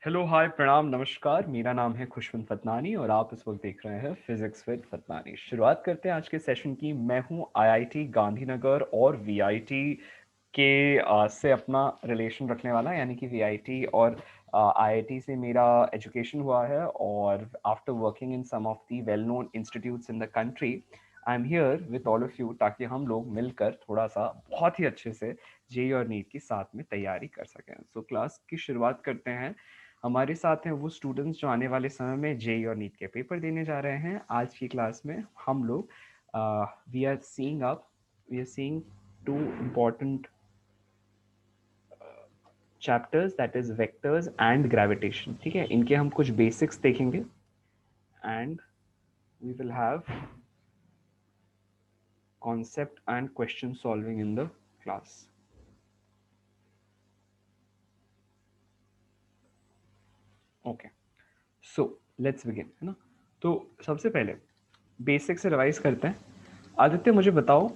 Hello hi प्रणाम नमस्कार। मेरा नाम है खुशवंत फतनानी और आप इस वक्त देख रहे हैं फिजिक्स विद फतनानी। शुरुआत करते हैं आज के सेशन की। मैं हूं आईआईटी गांधीनगर और वीआईटी के से अपना रिलेशन रखने वाला, यानी कि वीआईटी और आईआईटी से मेरा एजुकेशन हुआ है। और after working in some of the well known institutes in the country, I am here with all of you, ताकि हम लोग मिलकर थोड़ा सा बहुत ही अच्छे से जेई और नीट की साथ में तैयारी कर सकें। सो क्लास की शुरुआत करते हैं। हमारे साथ हैं वो स्टूडेंट्स जो आने वाले समय में जेई और नीट के पेपर देने जा रहे हैं। आज की क्लास में हम लोग we are seeing two important chapters, that is vectors and gravitation. ठीक है, इनके हम कुछ बेसिक्स देखेंगे and we will have concept and question solving in the class. Okay, so let's begin, है ना। तो सबसे पहले बेसिक से रिवाइज करते हैं। आदित्य मुझे बताओ,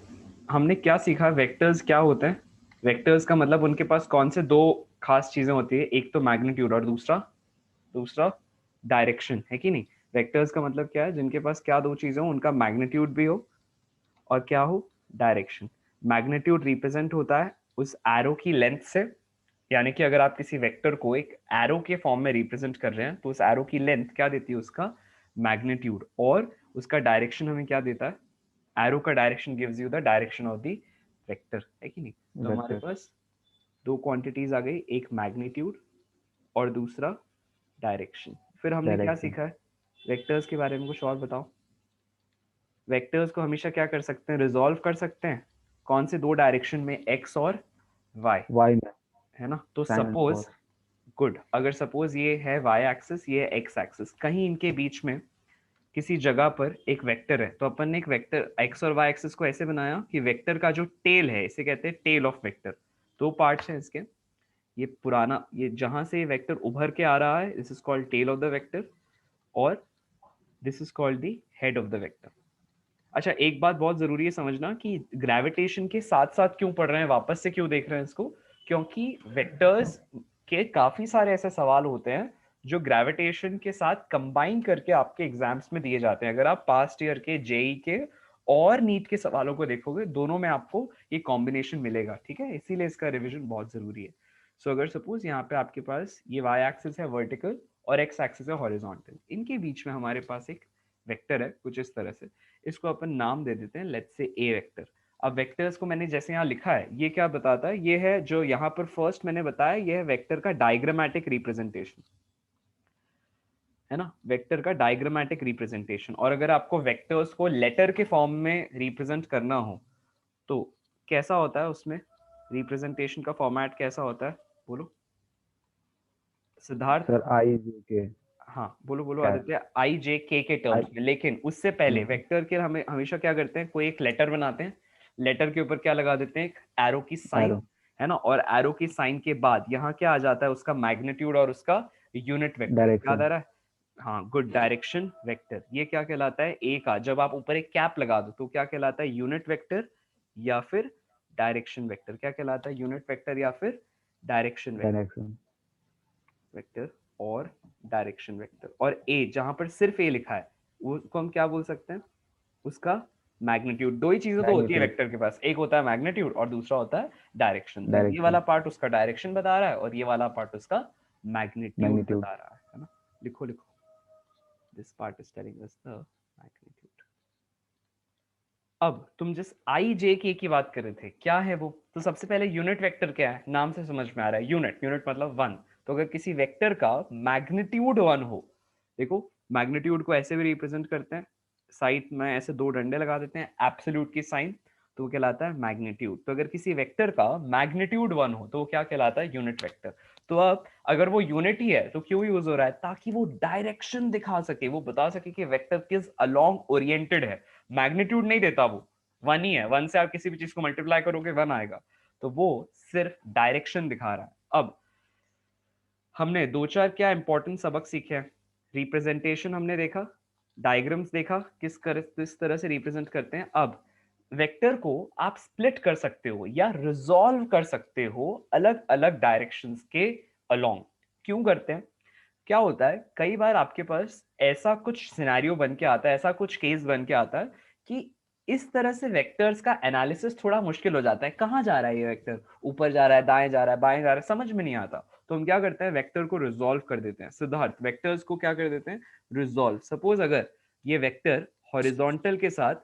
हमने क्या सीखा? वेक्टर्स क्या होते हैं? वेक्टर्स का मतलब उनके पास कौन से दो खास चीजें होती है? एक तो मैग्नीट्यूड और दूसरा दूसरा डायरेक्शन, है कि नहीं? वेक्टर्स का मतलब क्या है? जिनके पास क्या दो चीजें हो, उनका मैग्नीट्यूड भी हो और क्या हो, डायरेक्शन। मैग्नीट्यूड रिप्रेजेंट होता है उस एरो की लेंथ से, यानी कि अगर आप किसी वेक्टर को एक एरो के फॉर्म में रिप्रेजेंट कर रहे हैं तो उस एरो की लेंथ क्या देती है? उसका मैग्नीट्यूड। और उसका डायरेक्शन हमें क्या देता है? एरो का direction gives you the direction of the vector, है कि नहीं? तो हमारे वेक्टर पास दो क्वांटिटीज आ गई, एक मैग्नीट्यूड और दूसरा डायरेक्शन। फिर हमने क्या डायरेक्शन सीखा है? वेक्टर्स के बारे में कुछ और बताओ। वेक्टर्स को हमेशा क्या कर सकते हैं? रिजॉल्व कर सकते हैं। कौन से? दो डायरेक्शन में, एक्स और वाई, वाई में है ना। तो sine and suppose, cos. Good, अगर सपोज ये है वाई एक्सिस, ये है एक्स एक्सिस, कहीं इनके बीच में किसी जगह पर एक वेक्टर है, तो अपन ने एक वेक्टर एक्स और वाई एक्सिस को ऐसे बनाया कि वेक्टर का जो टेल है, इसे कहते हैं टेल ऑफ वेक्टर। दो पार्ट्स हैं इसके। ये पुराना, ये जहां से वेक्टर उभर के आ रहा है, this is called tail of the vector, और this is called the head of the vector. अच्छा, एक बात बहुत जरूरी है समझना कि ग्रेविटेशन के साथ साथ क्यों पढ़ रहे हैं, वापस से क्यों देख रहे हैं इसको? क्योंकि वेक्टर्स के काफी सारे ऐसे सवाल होते हैं जो ग्रेविटेशन के साथ कंबाइन करके आपके एग्जाम्स में दिए जाते हैं। अगर आप पास्ट ईयर के जेई के और नीट के सवालों को देखोगे, दोनों में आपको ये कॉम्बिनेशन मिलेगा। ठीक है, इसीलिए इसका रिविजन बहुत जरूरी है। सो अगर सपोज यहाँ पे आपके पास ये वाई एक्सिस है वर्टिकल और एक्स एक्सिस है हॉरिजॉन्टल, इनके बीच में हमारे पास एक वेक्टर है कुछ इस तरह से। इसको अपन नाम दे देते हैं लेट्स से ए वेक्टर। अब वेक्टर्स को मैंने जैसे यहाँ लिखा है, ये क्या बताता है? ये है जो यहाँ पर फर्स्ट मैंने बताया, ये है वेक्टर का डायग्रामेटिक रिप्रेजेंटेशन, है ना, वेक्टर का डायग्रामेटिक रिप्रेजेंटेशन। और अगर आपको वेक्टर्स को लेटर के फॉर्म में रिप्रेजेंट करना हो तो कैसा होता है उसमें? रिप्रेजेंटेशन का फॉर्मेट कैसा होता है? बोलो सिद्धार्थ। सर आई जी के हाँ बोलो बोलो कैप आदित्य। आई जे के आई। टर्म्स में, लेकिन उससे पहले वेक्टर के हमें हमेशा क्या करते हैं? कोई एक लेटर बनाते हैं, लेटर के ऊपर क्या लगा देते हैं? एक एरो की साइन, एरो है ना। और एरो की साइन के बाद यहाँ क्या आ जाता है? उसका मैग्नीट्यूड और उसका यूनिट वेक्टर याद डायरेक्शन आ रहा है? हाँ गुड, डायरेक्शन वेक्टर। ये क्या कहलाता है? ए का जब आप ऊपर एक कैप लगा दो तो क्या कहलाता है? यूनिट वेक्टर या फिर डायरेक्शन वेक्टर। क्या कहलाता है? यूनिट वेक्टर या फिर डायरेक्शन वेक्टर। डायरेक्शन वेक्टर और डायरेक्शन वेक्टर। और ए जहां पर सिर्फ ए लिखा है उसको हम क्या बोल सकते हैं? उसका मैग्नीट्यूड। दो ही चीजें तो होती है मैग्नीट्यूड वेक्टर के पास, एक होता है मैग्नीट्यूड और दूसरा होता है डायरेक्शन। तो ये डायरेक्शन वाला पार्ट उसका डायरेक्शन बता रहा है और ये वाला पार्ट उसका मैग्नीट्यूड मैग्नीट्यूड बता रहा है ना। लिखो लिखो, this part is telling us the magnitude. अब तुम जिस आई जे के की बात कर रहे थे, क्या है वो? तो सबसे पहले यूनिट वेक्टर क्या है? नाम से समझ में आ रहा है, यूनिट, यूनिट मतलब वन। तो अगर किसी वेक्टर का मैग्नीट्यूड वन हो, देखो मैग्नीट्यूड को ऐसे भी रिप्रेजेंट करते हैं, साइड में ऐसे दो डंडे लगा देते हैं, एब्सोल्यूट की साइन, तो वो कहलाता है मैग्नीट्यूड। तो अगर किसी वेक्टर का मैग्नीट्यूड वन हो तो वो क्या कहलाता है? Unit vector. तो अब अगर वो यूनिट ही है तो क्यों यूज हो रहा है? ताकि वो डायरेक्शन दिखा सके, वो बता सके कि वेक्टर किस अलोंग ओरिएंटेड है। मैग्नीट्यूड नहीं देता, वो वन ही है, वन से आप किसी भी चीज को मल्टीप्लाई करोगे वन आएगा। तो वो सिर्फ डायरेक्शन दिखा रहा है। अब हमने दो चार क्या इंपॉर्टेंट सबक सीखे हैं? रिप्रेजेंटेशन हमने देखा, डायग्राम्स देखा, किस तरह से रिप्रेजेंट करते हैं। अब वेक्टर को आप स्प्लिट कर सकते हो या रिजॉल्व कर सकते हो अलग अलग डायरेक्शंस के अलोंग। क्यों करते हैं? क्या होता है कई बार आपके पास ऐसा कुछ सिनेरियो बन के आता है, ऐसा कुछ केस बन के आता है कि इस तरह से वेक्टर्स का एनालिसिस थोड़ा मुश्किल हो जाता है। कहाँ जा रहा है ये वेक्टर, ऊपर जा रहा है, दाएं जा रहा है, बाएं जा रहा है, समझ में नहीं आता। तो हम क्या करते हैं, वेक्टर को रिजॉल्व कर देते हैं। सिद्धार्थ, वेक्टर्स को क्या कर देते हैं, रिजॉल्व। सपोज अगर ये वेक्टर हॉरिजॉन्टल के साथ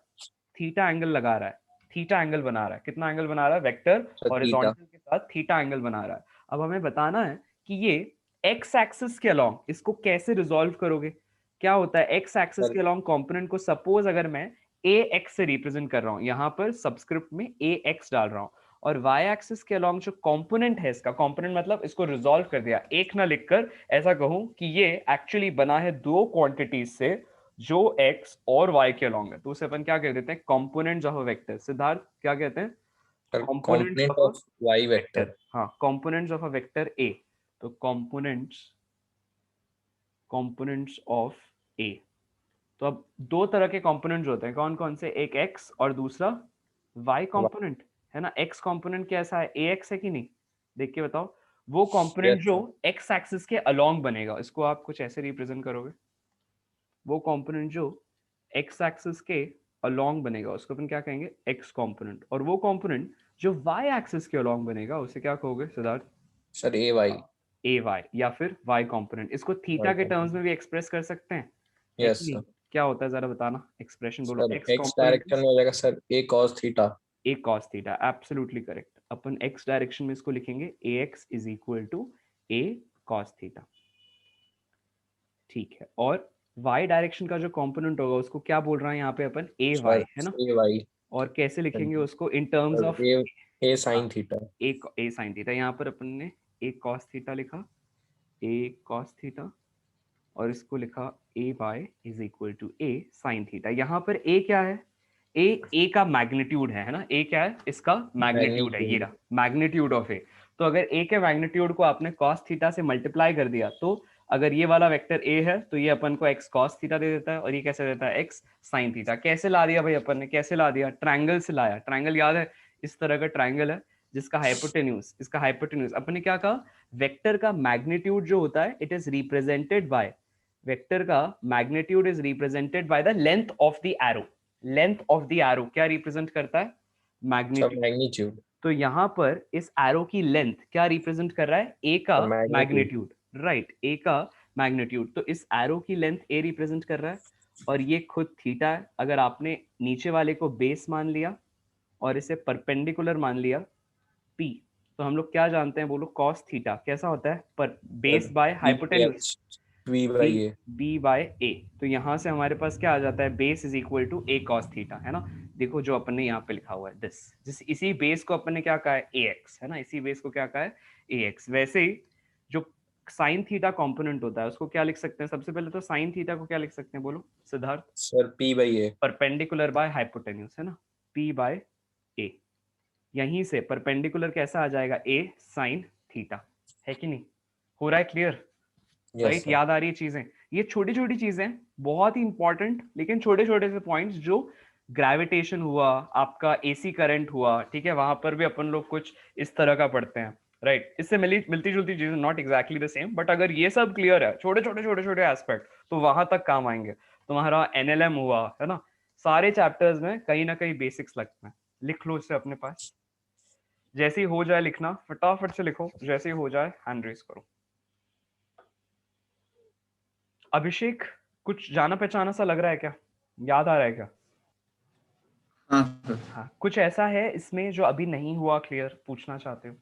थीटा एंगल लगा रहा है, थीटा एंगल बना रहा है, कितना एंगल बना रहा है, वेक्टर सर थीटा। हॉरिजॉन्टल के साथ थीटा एंगल बना रहा है। अब हमें बताना है कि ये एक्स एक्सिस के अलोंग इसको कैसे रिजॉल्व करोगे। क्या होता है, एक्स एक्सिस सर के अलोंग कंपोनेंट को सपोज अगर मैं ए एक्स से रिप्रेजेंट कर रहा हूं, यहां पर सबस्क्रिप्ट में ए एक्स डाल रहा हूं, और वाई एक्सिस के अलोंग जो कंपोनेंट है, इसका कंपोनेंट मतलब इसको रिजॉल्व कर दिया, एक ना लिखकर ऐसा कहूं कि ये एक्चुअली बना है दो क्वांटिटीज से जो x और y के अलोंग है, तो उसे अपन क्या कह देते हैं, components of a vector. Siddharth, क्या कहते हैं, sir components component of a of Y vector. Vector. हाँ, components of a vector A. तो कंपोनेंट्स ऑफ ए। तो अब दो तरह के कंपोनेंट्स होते हैं, कौन कौन से, एक x और दूसरा y कंपोनेंट, है ना। x कंपोनेंट कैसा है, ax है कि नहीं, देख के बताओ। वो कंपोनेंट यस जो सर। x एक्सिस के अलोंग बनेगा, इसको आप कुछ ऐसे रिप्रेजेंट करोगे, वो कंपोनेंट जो x एक्सिस के अलोंग बनेगा उसको अपन क्या कहेंगे, x कंपोनेंट। और वो कंपोनेंट जो y एक्सिस के अलोंग बनेगा उसे क्या कहोगे सिद्धार्थ, सर ए वाई। ए वाई या फिर y कंपोनेंट। इसको थीटा वाई के टर्म्स में कंपोनेंट। भी एक्सप्रेस कर सकते हैं, है कि यस नहीं। सर। क्या होता है जरा बताना, एक्सप्रेशन बोलो, sir x X component direction is में हो जाएगा sir A cos theta. a cos theta, absolutely correct. अपन x डायरेक्शन में इसको लिखेंगे ax is equal to a cos theta, ठीक है। और y डायरेक्शन का जो कंपोनेंट होगा उसको क्या बोल रहा है यहाँ पे अपन, a y, सर है ना। A Y. और कैसे लिखेंगे उसको, in terms of, sir A sine theta. A sine theta. यहाँ पर अपन ने a cos थीटा लिखा, a cos थीटा, और इसको लिखा A Y is equal to A sine theta. यहाँ पर ए क्या है, ए का मैग्नीट्यूड है ना। ए क्या है, इसका मैग्नीट्यूड है, ये मैग्नीट्यूड। रहा मैग्नीट्यूड ऑफ ए। तो अगर ए के मैग्नीट्यूड को आपने cos थीटा से मल्टीप्लाई कर दिया, तो अगर ये वाला वेक्टर ए है तो ये अपन को x cos थीटा दे देता है, और ये कैसे देता है, x sin थीटा। कैसे ला दिया भाई अपन ने, कैसे ला दिया, ट्रायंगल से लाया। ट्रायंगल याद है, इस तरह का ट्रायंगल है जिसका हाइपोटेन्यूज, इसका हाइपोटेन्यूज अपन ने क्या कहा, वेक्टर का मैग्नीट्यूड जो होता है it is represented by, vector का magnitude is represented by the length of the arrow. Length of the arrow क्या रिप्रेजेंट करता है, सर मैग्नीट्यूड। मैग्नीट्यूड। तो यहां पर इस एरो की लेंथ क्या रिप्रेजेंट कर रहा है, ए का सर मैग्नीट्यूड। मैग्नीट्यूड, राइट, ए का मैग्नीट्यूड। तो इस एरो की लेंथ ए रिप्रेजेंट कर रहा है, और ये खुद थीटा है। अगर आपने नीचे वाले को बेस मान लिया और इसे परपेंडिकुलर मान लिया पी, तो हम लोग क्या जानते हैं, बोलो, कॉस थीटा कैसा होता है, पर sir base by B hypotenuse, H V B, by A. B by A. तो यहां से हमारे पास क्या आ जाता है, base is equal to A cos theta, है ना। देखो जो अपन ने यहाँ पे लिखा हुआ है दिस, जिस इसी बेस को अपन ने क्या कहा है, ए एक्स, है ना, इसी बेस को क्या कहा है, ए एक्स। वैसे ही जो साइन थीटा कंपोनेंट होता है उसको क्या लिख सकते हैं, सबसे पहले तो साइन थीटा को क्या लिख सकते हैं, बोलो Siddharth, sir P by A. Perpendicular by hypotenuse, है ना, पी बाय ए। यहीं से परपेंडिकुलर कैसा आ जाएगा, ए साइन थीटा, है कि नहीं, हो रहा है क्लियर, यस राइट, सर। याद आ रही है चीजें। ये छोटी छोटी चीजें बहुत ही इंपॉर्टेंट, लेकिन छोटे छोटे से पॉइंट्स, जो ग्रेविटेशन हुआ, आपका एसी करंट हुआ, ठीक है, वहां पर भी अपन लोग कुछ इस तरह का पढ़ते हैं, राइट। इससे मिलती जुलती चीजें, not exactly the same, but अगर ये सब क्लियर है, छोटे छोटे एस्पेक्ट, तो वहां तक काम आएंगे। तुम्हारा एनएलएम हुआ, है ना, सारे चैप्टर्स में कहीं ना कहीं बेसिक्स लगते हैं। लिख लो इसे अपने पास, जैसे ही हो जाए लिखना, फटाफट से लिखो, जैसे ही हो जाए हैंड रेस करो। अभिषेक, कुछ जाना पहचाना सा लग रहा है क्या, याद आ रहा है क्या। हाँ सर। हाँ, कुछ ऐसा है इसमें जो अभी नहीं हुआ क्लियर, पूछना चाहते हो।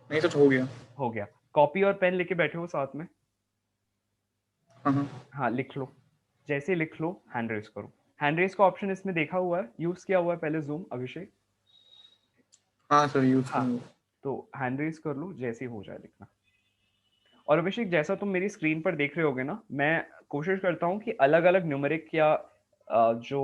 नहीं सर, हो गया। हो गया, कॉपी और पेन लेके बैठे हो साथ में। हाँ हाँ। हाँ, लिख लो, जैसे लिख लो हैंड रेस करो। हैंड रेस का ऑप्शन इसमें देखा हुआ है, यूज किया हुआ है पहले जूम, अभिषेक। हाँ सर, यूज हाँ, करूँगा। तो हैंड रेस कर लो, जैसे ही हो जाए लिखना। और अभिषेक, जैसा तुम मेरी स्क्रीन पर देख रहे होगे ना, मैं कोशिश करता हूँ कि अलग अलग न्यूमेरिक या जो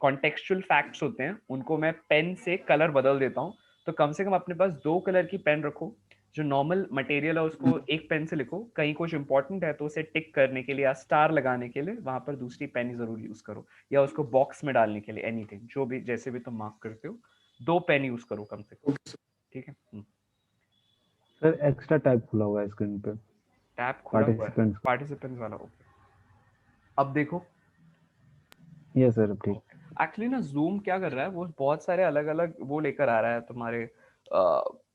कॉन्टेक्चुअल फैक्ट्स होते हैं उनको मैं पेन से कलर बदल देता हूँ। तो कम से कम अपने पास दो कलर की पेन रखो, जो नॉर्मल मटेरियल है उसको एक पेन से लिखो, कहीं कुछ इंपॉर्टेंट है तो उसे टिक करने के लिए या स्टार लगाने के लिए वहां पर दूसरी पेन ही जरूर यूज करो, या उसको बॉक्स में डालने के लिए, एनीथिंग, जो भी जैसे भी तुम मार्क करते हो, दो पेन यूज करो कम से कम, ओके सर। ठीक है। सर एक्स्ट्रा टैब खुला हुआ है स्क्रीन पे। टैब खुला हुआ है पार्टिसिपेंट्स। पार्टिसिपेंट्स वाला। ओके अब देखो यस सर, अब ठीक। एक्चुअली ना जूम क्या कर रहा है, वो बहुत सारे अलग अलग वो लेकर आ रहा है तुम्हारे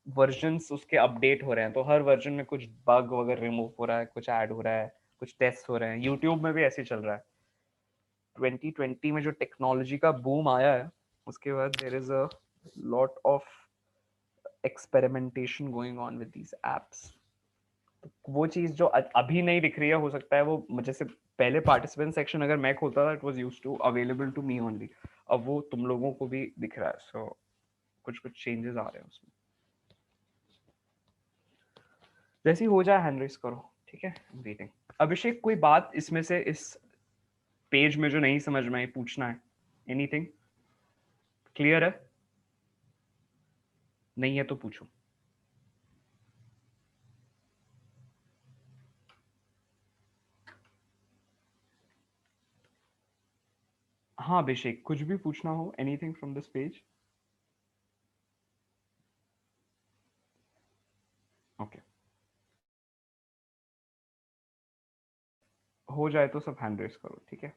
वर्जन्स, उसके अपडेट हो रहे हैं, तो हर वर्जन में कुछ बग वगैरह रिमूव हो रहा है, कुछ ऐड हो रहा है, कुछ टेस्ट हो रहे हैं। यूट्यूब में भी ऐसे ही चल रहा है। 2020 में जो टेक्नोलॉजी का बूम आया है, उसके बाद there is a lot of experimentation going on with these apps. वो चीज जो अभी नहीं दिख रही है, हो सकता है वो जैसे पहले पार्टिसिपेंट सेक्शन अगर मैं खोलता था, it was used to available to me only, अब वो तुम लोगों को भी दिख रहा है। सो कुछ कुछ चेंजेस आ रहे हैं उसमें। जैसे ही हो जाए हैंड रेस करो, ठीक है। वेटिंग। अभिषेक कोई बात इसमें से इस पेज में जो नहीं समझ में आई पूछना है? एनीथिंग क्लियर है? नहीं है तो पूछो। हाँ अभिषेक, कुछ भी पूछना हो, anything from this page? Okay, हो जाए तो सब हैंड रेस करो, ठीक है।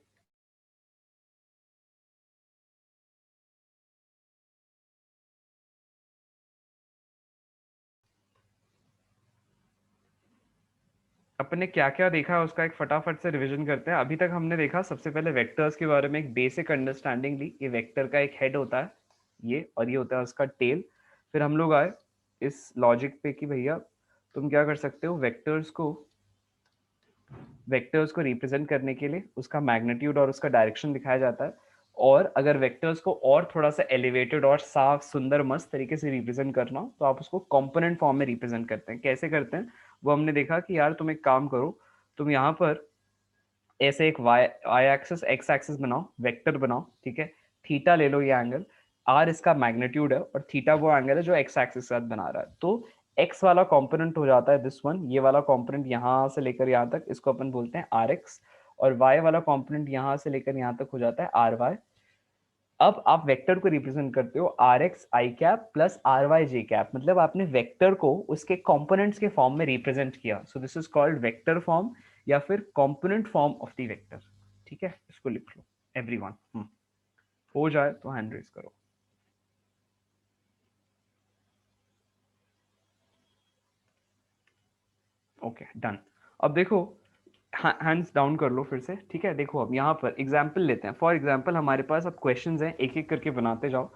अपने क्या क्या देखा है उसका एक फटाफट से रिवीजन करते हैं। अभी तक हमने देखा सबसे पहले वेक्टर्स के बारे में एक बेसिक अंडरस्टैंडिंग ली। ये वेक्टर का एक हेड होता है ये, और ये होता है उसका टेल। फिर हम लोग आए इस लॉजिक पे कि भैया तुम क्या कर सकते हो, वेक्टर्स को रिप्रेजेंट करने के लिए उसका मैग्नीट्यूड और उसका डायरेक्शन दिखाया जाता है। और अगर वेक्टर्स को और थोड़ा सा एलिवेटेड और साफ सुंदर मस्त तरीके से रिप्रेजेंट करना हो तो आप उसको कंपोनेंट फॉर्म में रिप्रेजेंट करते हैं। कैसे करते हैं वो हमने देखा कि यार तुम एक काम करो, तुम यहाँ पर ऐसे एक वाई एक्सिस एक्स एक्सिस बनाओ, वेक्टर बनाओ, ठीक है। थीटा ले लो, ये एंगल आर इसका मैग्नीट्यूड है, और थीटा वो एंगल है जो एक्स एक्सिस के साथ बना रहा है। तो एक्स वाला कंपोनेंट हो जाता है दिस वन, ये वाला कंपोनेंट यहाँ से लेकर यहाँ तक, इसको अपन बोलते हैं आर एक्स। और वाई वाला कंपोनेंट यहाँ से लेकर यहाँ तक हो जाता है आर वाई। अब आप वेक्टर को रिप्रेजेंट करते हो R X I cap plus R Y J cap, मतलब आपने वेक्टर को उसके कंपोनेंट्स के फॉर्म में रिप्रेजेंट किया। So this is called vector form या फिर component form of the vector, ठीक है। इसको लिख लो एवरीवन। हो जाए तो हैंड रेज करो। Okay done. अब देखो हैंड्स डाउन कर लो फिर से, ठीक है। देखो अब यहाँ पर एग्जाम्पल लेते हैं। फॉर एग्जाम्पल हमारे पास अब क्वेश्चंस हैं, एक एक करके बनाते जाओ।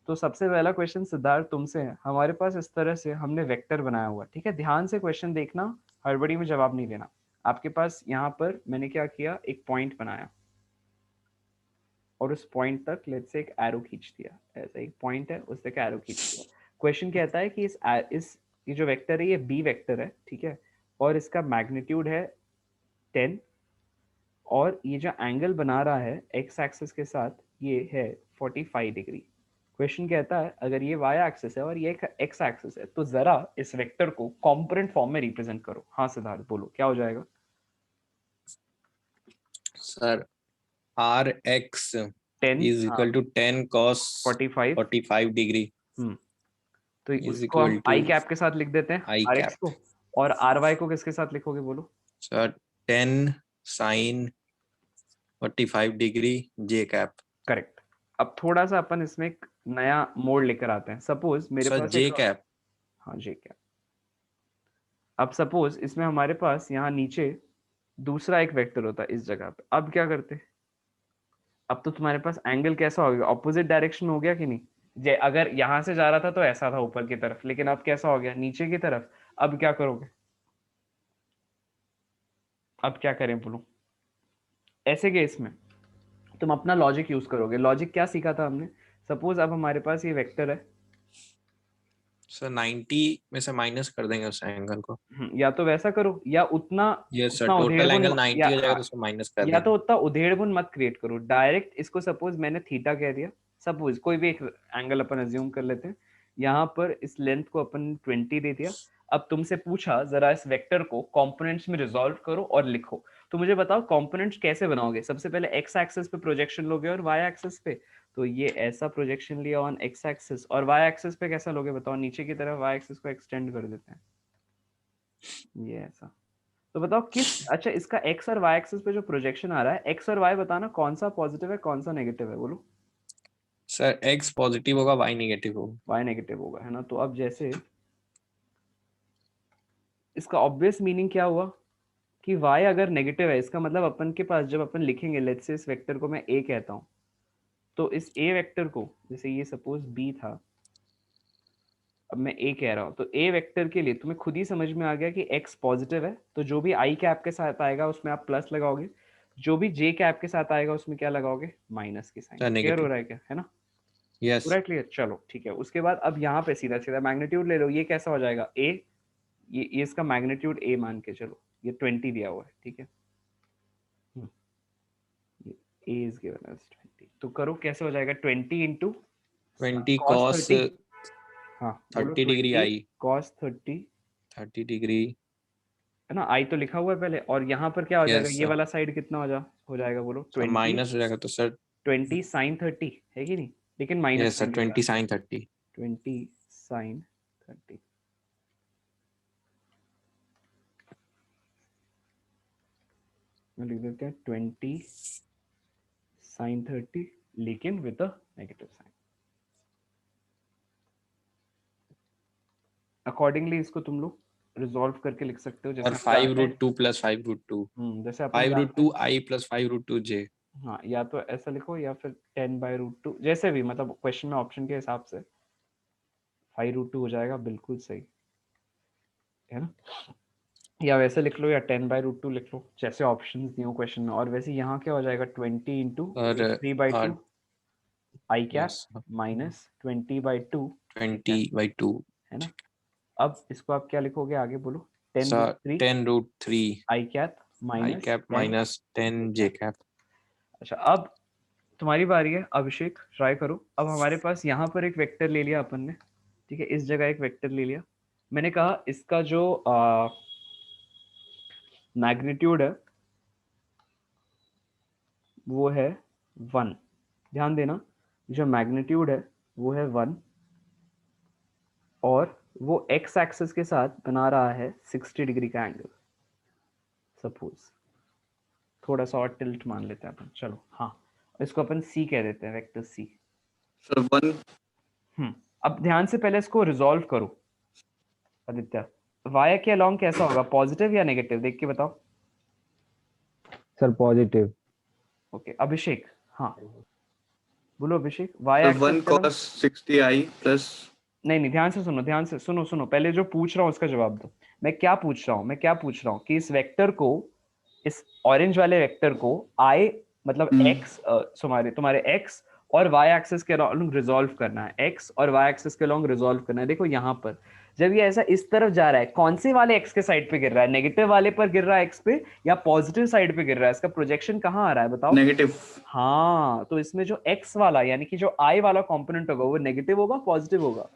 तो सबसे पहला क्वेश्चन सिद्धार्थ तुमसे है। हमारे पास इस तरह से हमने वेक्टर बनाया हुआ, ठीक है। ध्यान से क्वेश्चन देखना, हड़बड़ी में जवाब नहीं देना। आपके पास यहाँ पर मैंने क्या किया, एक पॉइंट बनाया और उस पॉइंट तक लेट्स से एक एरो खींच दिया। ऐसा एक पॉइंट है, उस तक एरो खींच दिया। क्वेश्चन कहता है कि ये जो वेक्टर है ये बी वेक्टर है, ठीक है। और इसका मैग्नीट्यूड है 10, और ये जो एंगल बना रहा है एक्स एक्सिस के साथ ये है 45 डिग्री। क्वेश्चन कहता है अगर ये वाई एक्सिस है और ये एक्स एक्सिस है तो जरा इस वेक्टर को कंपोनेंट फॉर्म में रिप्रेजेंट करो। हाँ सिद्धार्थ बोलो क्या हो जाएगा? सर आर एक्स 10 इज हाँ इक्वल टू 10 cos 45 45 डिग्री तो इज उसको हम इक्वल टू आई कैप के साथ लिख देते हैं आई आर एक्स कैप। को। और आर वाई को किसके साथ लिखोगे बोलो? सर 10 sin 45 डिग्री जे कैप। करेक्ट। अब थोड़ा सा अपन इसमें एक नया मोड लेकर आते हैं। सपोज मेरे सर पास जे एक, कैप। हाँ जी कैप। अब सपोज इसमें हमारे पास यहाँ नीचे दूसरा एक वेक्टर होता है इस जगह पे। अब क्या करते, अब तो तुम्हारे पास एंगल कैसा हो गया, ऑपोजिट डायरेक्शन हो गया कि नहीं? अगर यहाँ से जा रहा था तो ऐसा था ऊपर की तरफ, लेकिन अब कैसा हो गया, नीचे की तरफ। अब क्या करोगे, अब क्या करें बोलो? ऐसे केस में तुम अपना लॉजिक यूज करोगे। लॉजिक क्या सीखा था हमने? सपोज अब हमारे पास ये वेक्टर है, सर 90 में से माइनस कर देंगे उस एंगल को। या तो वैसा करो या उतना यस सर, उतना टोटल उधेड़बुन एंगल 90 या हो जाएगा हाँ, तो उसको माइनस कर या तो देंगे। उतना उधेड़बुन मत क्रिएट करो। डायरेक्ट इसको सपोज मैंने थीटा कह दिया, सपोज कोई भी एक एंगल अपन अज्यूम कर लेते हैं। यहाँ पर इस लेंथ को अपन 20 दे दिया। अब तुमसे पूछा जरा इस वेक्टर को कंपोनेंट्स में रिजॉल्व करो और लिखो। तो मुझे बताओ कंपोनेंट्स कैसे बनाओगे? सबसे पहले एक्स एक्सिस पे प्रोजेक्शन लोगे और वाई एक्सिस पे। तो ये ऐसा प्रोजेक्शन लिया ऑन एक्स एक्सिस, और वाई एक्सिस पे कैसा लोगे बताओ? नीचे की तरफ वाई एक्सिस को एक्सटेंड कर देते हैं, ये ऐसा। तो बताओ किस, अच्छा इसका x और y एक्सिस पे जो प्रोजेक्शन आ रहा है, x और y बताना कौन सा पॉजिटिव है कौन सा नेगेटिव है, बोलो। सर x पॉजिटिव होगा, y नेगेटिव होगा। y नेगेटिव होगा, है ना। तो अब जैसे इसका ऑब्वियस मीनिंग क्या हुआ कि y अगर नेगेटिव है, इसका मतलब अपन के पास जब अपन लिखेंगे, लेट्स से इस वेक्टर को मैं a कहता हूँ, तो इस a वेक्टर को, जैसे ये सपोज b था, अब मैं a कह रहा हूँ, तो a वेक्टर के लिए तुम्हें खुद ही समझ में आ गया कि x पॉजिटिव है, तो जो भी i कैप के साथ आएगा उसमें आप प्लस लगाओगे, जो भी j कैप के साथ आएगा उसमें क्या लगाओगे, माइनस की साइन। सर क्लियर हो नेगेटिव। रहा है क्या, है ना, यस। पूरा क्लियर। चलो ठीक है, उसके बाद अब यहाँ पे सीधा सीधा मैग्नीट्यूड ले लो, ये कैसा हो जाएगा a, ये इसका मैग्नीट्यूड a मान के चलो, ये 20 दिया हुआ है, ठीक है, ये a is given as 20, तो करो कैसे हो जाएगा, 20 इंटू 20 cos cos 30, हाँ बोलो 30 डिग्री 20 i, cos 30, 30 डिग्री। है ना, आई तो लिखा हुआ है पहले, और यहाँ पर क्या हो जाएगा, यस ये सर। वाला साइड कितना हो जाएगा बोलो, सर 20 माइनस हो जाएगा तो सर। 20 साइन 30 है कि नहीं, लेकिन माइनस यस सर, साइन के 20 साथ, sin 30। 20 साइन 30, मैं लिख देते हैं 20 साइन 30, लेकिन with a negative sign. Accordingly इसको तुम लोग रिजॉल्व करके लिख सकते हो, जैसे और हम 5 जानते हैं, रूट 2 प्लस 5 रूट 2, जैसे अपन 5 रूट जानते 2 हैं, i प्लस 5 रूट 2 j। हाँ या तो ऐसा लिखो या फिर 10/√2, जैसे भी, मतलब क्वेश्चन में ऑप्शन के हिसाब से 5√2 हो जाएगा, बिल्कुल सही है ना, या वैसे लिख लो या 10/√2 लिख लो, जैसे ऑप्शन दिए हो क्वेश्चन में। और वैसे यहाँ क्या हो जाएगा, 20 इंटू और 3/2 आई कैप यस माइनस 20/2, 20/2। है ना। अब इसको आप क्या लिखोगे आगे बोलो, 10 root sir three 10 root 3 I cap i minus cap 10 minus 10 J j cap. Cap. अच्छा अब तुम्हारी बारी है, अभिषेक ट्राई करो। अब हमारे पास यहाँ पर एक वेक्टर ले लिया अपन ने, ठीक है, इस जगह एक वेक्टर ले लिया, मैंने कहा इसका जो मैग्नीट्यूड है वो है 1, ध्यान देना, जो मैग्नीट्यूड है वो है 1, और वो एक्स एक्सिस के साथ बना रहा है 60 डिग्री का एंगल, सपोज थोड़ा सा और टिल्ट मान लेते हैं अपन, चलो हाँ, इसको अपन सी कह देते हैं, वेक्टर सी। सर 1 अब ध्यान से पहले इसको रिजॉल्व करो आदित्य, वाई के अलोंग कैसा होगा, पॉजिटिव या नेगेटिव, देख के बताओ। Sir positive. ओके अभिषेक, हाँ बोलो अभिषेक, वाई सर एक्सिस 1 के अलोंग, cos 60 i प्लस। नहीं नहीं ध्यान से सुनो, ध्यान से सुनो, सुनो पहले जो पूछ रहा हूँ उसका जवाब दो। मैं क्या पूछ रहा हूँ कि इस वेक्टर को, इस ऑरेंज वाले वेक्टर को आई, मतलब एक्स, तुम्हारे एक्स और वाई एक्सिस के अलॉन्ग रिजॉल्व करना है, एक्स और वाई एक्सिस के अलॉन्ग रिजॉल्व करना है। देखो यहाँ पर जब ये ऐसा इस तरफ जा रहा है, कौन से वाले एक्स के साइड पे गिर रहा है, नेगेटिव वाले पर गिर रहा है एक्स पे, या पॉजिटिव साइड पे गिर रहा है, इसका प्रोजेक्शन कहाँ आ रहा है बताओ। नेगेटिव। हाँ, तो इसमें जो एक्स वाला यानी कि जो आई वाला कंपोनेंट होगा वो नेगेटिव होगा पॉजिटिव होगा,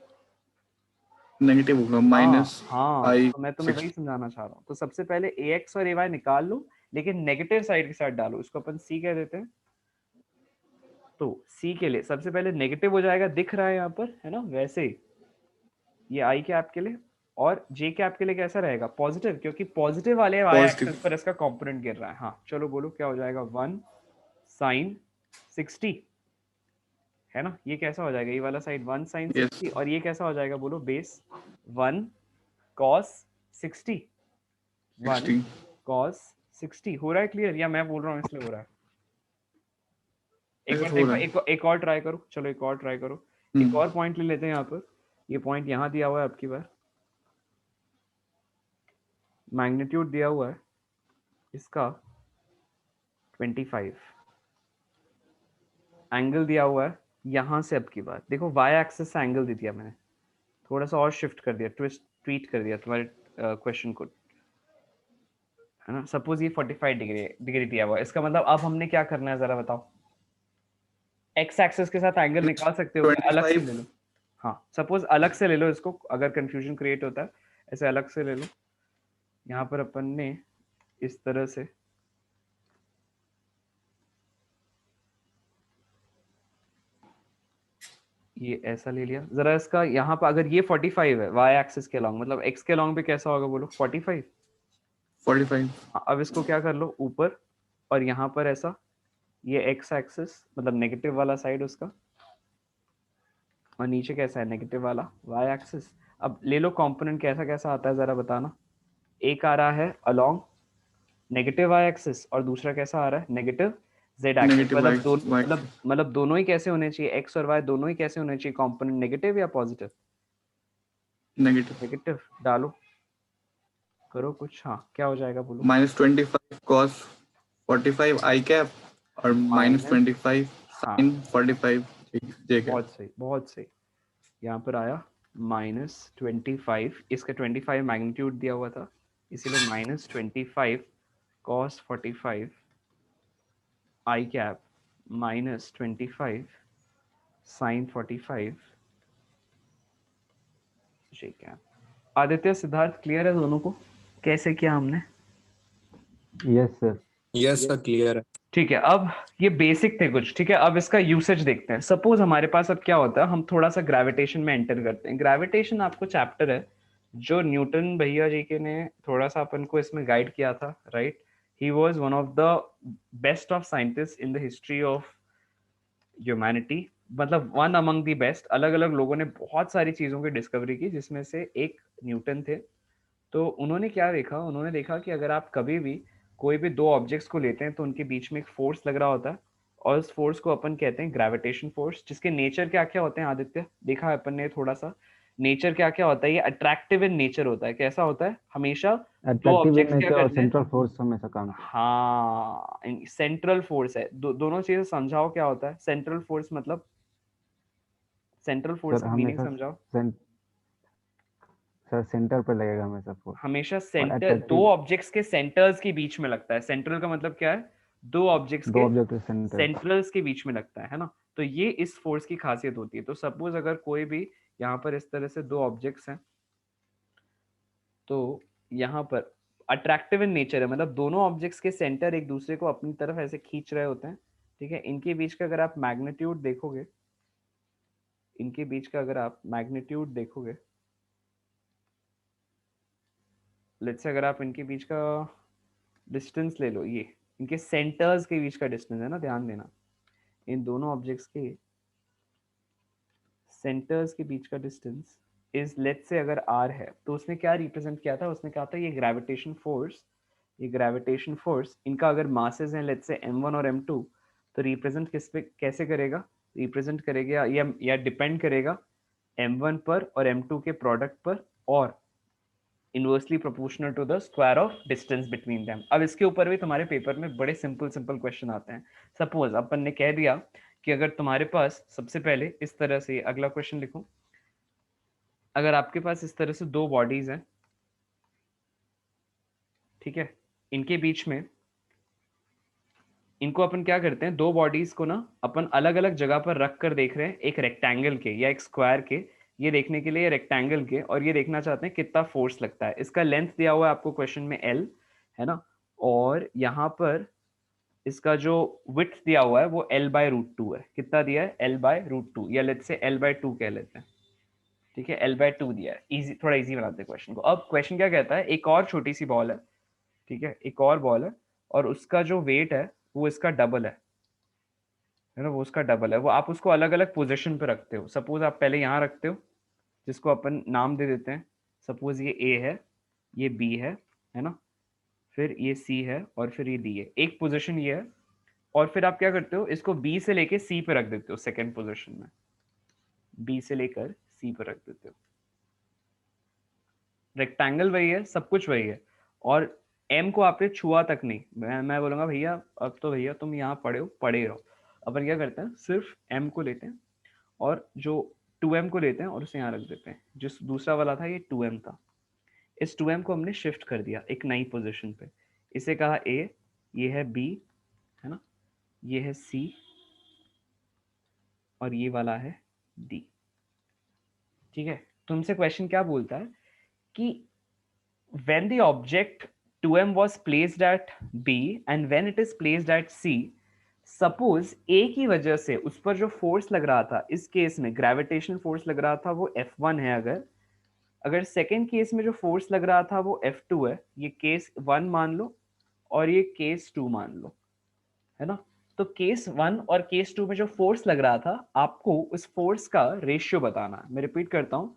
नेगेटिव होगा, हाँ माइनस हाँ, i तो मैं तुम्हें 60। वही समझाना चाह रहा हूँ। तो सबसे पहले ए एक्स और ए वाई निकाल लो, लेकिन नेगेटिव साइड के साथ डालो, इसको अपन सी कह देते हैं। तो सी के लिए सबसे पहले नेगेटिव हो जाएगा, दिख रहा है यहाँ पर, है ना, वैसे ये आई कैप के लिए, और जे कैप के लिए कैसा रहेगा, पॉजिटिव, क्योंकि पॉजिटिव वाले वाई पॉजिटिव। एक्सिस पर इसका कंपोनेंट गिर रहा है। हाँ चलो बोलो क्या हो जाएगा, 1 साइन 60, है ना, ये कैसा हो जाएगा, ये वाला साइड 1 साइन यस 60, और ये कैसा हो जाएगा बोलो, बेस 1 कॉस 60, 1 60। cos 60 हो रहा है क्लियर, या मैं बोल रहा हूँ इसलिए हो रहा है। एक सर और हो देखो, रहा है। एक और ट्राई करो, चलो एक और ट्राई करो, एक और पॉइंट ले लेते हैं यहाँ पर। ये पॉइंट यहाँ दिया हुआ है, आपकी बार मैग्नीट्यूड दिया हुआ है इसका 25, एंगल दिया हुआ है यहाँ से, अब की बार देखो वाई एक्सिस से एंगल दे दिया मैंने, थोड़ा सा और शिफ्ट कर दिया, ट्वीट कर दिया तुम्हारे क्वेश्चन को, है ना। सपोज ये 45 डिग्री दिया हुआ है, इसका मतलब अब हमने क्या करना है जरा बताओ, एक्स एक्सिस के साथ एंगल निकाल सकते हो क्या, अलग से 25। ले लो, हाँ सपोज अलग से ले लो इसको, अगर कंफ्यूजन क्रिएट होता है ऐसे अलग से ले लो। यहाँ पर अपन ने इस तरह से ये ऐसा ले लिया, जरा इसका यहाँ पर अगर ये 45 है वाई एक्सिस के अलॉन्ग, मतलब एक्स के अलॉन्ग पे कैसा होगा बोलो, 45, 45 अब इसको क्या कर लो ऊपर, और यहाँ पर ऐसा, ये एक्स एक्सिस मतलब नेगेटिव वाला साइड उसका, और नीचे कैसा है नेगेटिव वाला वाई एक्सिस। अब ले लो कंपोनेंट कैसा कैसा आता है जरा बताना। एक आ रहा है अलोंग नेगेटिव वाई एक्सिस और दूसरा कैसा आ रहा है नेगेटिव जेड एक्सिस। नेगेटिव मतलब y दोनों y मतलब दोनों ही कैसे होने चाहिए, एक्स और वाई दोनों ही कैसे होने चाहिए कंपोनेंट, नेगेटिव या पॉजिटिव? नेगेटिव नेगेटिव डालो, करो कुछ। हाँ क्या हो जाएगा बोलो। -25 cos 45 i cap और माइनस, -25 हाँ sin 45 j cap। बहुत सही बहुत सही। यहाँ पर आया -25, इसका 25 मैग्नीट्यूड दिया हुआ था, इसीलिए -25 cos 45 आई कैप -25 sin 45 जे कैप। आदित्य सिद्धार्थ क्लियर है दोनों को कैसे किया हमने? Yes sir. Yes sir clear है। ठीक है, अब ये बेसिक थे कुछ। ठीक है, अब इसका यूसेज देखते हैं। सपोज हमारे पास अब क्या होता है, हम थोड़ा सा ग्रेविटेशन में एंटर करते हैं। ग्रेविटेशन आपको चैप्टर है जो न्यूटन भैया जी के ने थोड़ा सा अपन को इसमें गाइड किया था, right? He was one of the best of scientist in the history of humanity, मतलब वन अमंग द बेस्ट। अलग अलग लोगों ने बहुत सारी चीजों की डिस्कवरी की, जिसमें से एक न्यूटन थे। तो उन्होंने क्या देखा, उन्होंने देखा कि अगर आप कभी भी कोई भी दो ऑब्जेक्ट्स को लेते हैं तो उनके बीच में एक फोर्स लग रहा होता है, और उस फोर्स को अपन कहते हैं ग्रेविटेशन फोर्स, जिसके नेचर क्या क्या होते हैं आदित्य, देखा है अपन ने थोड़ा सा। नेचर क्या क्या होता है, ये अट्रैक्टिव इन नेचर होता है। कैसा होता है? हमेशा दो अट्रैक्टिव इन ऑब्जेक्ट्स क्या नेचर और करते हैं, सेंट्रल फोर्स हमेशा काम करता हाँ सेंट्रल फोर्स है। दोनों चीजें समझाओ क्या होता है सेंट्रल फोर्स, मतलब सेंट्रल है। फोर्स सर का मीनिंग हमेशा समझाओ। सर सेंटर पर लगेगा हमेशा फोर्स। हमेशा और सेंटर, दो अट्रैक्टिव ऑब्जेक्ट्स के सेंटर्स के बीच में लगता है। सेंट्रल का मतलब क्या है? दो ऑब्जेक्ट्स दो के ऑब्जेक्ट सेंटर। सेंट्रल्स के बीच में लगता है ना? तो ये इस फोर्स की खासियत होती है। तो सपोज अगर कोई भी यहाँ पर इस तरह से दो ऑब्जेक्ट्स हैं, तो यहाँ पर अट्रैक्टिव इन नेचर है, मतलब दोनों ऑब्जेक्ट्स के सेंटर एक दूसरे को अपनी तरफ ऐसे खींच रहे होते हैं। ठीक है, इनके बीच का अगर आप मैग्नीट्यूड देखोगे, इनके बीच का अगर आप मैग्नीट्यूड देखोगे, लेट्स से अगर आप इनके बीच का डिस्टेंस ले लो, ये इनके सेंटर्स के बीच का डिस्टेंस है ना, ध्यान देना। इन दोनों ऑब्जेक्ट्स के सेंटर्स के बीच का डिस्टेंस इज, लेट्स से अगर r है, तो उसने क्या रिप्रेजेंट किया था, उसने कहा था ये ग्रेविटेशन फोर्स, ये ग्रेविटेशन फोर्स इनका अगर मासेस हैं लेट्स से m1 और m2, तो रिप्रेजेंट किस पे कैसे करेगा, रिप्रेजेंट करेगा या डिपेंड करेगा m1 पर और m2 के प्रोडक्ट पर, और inversely proportional to the square of distance between them. अब इसके ऊपर भी तुम्हारे पेपर में बड़े सिंपल सिंपल क्वेश्चन आते हैं। सपोज अपन ने कह दिया कि अगर तुम्हारे पास सबसे पहले इस तरह से, अगला क्वेश्चन लिखो, अगर आपके पास इस तरह से दो बॉडीज हैं, ठीक है, इनके बीच में, इनको अपन क्या करते हैं, दो बॉडीज को ना अपन अलग अलग जगह पर रख कर देख रहे हैं, एक रेक्टेंगल के या एक स्क्वायर के, ये देखने के लिए रेक्टेंगल के, और ये देखना चाहते हैं कितना फोर्स लगता है। इसका लेंथ दिया हुआ है आपको क्वेश्चन में L, है ना, और यहाँ पर इसका जो विड्थ दिया हुआ है वो L/√2 है। कितना दिया है? L/√2, या लेट्स से L/2 कह लेते हैं। ठीक है, L/2 दिया है। इजी, थोड़ा इजी बनाते हैं क्वेश्चन को। अब क्वेश्चन क्या कहता है, एक और छोटी सी बॉल है, ठीक है, एक और बॉल है, और उसका जो वेट है वो इसका डबल है ना, वो उसका डबल है। वो आप उसको अलग अलग पोजीशन पे रखते हो। सपोज आप पहले यहाँ रखते हो, जिसको अपन नाम दे देते हैं, सपोज ये A है, ये B है ना, फिर ये C है, और फिर ये D है, एक पोजीशन ये है। और फिर आप क्या करते हो, इसको B से लेके C पे रख देते हो, सेकंड पोजीशन में B से लेकर C पे रख देते हो। रेक्टेंगल वही है, सब कुछ वही है, और M को आपने छुआ तक नहीं। मैं बोलूंगा भैया अब तो भैया तुम यहाँ पढ़े रहो। अपन क्या करते हैं, सिर्फ M को लेते हैं, और जो 2m को लेते हैं और उसे यहाँ रख देते हैं। जो दूसरा वाला था ये 2m था, इस 2m को हमने शिफ्ट कर दिया एक नई पोजीशन पे। इसे कहा A, ये है B, है ना, ये है C, और ये वाला है D। ठीक है, तुमसे क्वेश्चन क्या बोलता है कि when the object 2m was placed at B and when it is placed at C, suppose A की वजह से उस पर जो फोर्स लग रहा था, इस केस में ग्रेविटेशन फोर्स लग रहा था वो F1 है अगर, अगर सेकंड केस में जो फोर्स लग रहा था वो F2 है, ये केस 1 मान लो और ये केस 2 मान लो, है ना। तो केस 1 और केस 2 में जो फोर्स लग रहा था, आपको उस फोर्स का रेशियो बताना है। मैं रिपीट करता हूं,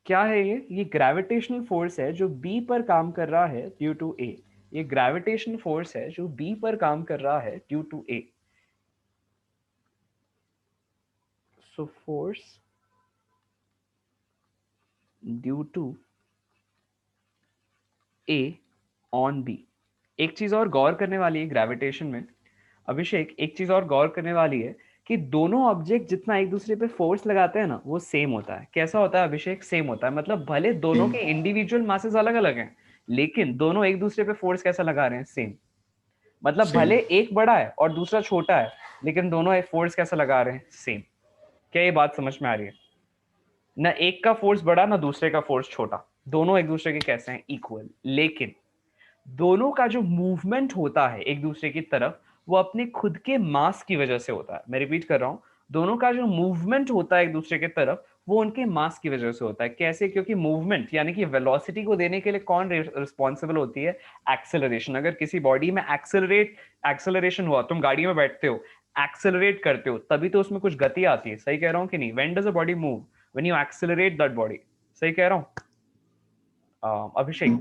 क्या है ये ग्रेविटेशनल फोर्स है जो B पर काम कर रहा है ड्यू टू A। ये ग्रेविटेशनल फोर्स है जो B पर काम कर रहा है due to A। So force due to A on B। एक चीज और गौर करने वाली है ग्रेविटेशन में, अभिषेक, एक चीज और गौर करने वाली है कि दोनों ऑब्जेक्ट जितना एक दूसरे पे फोर्स लगाते हैं ना, वो सेम होता है। कैसा होता है अभिषेक? सेम होता है। मतलब भले दोनों के इंडिविजुअल मासेस अलग अलग हैं, लेकिन दोनों एक दूसरे पे फोर्स कैसा लगा रहे हैं? सेम। मतलब भले एक बड़ा है और दूसरा छोटा है, लेकिन दोनों फोर्स कैसा लगा रहे हैं? सेम। क्या ये बात समझ में आ रही है? ना एक का फोर्स बड़ा ना दूसरे का फोर्स छोटा, दोनों एक दूसरे के कैसे हैं? इक्वल। लेकिन दोनों का जो मूवमेंट होता है एक दूसरे की तरफ, वो अपने खुद के मास की वजह से होता है। मैं रिपीट कर रहा हूं, दोनों का जो मूवमेंट होता है एक दूसरे की तरफ, वो उनके मास की वजह से होता है। कैसे? क्योंकि मूवमेंट यानी कि वेलोसिटी को देने के लिए कौन रिस्पॉन्सिबल होती है? एक्सेलरेशन। अगर किसी बॉडी में एक्सेलरेशन हुआ, तुम गाड़ी में बैठते हो, एक्सेलरेट करते हो, तभी तो उसमें कुछ गति आती है। सही कह रहा हूं कि नहीं? When does a body move? When you accelerate that body. सही कह रहा हूं अभिषेक?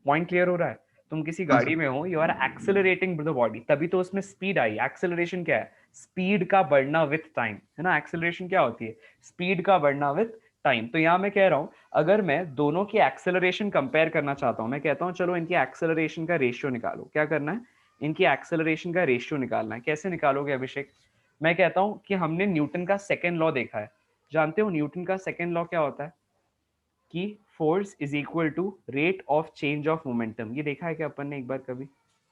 पॉइंट क्लियर हो रहा है? तुम किसी गाड़ी में हो, you are accelerating the body, तभी तो उसमें स्पीड आई। एक्सेलरेशन क्या है? स्पीड का बढ़ना विथ टाइम, है ना। एक्सेलरेशन क्या होती है? स्पीड का बढ़ना विथ टाइम। तो यहां मैं कह रहा हूं, अगर मैं दोनों की एक्सेलरेशन कंपेयर करना चाहता हूं, मैं कहता हूं चलो इनकी एक्सेलरेशन का रेशियो निकालो। क्या करना है? इनकी एक्सेलरेशन का रेशियो निकालना है। कैसे निकालोगे अभिषेक? मैं कहता हूं कि हमने न्यूटन का सेकेंड लॉ देखा है। जानते हो न्यूटन का सेकेंड लॉ क्या होता है? कि force is equal to rate of change of momentum. ये देखा है क्या अपन ने एक बार कभी?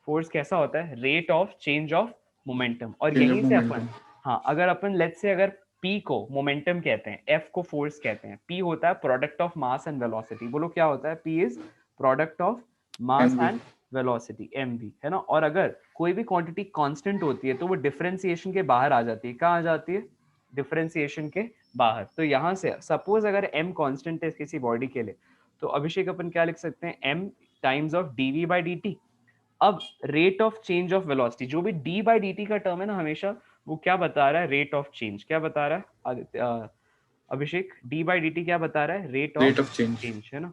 फोर्स कैसा होता है? Rate of change of momentum. और यहीं से अपन, हाँ, अगर अपन लेट्स से अगर P को मोमेंटम कहते हैं, F को फोर्स कहते हैं, P होता है product of mass and velocity. बोलो क्या होता है? P is product of mass and velocity, mv, है ना। और अगर कोई भी क्वांटिटी कांस्टेंट होती है तो वो डिफरेंशिएशन के बाहर आ जाती है। कहाँ आ जाती है? डिफरेंशिएशन के बाहर। तो यहां से सपोज अगर m कांस्टेंट है किसी बॉडी के लिए, तो अभिषेक अपन क्या लिख सकते हैं? m times of dv by dt। अब rate of change of velocity, जो भी d बाई dt का टर्म है ना, हमेशा वो क्या बता रहा है? Rate of change. क्या बता रहा है आदित्य, अभिषेक? d बाई dt क्या बता रहा है? रेट ऑफ चेंज, है ना।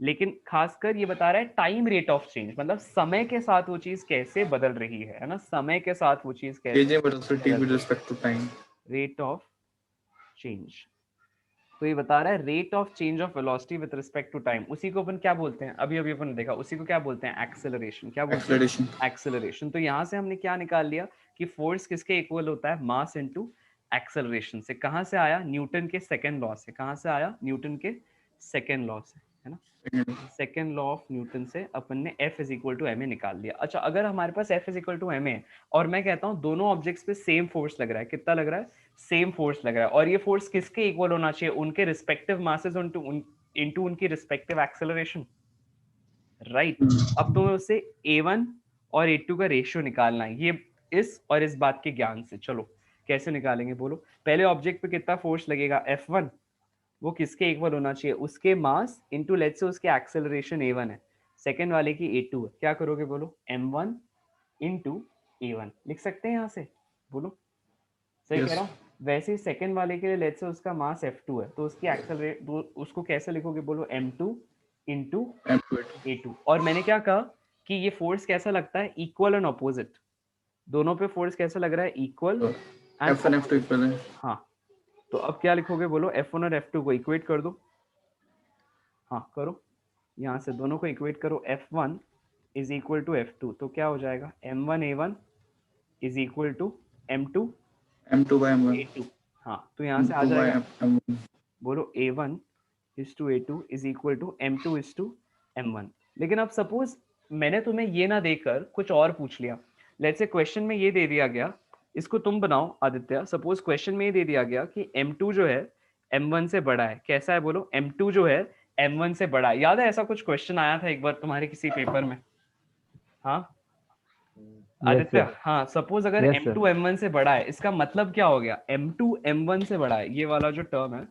लेकिन खासकर ये बता रहा है टाइम रेट ऑफ चेंज, मतलब समय के साथ वो चीज कैसे बदल रही है ना। समय के साथ वो चीज कैसे, रेट ऑफ चेंज। तो ये बता रहा है rate of change of velocity with respect to time. उसी को अपन क्या बोलते हैं? अभी अभी अपन ने देखा, उसी को क्या बोलते हैं? एक्सेलरेशन। क्या बोलते हैं? एक्सेलरेशन। तो यहाँ से हमने क्या निकाल लिया कि फोर्स किसके इक्वल होता है? मास इनटू एक्सेलरेशन। से कहाँ से आया? न्यूटन के सेकेंड लॉ से। कहाँ से आया? न्यूटन के सेकेंड लॉ से, है ना। सेकेंड लॉ ऑफ न्यूटन से अपन ने F is equal to M A निकाल लिया। अच्छा, अगर हमारे पास F is equal to M A और मैं कहता हूँ दोनों ऑब्जेक्ट्स पे सेम फोर्स लग रहा है, कितना लग रहा है? सेम फोर्स लग रहा है। और ये फोर्स किसके इक्वल होना चाहिए? उनके रिस्पेक्टिव मासेस इनटू उनकी रिस्पेक्टिव एक्सेलरेशन, राइट। अब तुम्हें उससे A1 और A2 का रेशियो निकालना है, ये इस और इस बात के ज्ञान से। चलो कैसे निकालेंगे बोलो? पहले ऑब्जेक्ट पे कितना फोर्स लगेगा? F1, वो किसके इक्वल होना चाहिए? उसके मास इनटू लेट्स से उसके एक्सेलरेशन A1 है, सेकंड वाले की A2 है। क्या करोगे बोलो? M1 इनटू A1 लिख सकते हैं यहाँ से, बोलो। सही कह रहा हूँ? वैसे ही सेकंड वाले के लिए लेट्स से उसका मास F2 है, तो उसकी एक्सेलरेट उसको कैसे लिखोगे बोलो? M2 into A2। और मैंने क्या कहा कि ये फोर्स कैसा लगता है? Equal and opposite. दोनों पे फोर्स कैसा लग रहा है? Equal and F1 F2 equal है। हाँ, तो अब क्या लिखोगे बोलो? F1 और F2 को इक्वेट कर दो। हाँ करो, यहाँ से दोनों को इक्वेट करो। F1 is equal to F2, तो क्या हो जाएगा? M1 A1 is equal to M2 by M1 A2। हाँ, तो यहाँ से आ जाएगा, बोलो A1 is to A2 is equal to M2 is to M1। लेकिन अब सपोज मैंने तुम्हें ये ना देकर कुछ और पूछ लिया। लेट्स से क्वेश्चन में ये दे दिया गया, इसको तुम बनाओ आदित्य। सपोज क्वेश्चन में ये दे दिया गया कि M2 जो है M1 से बड़ा है। कैसा है बोलो? M2 जो है M1 से बड़ा है। याद है ऐसा कुछ क्वेश्चन आया था एक बार तुम्हारे किसी पेपर में? हाँ आदित्य, हाँ। सपोज अगर M2 M1 से बड़ा है, इसका मतलब क्या हो गया? M2 M1 से बड़ा है, ये वाला जो टर्म है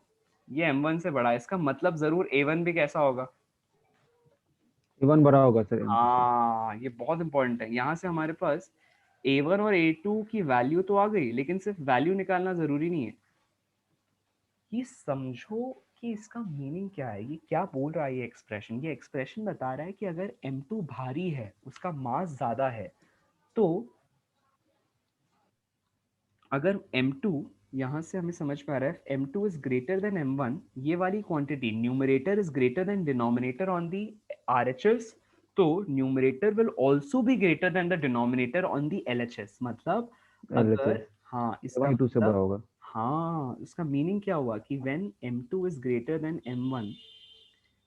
ये m1 से बड़ा है, इसका मतलब जरूर a1 भी कैसा होगा? A1 बड़ा होगा सर M2 से। हाँ, ये बहुत इंपॉर्टेंट है। यहाँ से हमारे पास a1 और a2 की वैल्यू तो आ गई, लेकिन सिर्फ वैल्यू निकालना जरूरी नहीं है। ये समझो कि इसका मीनिंग क्या है, ये क्या बोल रहा है ये एक्सप्रेशन। ये एक्सप्रेशन बता रहा है कि अगर m2 भारी है, उसका मास ज्यादा है, तो अगर m2, यहाँ से हमें समझ में आ रहा है m2 is greater than m1, ये वाली quantity numerator is greater than denominator on the RHS, तो numerator will also be greater than the denominator on the LHS। मतलब LHS अगर, हाँ इसका A2 से बड़ा मतलब, होगा। हाँ इसका मीनिंग क्या हुआ कि when m2 is greater than m1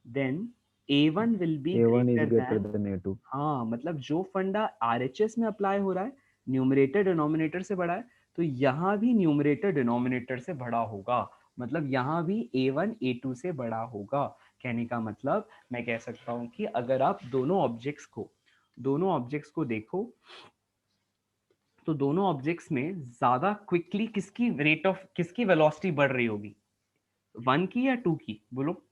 then a1 will be A1 is greater greater than, than A2। हाँ मतलब जो फंडा RHS में अप्लाई हो रहा है, न्यूमरेटर डिनोमिनेटर से बड़ा है, तो यहाँ भी न्यूमरेटर डिनोमिनेटर से बड़ा होगा। मतलब यहाँ भी a1 a2 से बड़ा होगा। कहने का मतलब मैं कह सकता हूँ कि अगर आप दोनों ऑब्जेक्ट्स को देखो, तो दोनों ऑब्जेक्ट्स में ज्यादा क्विकली किसकी वेलोसिटी बढ़ रही होगी, 1 की या 2 की? बोलो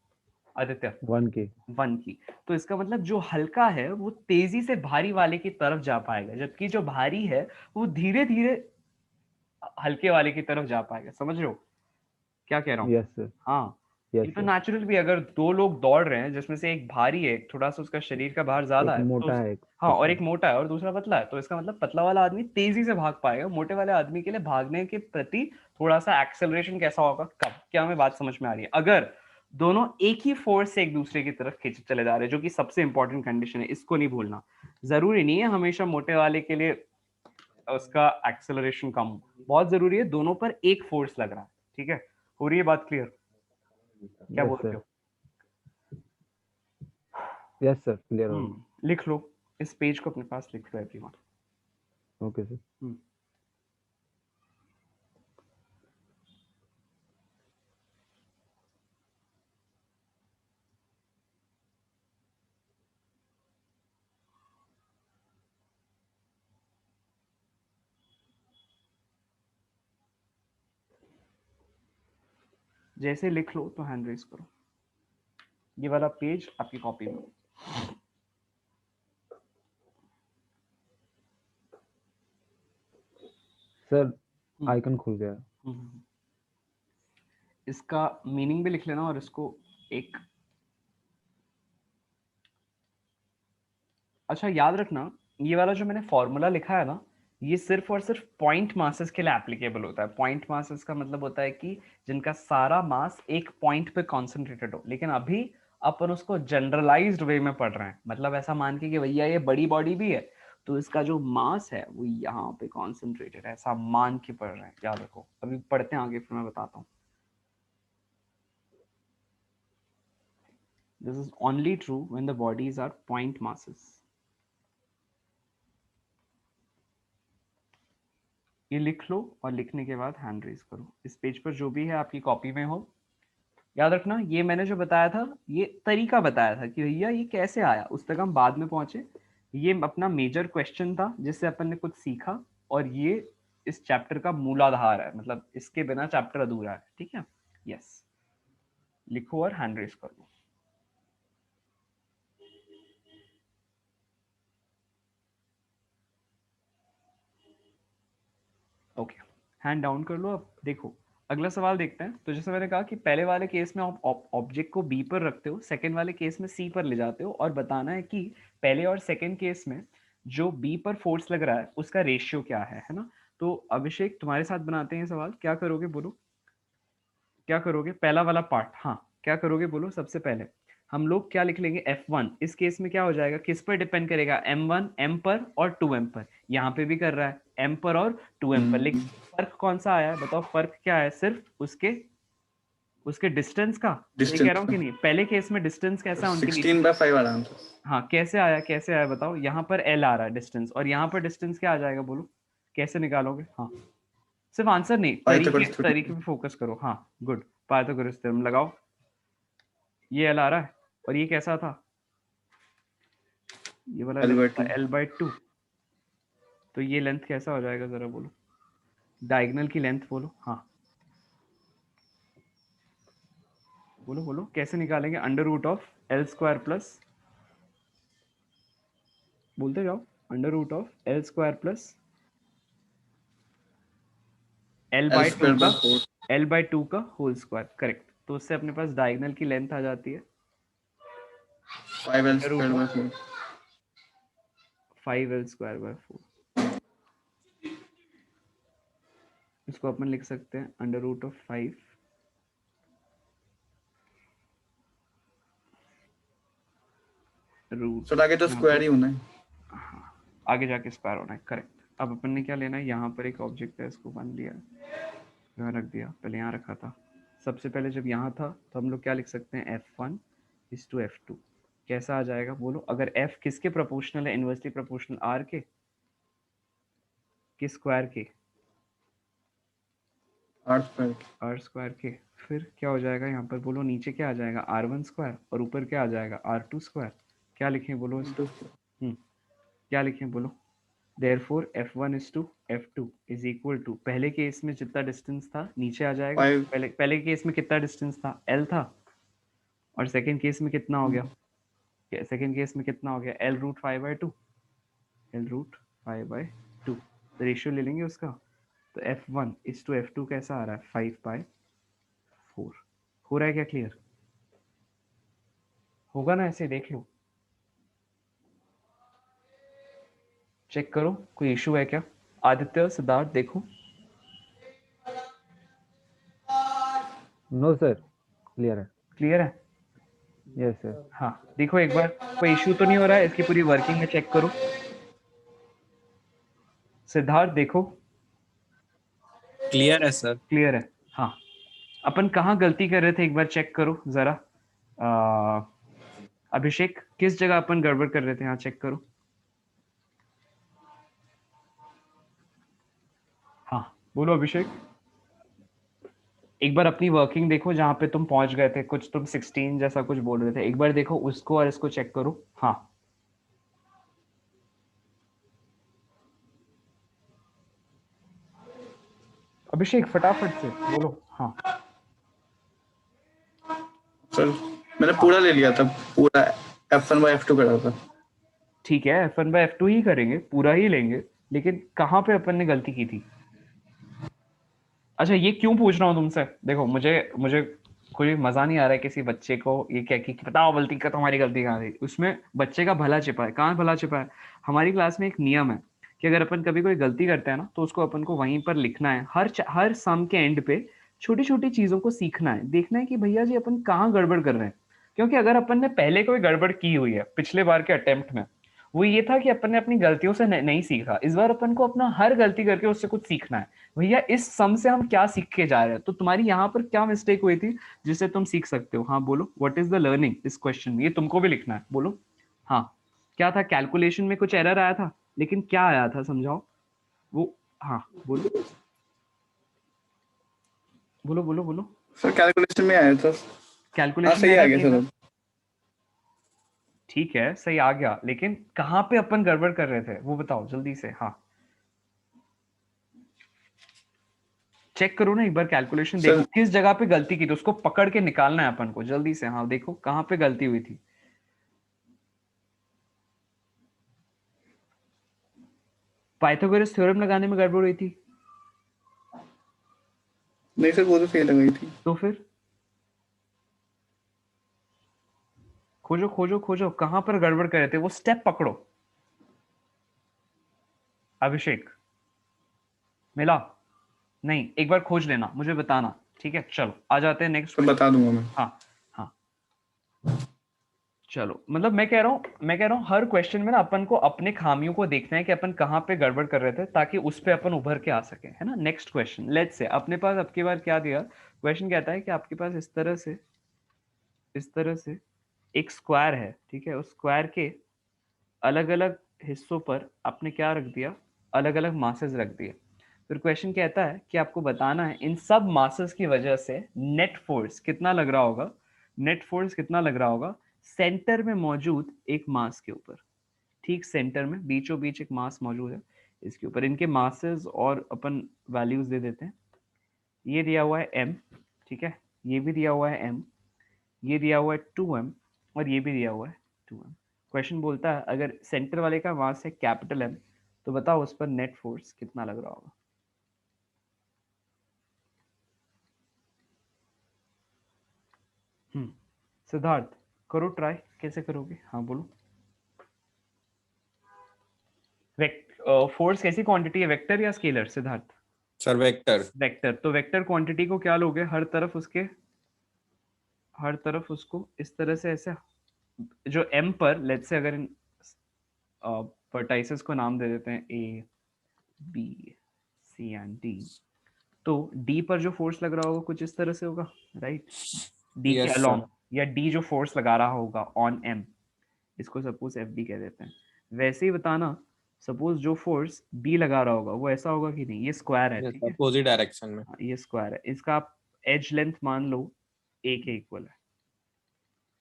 आदित्य। 1 के। 1 की। तो इसका मतलब जो हल्का है वो तेजी से भारी वाले की तरफ जा पाएगा, जबकि जो भारी है वो धीरे धीरे हल्के वाले की तरफ जा पाएगा। समझ रहे हो क्या कह रहा हूँ? Yes sir. हाँ, यस ये तो सर। नेचुरल भी, अगर दो लोग दौड़ रहे हैं जिसमें से एक भारी है, थोड़ा सा उसका शरीर का भार ज्यादा एक है, तो मोटा है एक हाँ, और पतला। एक मोटा है और दूसरा पतला है, तो इसका मतलब पतला वाला आदमी तेजी से भाग पाएगा। मोटे वाले आदमी के लिए भागने के प्रति थोड़ा सा एक्सेलरेशन कैसा होगा, कम। क्या हमें बात समझ में आ रही है? अगर दोनों एक ही फोर्स से एक दूसरे की तरफ खींचे चले जा रहे हैं, जो कि सबसे इंपॉर्टेंट कंडीशन है, इसको नहीं भूलना। जरूरी नहीं है हमेशा मोटे वाले के लिए उसका एक्सेलरेशन कम हो, बहुत जरूरी है दोनों पर एक फोर्स लग रहा है। ठीक है, हो रही है बात क्लियर? क्या यस बोलते सर। हो? यस सर, क्लियर हो गया। लिख लो, इस पेज को अपने पास लिख लो एवरीवन। Okay sir. जैसे लिख लो तो हैंड रेज करो। ये वाला पेज आपकी कॉपी में। सर आइकन खुल गया। इसका मीनिंग भी लिख लेना, और इसको एक, अच्छा याद रखना, ये वाला जो मैंने फॉर्मूला लिखा है ना, ये सिर्फ और सिर्फ पॉइंट मासेस के लिए एप्लीकेबल होता है। पॉइंट मासेस का मतलब होता है कि जिनका सारा मास एक पॉइंट पे कॉन्सेंट्रेटेड हो। लेकिन अभी अपन उसको जनरलाइज्ड वे में पढ़ रहे हैं, मतलब ऐसा मान के कि भैया ये बड़ी बॉडी भी है, तो इसका जो मास है वो यहाँ पे कॉन्सेंट्रेटेड है, ऐसा मान के पढ़ रहे हैं। याद रखो, अभी पढ़ते हैं आगे, फिर मैं बताता हूँ। This is only true when the bodies are point masses. ये लिख लो, और लिखने के बाद हैंड रेज करो। इस पेज पर जो भी है आपकी कॉपी में हो। याद रखना, ये मैंने जो बताया था, ये तरीका बताया था कि भैया ये कैसे आया, उस तक हम बाद में पहुंचे। ये अपना मेजर क्वेश्चन था जिससे अपन ने कुछ सीखा, और ये इस चैप्टर का मूलाधार है, मतलब इसके बिना चैप्टर अधूरा है। ठीक है, यस, लिखो और हैंड रेज कर लो। ओके, हैंड डाउन कर लो। अब देखो, अगला सवाल देखते हैं। तो जैसे मैंने कहा कि पहले वाले केस में आप ऑब्जेक्ट को बी पर रखते हो, सेकंड वाले केस में सी पर ले जाते हो, और बताना है कि पहले और सेकंड केस में जो बी पर फोर्स लग रहा है उसका रेशियो क्या है ना? तो अभिषेक, तुम्हारे साथ बनाते हैं सवाल। क्या करोगे बोलो, क्या करोगे? पहला वाला पार्ट, हाँ, क्या करोगे बोलो? सबसे पहले हम लोग क्या लिख लेंगे, F1। इस केस में क्या हो जाएगा, किस पर डिपेंड करेगा? M1 M पर और 2M पर। यहाँ पे भी कर रहा है M पर और 2M पर, लेकिन फर्क कौन सा आया है बताओ? फर्क क्या है? सिर्फ उसके उसके डिस्टेंस का। सही कह रहा हूँ कि नहीं? पहले केस में डिस्टेंस कैसा है उनके बीच में? 16/5 आया आंसर। हाँ, कैसे आया, कैसे आया बताओ? यहाँ पर L आ रहा है डिस्टेंस, और यहाँ पर डिस्टेंस क्या आ जाएगा बोलो? कैसे निकालोगे? हाँ, सिर्फ आंसर नहीं, तरीके पाइथागोरस थ्योरम। तरीके पे फोकस करो। हाँ, गुड, पाइथागोरस थ्योरम लगाओ। ये एल आ रहा है, और ये कैसा था? ये वाला लेंथ था L/2। L/2। तो ये लेंथ कैसा हो जाएगा जरा बोलो? डायगोनल की लेंथ बोलो। हाँ, बोलो बोलो कैसे निकालेंगे under root of L square plus, बोलते जाओ, under root of L square plus L L by two square का, बाय 4 एल बाई टू का होल स्क्वायर, करेक्ट। तो उससे अपने पास डायगोनल की लेंथ आ जाती है 5 L under root square by of 4 five L square by 4। इसको अपन लिख सकते हैं under root of 5 root, so आगे तो स्क्वायर ही होना है। आगे जाके स्क्वायर होना है, करेक्ट। अब अपन ने क्या लेना है, यहाँ पर एक ऑब्जेक्ट है, इसको मान लिया, यहाँ रख दिया, पहले यहाँ रखा था। सबसे पहले जब यहाँ था तो हम लोग क्या लिख सकते हैं, F1 इज टू F2। कैसा आ जाएगा बोलो, अगर F किसके प्रोपोर्शनल है, इनवर्सली प्रोपोर्शनल R के, किस स्क्वायर के, R स्क्वायर R स्क्वायर के। फिर क्या हो जाएगा यहाँ पर बोलो, नीचे क्या आ जाएगा R1 स्क्वायर और ऊपर क्या आ जाएगा R2 स्क्वायर। क्या लिखें बोलो इसको, क्या लिखें बोलो, therefore F1 is to F2 is equal to, पहले केस में जितना डिस्टेंस था नीचे आ जाएगा, 5 पहले केस में कितना डिस्टेंस था, L था, और सेकंड केस में कितना हो गया, सेकंड केस में कितना हो गया, L रूट 5/2, L रूट 5/2। तो रेशियो ले लेंगे उसका, तो F1 is to F2 कैसा आ रहा है, 5/4। हो रहा है क्या क्लियर, होगा ना, ऐसे देख लो, चेक करो कोई इशू है क्या। आदित्य, सिद्धार्थ, देखो। नो सर, क्लियर है। क्लियर है, यस सर। हाँ देखो एक बार, कोई इशू तो नहीं हो रहा है, इसकी पूरी वर्किंग में चेक करो। सिद्धार्थ देखो, क्लियर है सर। क्लियर है, हाँ। अपन कहाँ गलती कर रहे थे एक बार चेक करो जरा। अभिषेक किस जगह अपन गड़बड़ कर रहे थे, यहाँ चेक करो। हाँ बोलो अभिषेक, एक बार अपनी वर्किंग देखो जहाँ पे तुम पहुंच गए थे, कुछ तुम 16 जैसा कुछ बोल रहे थे, एक बार देखो उसको और इसको चेक करो। हाँ अभिषेक फटाफट से बोलो। हाँ सर मैंने पूरा ले लिया था, पूरा F1 बाय F2 करा था। ठीक है, F1/F2 ही करेंगे, पूरा ही लेंगे, लेकिन कहाँ पे अपन ने गलती की थी। अच्छा ये क्यों पूछ रहा हूँ तुमसे, देखो मुझे मुझे कोई मजा नहीं आ रहा है किसी बच्चे को ये कह के कि बताओ गलती का, तुम्हारी गलती कहाँ थी। उसमें बच्चे का भला छिपा है, कहाँ भला छिपा है। हमारी क्लास में एक नियम है कि अगर अपन कभी कोई गलती करते हैं ना, तो उसको अपन को वहीं पर लिखना है, हर सम के एंड पे छोटी छोटी चीजों को सीखना है, देखना है कि भैया जी अपन कहाँ गड़बड़ कर रहे हैं। क्योंकि अगर अपन ने पहले कोई गड़बड़ की हुई है पिछले बार के अटेम्प्ट में, वो ये था कि अपन ने अपनी गलतियों से नहीं सीखा। इस बार अपन को अपना हर गलती करके उससे कुछ सीखना है, भैया इस सम से हम क्या सीख के जा रहे हैं, तो तुम्हारी यहाँ पर क्या मिस्टेक हुई थी जिससे तुम सीख सकते हो। हाँ बोलो, व्हाट इज द लर्निंग इस क्वेश्चन में, ये तुमको भी लिखना है, बोलो। हाँ क्या था, कैलकुलेशन में कुछ एरर आया था, लेकिन क्या आया था समझाओ वो। हाँ बोलो बोलो बोलो बोलो। सर कैलकुलेशन में आया था। हाँ कैलकुलेशन सही में आ error गया नहीं था? सर। ठीक है सही आ गया, लेकिन कहाँ पे अपन गड़बड़ कर रहे थे वो बताओ जल्दी से। हाँ चेक करो ना एक बार, कैलकुलेशन देखो सर किस जगह पे गलती की थी, उसको पकड़ के निकालना है अपन को जल्दी से। हाँ देखो कहाँ पे गलती हुई थी। पाइथागोरस थ्योरम लगाने में गड़बड़ हुई थी, नहीं सर, वो तो फेल लगाई थी। तो फिर खोजो खोजो खोजो कहाँ पर गड़बड़ कर रहे थे, वो स्टेप पकड़ो। अभिषेक मिला नहीं, एक बार खोज लेना, मुझे बताना, ठीक है। चलो आ जाते हैं नेक्स्ट। सर बता दूंगा मैं। हाँ हाँ चलो, मतलब मैं कह रहा हूँ हर क्वेश्चन में ना अपन को अपने खामियों को देखना है कि अपन कहाँ पे गड़बड़ कर रहे थे, ताकि उस पे अपन उभर के आ सके, है ना। नेक्स्ट क्वेश्चन, लेट्स से अपने पास अब की बार क्या दिया, क्वेश्चन कहता है कि आपके पास इस तरह से एक स्क्वायर है, ठीक है। उस स्क्वायर के अलग अलग हिस्सों पर आपने क्या रख दिया, अलग अलग मासेस रख दिए। फिर क्वेश्चन कहता है कि आपको बताना है इन सब मासेस की वजह से नेट फोर्स कितना लग रहा होगा, नेट फोर्स कितना लग रहा होगा सेंटर में मौजूद एक मास के ऊपर। ठीक सेंटर में बीचों बीच एक मास मौजूद है, इसके ऊपर इनके मासेस और अपन वैल्यूज दे देते हैं। ये दिया हुआ है m, ठीक है, ये भी दिया हुआ है m, ये दिया हुआ है 2m और ये भी दिया हुआ है 2m। क्वेश्चन बोलता है अगर सेंटर वाले का मास है कैपिटल M तो बताओ उस पर नेट फोर्स कितना लग रहा होगा। सिद्धार्थ करो ट्राई, कैसे करोगे? हाँ बोलो। फोर्स कैसी क्वांटिटी है, वेक्टर या scalar? Siddharth sir vector. Vector, तो वेक्टर क्वांटिटी को क्या लोगे, हर तरफ उसको इस तरह से ऐसे, जो m पर लेट्स से अगर वर्टाइसेस को नाम दे देते हैं A B C and D, तो D पर जो फोर्स लग रहा होगा कुछ इस तरह से होगा, राइट? D के यस अलोंग, सर। या D जो फोर्स लगा रहा होगा ऑन M, इसको सपोज FB कह देते हैं। वैसे ही बताना सपोज जो फोर्स B लगा रहा होगा वो ऐसा होगा कि नहीं, ये स्क्वायर है, ठीक है? अपोजिट डायरेक्शन में। हाँ, ये स्क्वायर है, इसका आप एज लेंथ मान लो A के इक्वल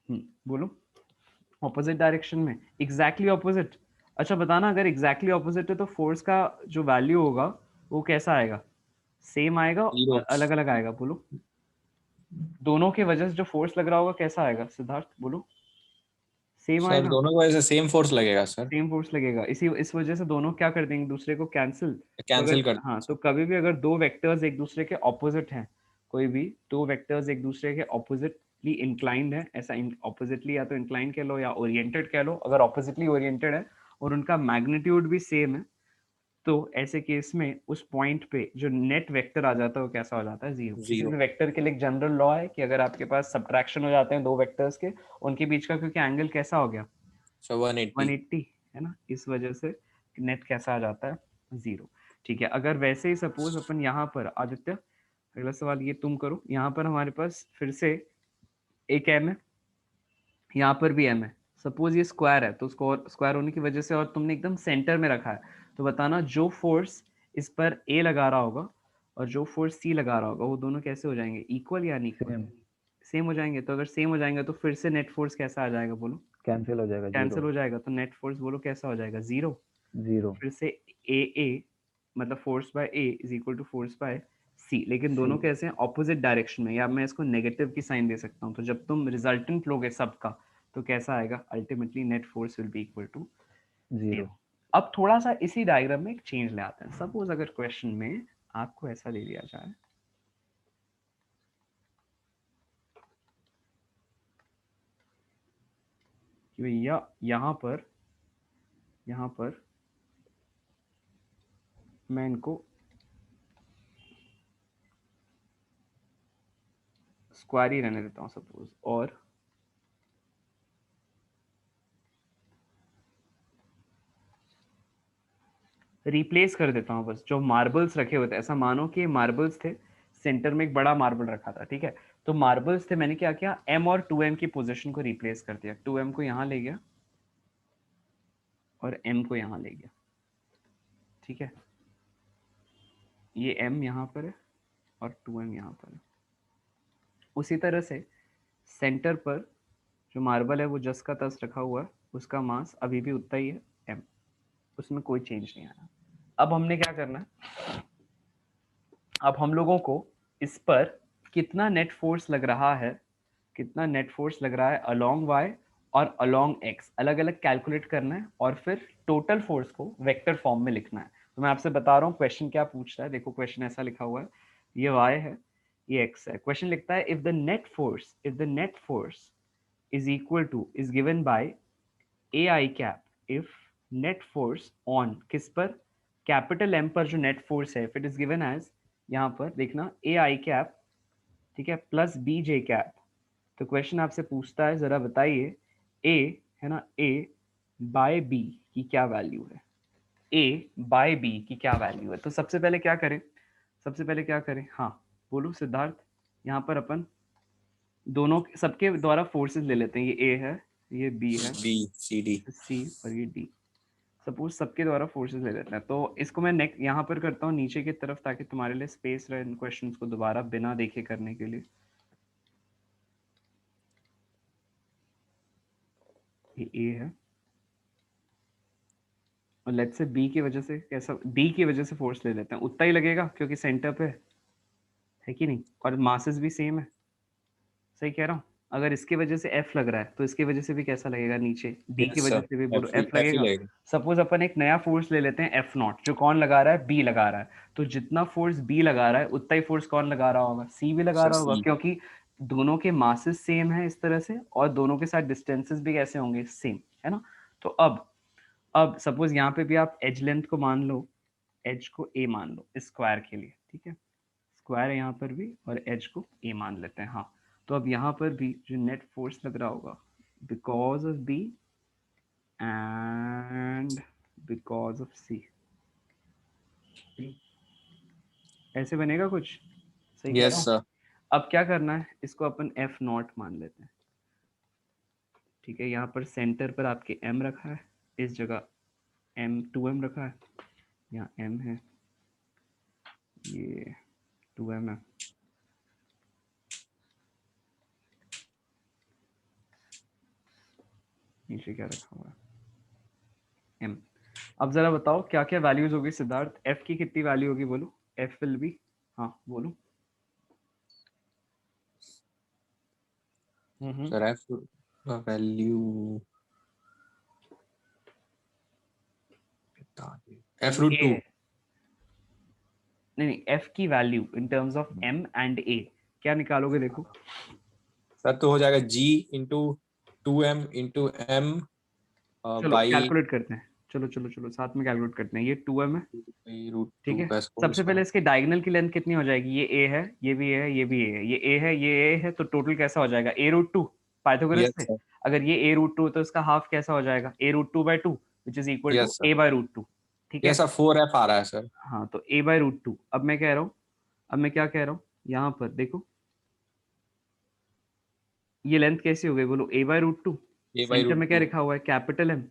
है। बोलो ऑपोजिट डायरेक्शन में, एग्जैक्टली ऑपोजिट। अच्छा बताना अगर एग्जैक्टली ऑपोजिट है तो फोर्स का जो वैल्यू होगा वो कैसा आएगा, सेम आएगा, जीरो। अलग अलग आएगा? बोलो दोनों के वजह से जो फोर्स लग रहा होगा कैसा आएगा सिद्धार्थ, बोलो। सेम सर आएगा, दोनों की वजह से सेम फोर्स लगेगा सर। सेम फोर्स लगेगा, इस वजह से दोनों क्या कर देंगे, दूसरे को कैंसिल। तो कैंसिल अगर कर हाँ, दीजिए तो कभी भी अगर दो वेक्टर्स एक दूसरे के ऑपोजिट हैं, कोई भी दो वेक्टर्स एक दूसरे के ऑपोजिटली इंक्लाइंड है, ऐसा ऑपोजिटली या तो इंक्लाइंड कह लो या ओरिएंटेड कह लो, अगर ऑपोजिटली ओरिएंटेड है और उनका मैग्नीट्यूड भी सेम है, तो ऐसे केस में उस पॉइंट पे जो नेट वेक्टर आ जाता है वो कैसा हो जाता है, जीरो। इसी जीरो। में वेक्टर के लिए एक जनरल लॉ है कि अगर आपके पास सब्ट्रैक्शन हो जाते हैं दो वेक्टर्स के, उनके बीच का क्योंकि एंगल कैसा हो गया, सर 180। 180 है ना, इस वजह से नेट कैसा आ जाता है, जीरो। ठीक है, अगर वैसे ही सपोज अपन यहाँ पर, आदित्य अगला सवाल ये तुम करो, यहाँ पर हमारे पास फिर से एक m है, यहाँ पर भी m है, सपोज ये स्क्वायर है तो स्क्वायर होने की वजह से और तुमने एकदम सेंटर में रखा है, तो बताना जो फोर्स इस पर a लगा रहा होगा और जो फोर्स c लगा रहा होगा वो दोनों कैसे हो जाएंगे, इक्वल या अनइक्वल? सेम, सेम हो जाएंगे। तो अगर सेम हो जाएंगे तो फिर से नेट फोर्स कैसा आ जाएगा, बोलो। कैंसिल हो जाएगा, कैंसिल जीरो। हो जाएगा, तो नेट फोर्स बोलो कैसा हो जाएगा, जीरो। जीरो। फिर से ए मतलब force by A is equal to force by C, लेकिन दोनों सी। कैसे हैं, ऑपोजिट डायरेक्शन में, या मैं इसको नेगेटिव की साइन दे सकता हूँ। तो जब तुम रिजल्टेंट लोगे सबका तो कैसा आएगा, ultimately net force will be equal to zero. Zero. अब थोड़ा सा इसी डायग्राम में एक चेंज ले आते हैं। सपोज अगर क्वेश्चन में आपको ऐसा दे दिया जाए कि भैया यहाँ पर मैं इनको स्क्वायर ही रहने देता हूँ सपोज, और रिप्लेस कर देता हूँ बस जो मार्बल्स रखे हुए थे, ऐसा मानो कि मार्बल्स थे, सेंटर में एक बड़ा मार्बल रखा था, ठीक है? तो मार्बल्स थे, मैंने क्या किया, m और 2m की पोजीशन को रिप्लेस कर दिया, 2m को यहाँ ले गया और m को यहाँ ले गया, ठीक है? ये m यहाँ पर है और 2m यहाँ पर है। उसी तरह से सेंटर पर जो मार्बल है वो जस का तस रखा हुआ है, उसका मास अभी भी उतना ही है m, उसमें कोई चेंज नहीं आया। अब हमने क्या करना है, अब हम लोगों को इस पर कितना नेट फोर्स लग रहा है, कितना नेट फोर्स लग रहा है अलोंग y और अलोंग x, अलग अलग कैलकुलेट करना है और फिर टोटल फोर्स को वेक्टर फॉर्म में लिखना है। तो मैं आपसे बता रहा हूँ क्वेश्चन क्या पूछ रहा है, देखो क्वेश्चन ऐसा लिखा हुआ है, ये y है, ये x है। क्वेश्चन लिखता है if the net force is equal to is given by ai cap, if net force on किस पर, कैपिटल M पर जो नेट फोर्स है, if it is given as, यहाँ पर देखना ai कैप, ठीक है, प्लस बी जे कैप। तो क्वेश्चन आपसे पूछता है जरा बताइए ए, है ना, ए बाय बी की क्या वैल्यू है, ए बाय बी की क्या वैल्यू है? तो सबसे पहले क्या करें, हाँ बोलो सिद्धार्थ। यहाँ पर अपन दोनों सबके द्वारा फोर्सेस ले लेते हैं, ये ए है, ये बी है, बी सी डी। सी और ये डी। सपोज सबके द्वारा फोर्सेस ले लेते हैं, तो इसको मैं नेक्स्ट यहाँ पर करता हूँ नीचे की तरफ, ताकि तुम्हारे लिए स्पेस रहे इन क्वेश्चंस को दोबारा बिना देखे करने के लिए। ये ए है और लेट्स से बी की वजह से कैसा, डी की वजह से फोर्स ले लेते हैं, उतना ही लगेगा क्योंकि सेंटर पे है कि नहीं, और मासेस भी सेम है, सही कह रहा हूँ? अगर इसके वजह से F लग रहा है तो इसके वजह से भी कैसा लगेगा नीचे, D की यस वजह सर, से भी बोलो F ही F लगेगा। लगेगा। सपोज अपन एक नया फोर्स ले लेते हैं F0, जो कौन लगा रहा है, B लगा रहा है। तो जितना फोर्स B लगा रहा है उतना ही फोर्स कौन लगा रहा होगा, C भी लगा सर रहा होगा, C। क्योंकि दोनों के मासेस सेम है इस तरह से, और दोनों के साथ डिस्टेंसेस भी कैसे होंगे, सेम, है ना। तो अब सपोज यहाँ पे भी आप एज लेंथ को मान लो, एज को A मान लो स्क्वायर के लिए, ठीक है, स्क्वायर है यहाँ पर भी, और एज को A मान लेते हैं। हाँ, तो अब यहाँ पर भी जो नेट फोर्स लग रहा होगा because of B and because of C, ऐसे बनेगा कुछ, सही कह रहा यस हूँ। सर। अब क्या करना है, इसको अपन F0 मान लेते हैं, ठीक है। यहाँ पर सेंटर पर आपके M रखा है, इस जगह M 2M रखा है, यहाँ M है, ये 2M है, नीचे क्या रखा हुआ है, M। अब जरा बताओ क्या क्या वैल्यूज होगी सिद्धार्थ, F की कितनी वैल्यू होगी बोलो, F विल बी, हाँ बोलो। Sir F value F√2। A, नहीं F की value in terms of M and A क्या निकालोगे, देखो। सर तो हो जाएगा G into 2M into M चलो बाई कैलकुलेट करते हैं, चलो चलो चलो साथ में कैलकुलेट करते हैं। ये 2M है, रूट ठीक 2 है। का स्क्वायर। सबसे पहले इसके डायगोनल की लेंथ कितनी हो जाएगी, ये A है, ये भी A है, ये भी A है, ये A है, ये A है, तो टोटल कैसा हो जाएगा A√2 पाइथागोरस यस से। सर, अगर ये A√2 तो इसका हाफ कैसा हो जाएगा A√2/2 which is equal to yes sir, A/√2, ठीक है। यस सर 4F आ रहा है सर। हाँ, तो A/√2। अब मैं कह रहा हूँ, अब मैं क्या कह रहा हूँ, यहाँ पर देखो ये लेंथ कैसी हो गई बोलो, A/√2। A by centre root में क्या टू लिखा हुआ है, कैपिटल M।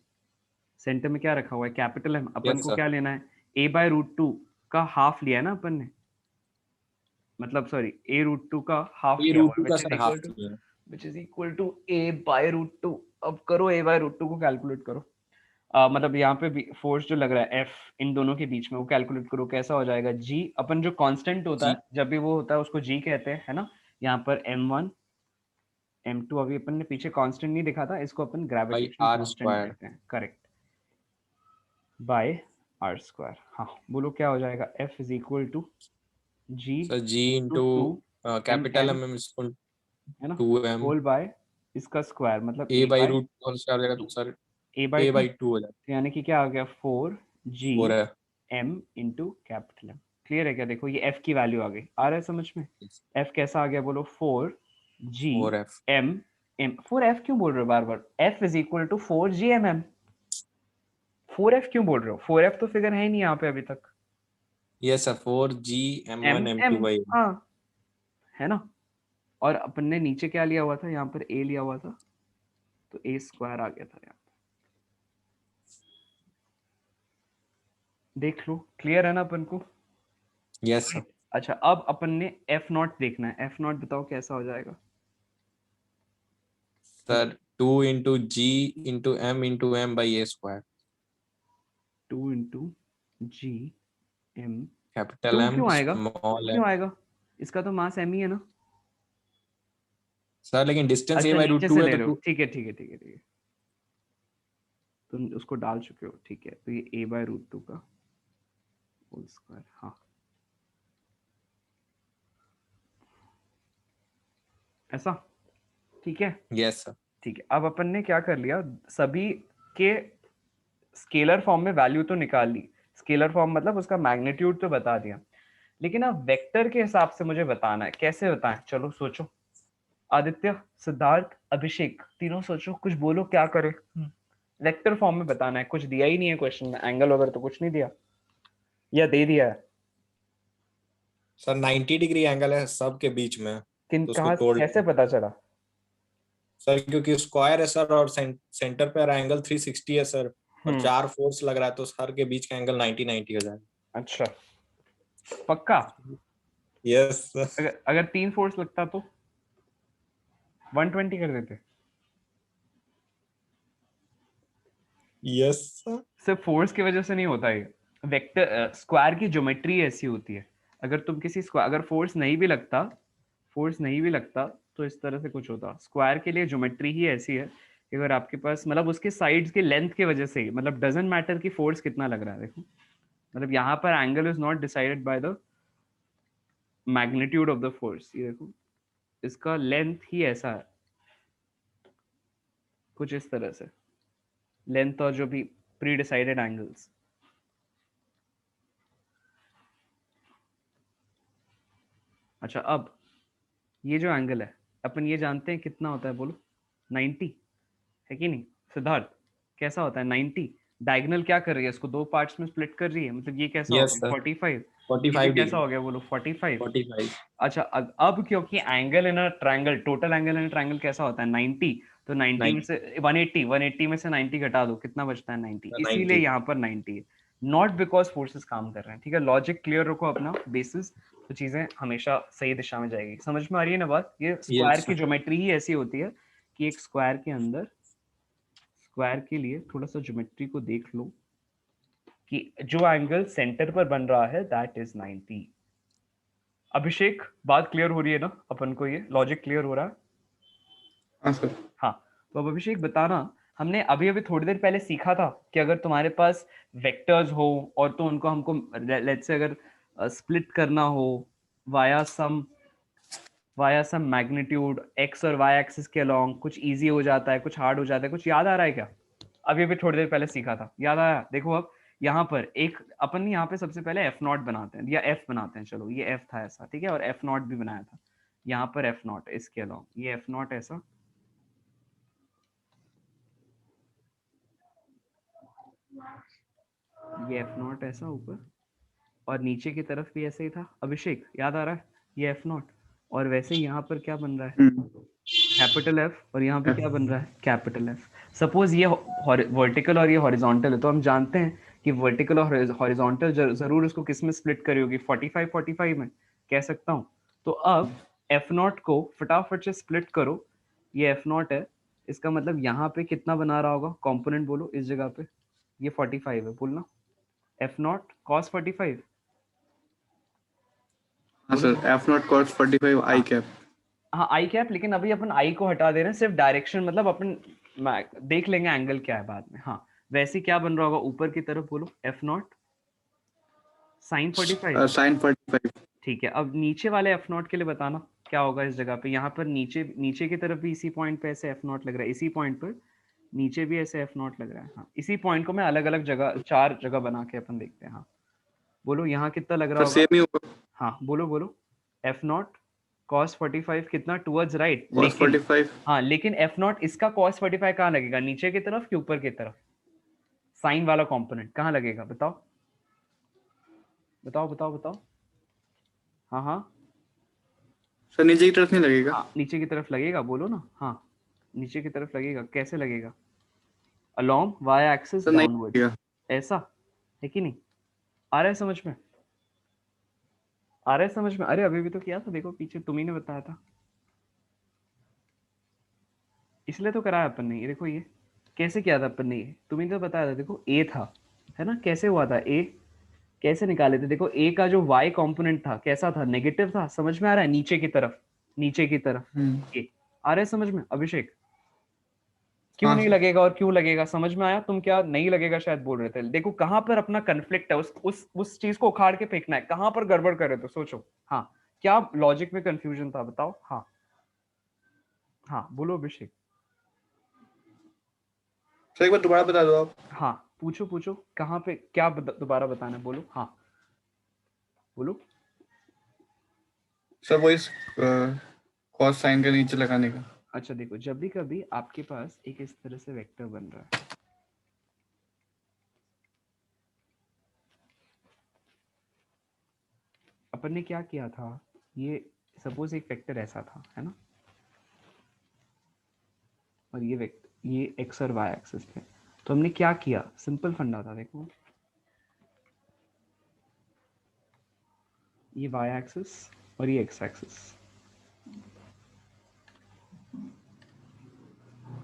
सेंटर में क्या रखा हुआ है, कैपिटल M। अपन यस को सर, क्या लेना है, A/√2 का हाफ लिया है ना अपन ने, मतलब सॉरी A√2 का हाफ A लिया हुआ रूट है, टू का सर half which is equal to A/√2। अब करो A/√2 को कैलकुलेट करो। मतलब यहाँ पे भी फोर्स जो लग रहा है F इन दोनों के बीच में, वो कैलकुलेट करो कैसा हो जाएगा। G अपन जो कांस्टेंट होता G है जब भी वो होता है उसको G कहते हैं, है ना। यहाँ पर M1 M2 अभी अपन ने पीछे कांस्टेंट नहीं दिखा था, इसको अपन by gravitational R constant square. कहते हैं, करेक्ट, बाय R²। हाँ बोलो क्या हो जाएगा, F is equal to G sir G into into capital two M M इसको है ना, 2M होल बाय इसका स्क्वायर, मतलब A A by by root हो जाएगा टू, तो सर A/2 A बाई 2 हो जाएगा। तो यानी कि क्या आ गया 4G 4 है M into capital M। Clear है क्या, देखो ये F की वैल्यू आ गई, आ रहा है समझ में। F कैसा आ गया बोलो, 4G 4F। M M। 4F क्यों बोल रहे हो बार बार, F is equal to 4G MM। 4F क्यों बोल रहे हो, 4F तो फिगर है ही नहीं यहाँ पे अभी तक। Yes sir 4G M M1 M2 M by हाँ, है ना। और अपन ने नीचे क्या लिया हुआ था, यहाँ पर A लिया हुआ था, तो A² आ गया था यहाँ, देख लो। क्लियर है ना अपन को। Yes sir. अच्छा, अब अपन ने F0 देखना है, F0 बताओ कैसा हो जाएगा। Sir 2 into G into M into M by A square. 2 into G M. Capital 2 M क्यों आएगा, स्मॉल 2 M। क्यों आएगा, इसका तो मास M ही है ना। सर लेकिन डिस्टेंस A अच्छा बाई रूट नीचे 2 से है ले तो रहे हो, 2। ठीक है ठीक है ठीक है ठीक है, तुम उसको डाल चुके हो, ठीक है। तो ये A/√2 का होल स्क्वायर, हाँ ऐसा, ठीक है यस सर। ठीक है। अब अपन ने क्या कर लिया, सभी के स्केलर फॉर्म में वैल्यू तो निकाल ली, स्केलर फॉर्म मतलब उसका मैग्नीट्यूड तो बता दिया, लेकिन अब वेक्टर के हिसाब से मुझे बताना है, कैसे बताएं, चलो सोचो। आदित्य, सिद्धार्थ, अभिषेक, तीनों सोचो, कुछ बोलो क्या करें। वेक्टर फॉर्म में बताना है, कुछ दिया ही नहीं है क्वेश्चन में, एंगल वगैरह तो कुछ नहीं दिया, या दे दिया है। सर 90 डिग्री एंगल है सब के बीच में, किन तो उसको कहा, तोड़ कैसे पता चला। सर क्योंकि स्क्वायर है सर और सेंटर पे एंगल 360 है सर, और हम्म, 4 फोर्स लग रहा है तो हर के बीच का एंगल 90 हो जाएगा। अच्छा पक्का। Yes sir. अगर 3 फोर्स लगता तो 120 कर देते। Yes sir. सिर्फ फोर्स की वजह से नहीं होता ये, वेक्टर स्क्वायर की ज्योमेट्री ऐसी होती है। अगर तुम किसी स्क्वायर, अगर फोर्स नहीं भी लगता तो इस तरह से कुछ होता। स्क्वायर के लिए ज्योमेट्री ही ऐसी है कि अगर आपके पास मतलब उसके साइड्स के लेंथ की वजह से ही मतलब डजंट मैटर कि फोर्स कितना लग रहा है। देखो मतलब यहाँ पर angle is not decided by the magnitude of the force. ये देखो इसका लेंथ ही ऐसा है कुछ इस तरह से, लेंथ और जो भी प्री डिसाइडेड एंगल्स। अच्छा अब ये जो एंगल है अपन ये जानते हैं कितना होता है, बोलो 90 है कि नहीं सिद्धार्थ? कैसा होता है 90? डायगोनल क्या कर रही है, इसको दो पार्ट्स में स्प्लिट कर रही है, मतलब ये कैसा हो यस गया सर, 45। 45 ये कैसा डिग्री, हो गया बोलो 45। 45। अच्छा अब क्योंकि angle in a triangle, total angle in a triangle कैसा होता है 90, तो 90 में 90, से 180 में से 90 घटा दो, कितना बचता है 90, इसीलिए 90। यहाँ पर 90 है। नॉट बिकॉज फोर्सेस काम कर रहे हैं, ठीक है। लॉजिक क्लियर रखो अपना, बेसिस, तो चीजें हमेशा सही दिशा में जाएगी। समझ में आ रही है ना बात? ये स्क्वायर यस की सर। ज्योमेट्री ही ऐसी होती है कि एक स्क्वायर के अंदर, स्क्वायर के लिए थोड़ा सा ज्योमेट्री को देख लो कि जो एंगल सेंटर पर बन रहा है दैट इज 90। अभिषेक बात क्लियर हो रही है ना अपन को? ये लॉजिक क्लियर हो रहा है? हाँ सर। हाँ। तो अब अभिषेक बताना, हमने अभी अभी थोड़ी देर पहले सीखा था कि अगर तुम्हारे पास वेक्टर्स हो और तो उनको हमको लेट्स से अगर स्प्लिट करना हो वाया सम मैग्नीट्यूड एक्स और वाई एक्सिस के अलोंग, कुछ इजी हो जाता है, कुछ हार्ड हो जाता है। कुछ याद आ रहा है क्या? अभी अभी थोड़ी देर पहले सीखा था, याद आया? देखो अब यहाँ पर एक अपन यहाँ पे सबसे पहले एफ नॉट बनाते हैं या एफ बनाते हैं, चलो ये एफ था ऐसा, ठीक है, और एफ नॉट भी बनाया था। यहाँ पर एफ नॉट इसके अलोंग, ये एफ नॉट ऐसा, ये एफ नॉट ऐसा ऊपर, और नीचे की तरफ भी ऐसे ही था। अभिषेक याद आ रहा है? ये एफ नॉट, और वैसे ही यहाँ पर क्या बन रहा है कैपिटल एफ, और यहाँ पे क्या बन रहा है कैपिटल एफ। सपोज ये वर्टिकल और ये हॉरिजॉन्टल है, तो हम जानते हैं कि वर्टिकल और हॉरिजॉन्टल जरूर इसको किस में स्प्लिट करी होगी, 45 45 में कह सकता हूँ। तो अब एफ नॉट को फटाफट से स्प्लिट करो, ये एफ नॉट है, इसका मतलब यहाँ पे कितना बना रहा होगा कंपोनेंट, बोलो इस जगह पे, ये 45 है, बोलना एफ नॉट कॉस 45। हाँ बोलो सर, एफ नॉट कॉस 45 आई हाँ कैप। हाँ आई कैप, लेकिन अभी अपन आई को हटा दे रहे हैं, सिर्फ डायरेक्शन, मतलब अपन देख लेंगे एंगल क्या है बाद में। हाँ वैसे क्या बन रहा होगा ऊपर की तरफ, बोलो एफ नॉट साइन 45। साइन 45। ठीक है, अब नीचे वाले एफ नॉट के लिए बताना क्या होगा इस जगह पे। यहाँ पर नीचे नीचे की तरफ भी इसी पॉइंट पे ऐसे एफ नॉट लग रहा है, इसी पॉइंट पर नीचे भी ऐसे एफ नॉट लग रहा है। हाँ इसी पॉइंट को मैं अलग अलग जगह, चार जगह बना के अपन देखते हैं। हाँ बोलो यहाँ कितना लग रहा सर होगा? सेम ही होगा। हाँ बोलो बोलो, एफ नॉट कॉस 45 कितना टूवर्ड्स राइट, कॉस लेकिन 45। हाँ लेकिन एफ नॉट इसका कॉस 45 कहाँ लगेगा, नीचे की तरफ कि ऊपर की तरफ? साइन वाला कंपोनेंट कहाँ लगेगा बताओ बताओ बताओ बताओ। हाँ हाँ सर नीचे की तरफ नहीं लगेगा। हाँ नीचे की तरफ लगेगा, बोलो ना। हाँ नीचे की तरफ लगेगा, कैसे लगेगा? अलोंग वाई एक्सिस सर नहीं डाउनवर्ड्स, लगेगा। ऐसा है कि नहीं? आ रहा है समझ में? आ रहा है समझ में? अरे अभी भी तो किया था, देखो पीछे तुम्ही ने बताया था, इसलिए तो कराया अपन ने। ये देखो ये कैसे किया था अपन ने, ये तुम्ही तो बताया था। देखो ए था, है ना, कैसे हुआ था ए, कैसे निकाले थे? देखो ए का जो y कंपोनेंट था कैसा था, नेगेटिव था। समझ में आ रहा है? नीचे की तरफ, नीचे की तरफ ए आ रहा है समझ में? अभिषेक क्यों हाँ नहीं सर। लगेगा और क्यों लगेगा, समझ में आया? तुम क्या नहीं लगेगा शायद बोल रहे थे? देखो कहां पर अपना कन्फ्लिक्ट है, उस चीज को उखाड़ के फेंकना है, कहां पर गड़बड़ कर रहे थे सोचो। हाँ क्या लॉजिक में कंफ्यूजन था बताओ? हाँ हाँ बोलो अभिषेक। सर एक बार दोबारा बता दो आप। हाँ पूछो पूछो, कहाँ पे क्या दोबारा बताना है, बोलो। हाँ बोलो। सर वही कॉस साइन के नीचे लगाने का। अच्छा देखो जब भी कभी आपके पास एक इस तरह से वेक्टर बन रहा है, अपन ने क्या किया था, ये सपोज एक वेक्टर ऐसा था, है ना, और ये वेक्टर ये एक्स और वाई एक्सिस पे, तो हमने क्या किया, सिंपल फंडा था। देखो ये वाई एक्सिस और ये एक्स एक्सिस,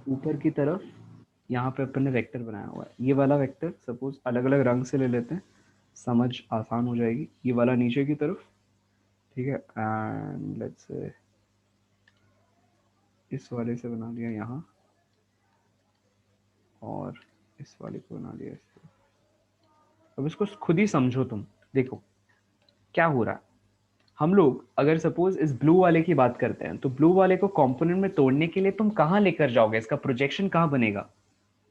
ऊपर की तरफ यहाँ पे अपन ने वेक्टर बनाया हुआ है। ये वाला वेक्टर सपोज अलग अलग रंग से ले लेते हैं, समझ आसान हो जाएगी। ये वाला नीचे की तरफ, ठीक है, एंड लेट्स से इस वाले से बना लिया यहाँ, और इस वाले को बना लिया इस तरफ। अब इसको खुद ही समझो तुम, देखो क्या हो रहा है। हम लोग अगर सपोज इस ब्लू वाले की बात करते हैं, तो ब्लू वाले को कंपोनेंट में तोड़ने के लिए तुम कहाँ लेकर जाओगे, इसका प्रोजेक्शन कहाँ बनेगा?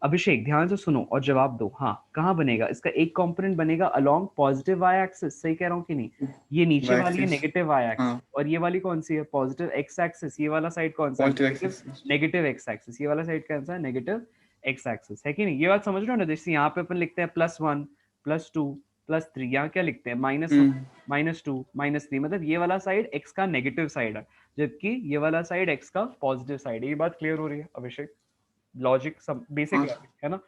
अभिषेक ध्यान से सुनो और जवाब दो। हाँ, कहाँ बनेगा इसका? एक कंपोनेंट बनेगा अलोंग पॉजिटिव वाई एक्सिस, सही कह रहा हूँ कि नहीं? ये नीचे वाली है नेगेटिव वाई एक्सिस, हाँ। और ये वाली कौन सी है? Positive x axis. ये वाला साइड कौन सा है? Positive axis. Negative x axis. ये वाला साइड कौन सा है? नेगेटिव एक्स एक्सिस, है कि नहीं? ये बात समझ रहे हो ना? जैसे यहाँ पे अपन लिखते हैं +1 +2 +3, यहाँ क्या लिखते हैं? -1 -2 -3, मतलब ये वाला साइड एक्स का नेगेटिव साइड है, जबकि ये वाला साइड एक्स का पॉजिटिव साइड है। ये बात क्लियर हो रही है अभिषेक? लॉजिक सब बेसिक हाँ। लॉजिक है ना?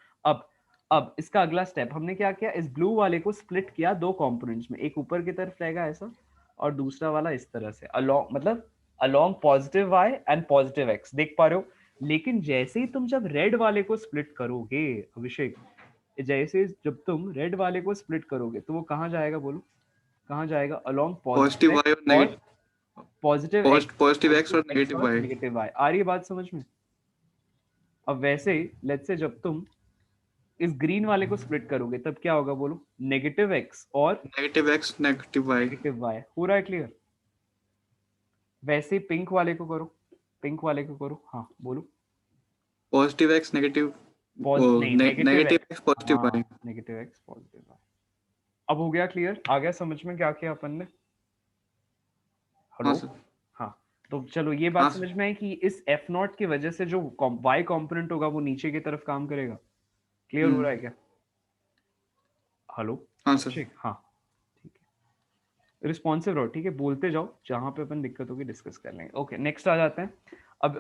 अब इसका अगला स्टेप हमने क्या किया, इस ब्लू वाले को स्प्लिट किया दो कंपोनेंट्स में, एक ऊपर की तरफ रहेगा ऐसा, और दूसरा वाला इस तरह से अलोंग, मतलब along positive Y and positive X, देख पा रहे हो? लेकिन जैसे ही तुम जब रेड वाले को स्प्लिट करोगे अभिषेक, जैसे जब तुम रेड वाले को स्प्लिट करोगे तो वो कहाँ जाएगा बोलो? कहाँ जाएगा? अलोंग पॉजिटिव वाई और नेगेटिव, पॉजिटिव एक्स और नेगेटिव वाई। आ रही है बात समझ में? अब वैसे लेट्स से जब तुम इस ग्रीन वाले को स्प्लिट करोगे तब क्या होगा बोलो? नेगेटिव एक्स और negative X negative Y. Negative Y. हो रहा है क्लियर? वैसे पिंक वाले को करो, पिंक वाले को करो। हाँ बोलो। Positive X negative, negative X positive Y, negative X positive Y. अब हो गया क्लियर? आ गया समझ में क्या किया अपन ने? हेलो? हाँ, तो चलो ये बात समझ में आई कि इस F0 की वजह से जो y कंपोनेंट होगा वो नीचे की तरफ काम करेगा। क्लियर हो रहा है क्या? हेलो? हाँ सर। ठीक, हाँ ठीक है, रिस्पॉन्सिव रहो, ठीक है, बोलते जाओ, जहां पे अपन दिक्कत होगी डिस्कस कर लेंगे। ओके, नेक्स्ट आ जाते हैं। अब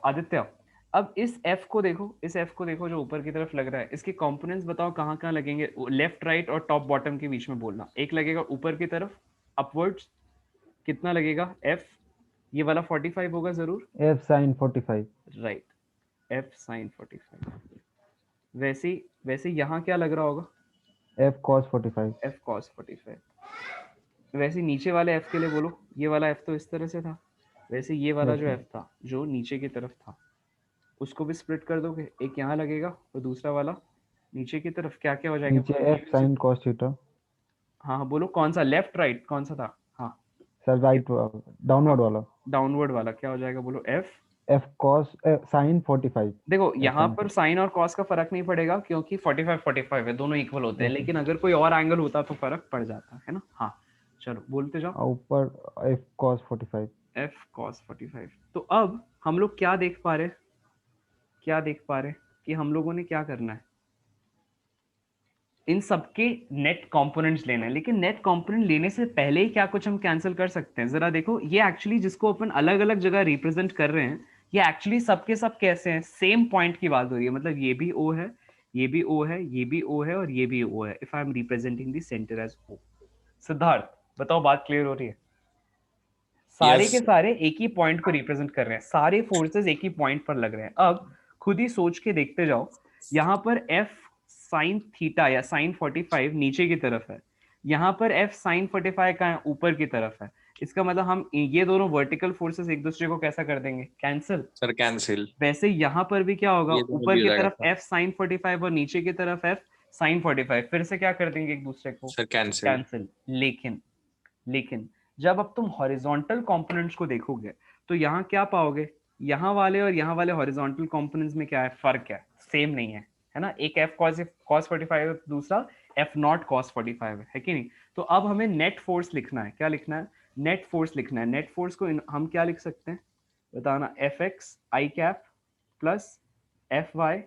आदित्य, अब इस F को देखो, इस F को देखो जो ऊपर की तरफ लग रहा है, इसके कंपोनेंट्स बताओ कहाँ कहाँ लगेंगे? लेफ्ट राइट और टॉप बॉटम के बीच में बोलना। एक लगेगा ऊपर की तरफ अपवर्ड्स, कितना लगेगा? F, ये वाला 45 होगा जरूर, F sin 45, right, F sin 45। वैसे यहाँ क्या लग रहा होगा? F cos 45, F cos 45। वैसे नीचे वाले F के लिए बोलो, ये वाला F तो इस तरह से था, वैसे ये वाला जो F था जो नीचे की तरफ था उसको भी स्प्लिट कर दोगे, एक यहाँ लगेगा और दूसरा वाला नीचे की तरफ, क्या क्या हो जाएगा? नीचे F sin cos थीटा। हाँ बोलो, कौन सा? लेफ्ट राइट कौन सा था? हाँ सर राइट, डाउनवर्ड वाला, डाउनवर्ड वाला क्या हो जाएगा बोलो? F cos sin 45। देखो यहाँ पर साइन और कॉस का फर्क नहीं पड़ेगा क्योंकि 45 45 है, दोनों इक्वल होते हैं, लेकिन अगर कोई और एंगल होता तो फर्क पड़ जाता है ना? हाँ चलो बोलते जाओ। ऊपर F cos 45, F cos 45। तो अब हम लोग क्या देख पा रहे कि हम लोगों ने क्या करना है, इन सबके नेट कंपोनेंट्स लेना है। लेकिन नेट कंपोनेंट लेने से पहले ही क्या कुछ हम कैंसिल कर सकते हैं? जरा देखो, ये एक्चुअली जिसको अपन अलग अलग जगह रिप्रेजेंट कर रहे हैं, ये एक्चुअली सबके सब कैसे हैं? सेम पॉइंट की बात हो रही है, मतलब ये भी O है, ये भी O है, ये भी O है और ये भी O है। If I am representing the centre as O। Siddharth बताओ, बात क्लियर हो रही है? सारे के सारे एक ही पॉइंट को रिप्रेजेंट कर रहे हैं, सारे फोर्सेस एक ही पॉइंट पर लग रहे हैं। अब खुद ही सोच के देखते जाओ, यहाँ पर F sin थीटा या sin 45 नीचे की तरफ है, यहाँ पर F sin 45 का ऊपर की तरफ है। इसका मतलब हम ये दोनों वर्टिकल फोर्सेस एक दूसरे को कैसा कर देंगे? कैंसिल। Sir cancel. वैसे यहाँ पर भी क्या होगा? ऊपर की तरफ F sin 45 और नीचे की तरफ F sin 45, फिर से क्या कर देंगे एक दूसरे को? Sir cancel. लेकिन जब अब तुम हॉरिजॉन्टल कंपोनेंट्स को देखोगे तो यहाँ क्या पाओगे? यहाँ वाले और यहाँ वाले हॉरिजॉन्टल कंपोनेंट्स में क्या है? फर्क है, सेम नहीं है ना? एक F cos 45 है, दूसरा F नॉट cos 45 है कि नहीं? तो अब हमें नेट फोर्स लिखना है। क्या लिखना है? नेट फोर्स लिखना है। नेट फोर्स को हम क्या लिख सकते हैं बताना? Fx I cap plus Fy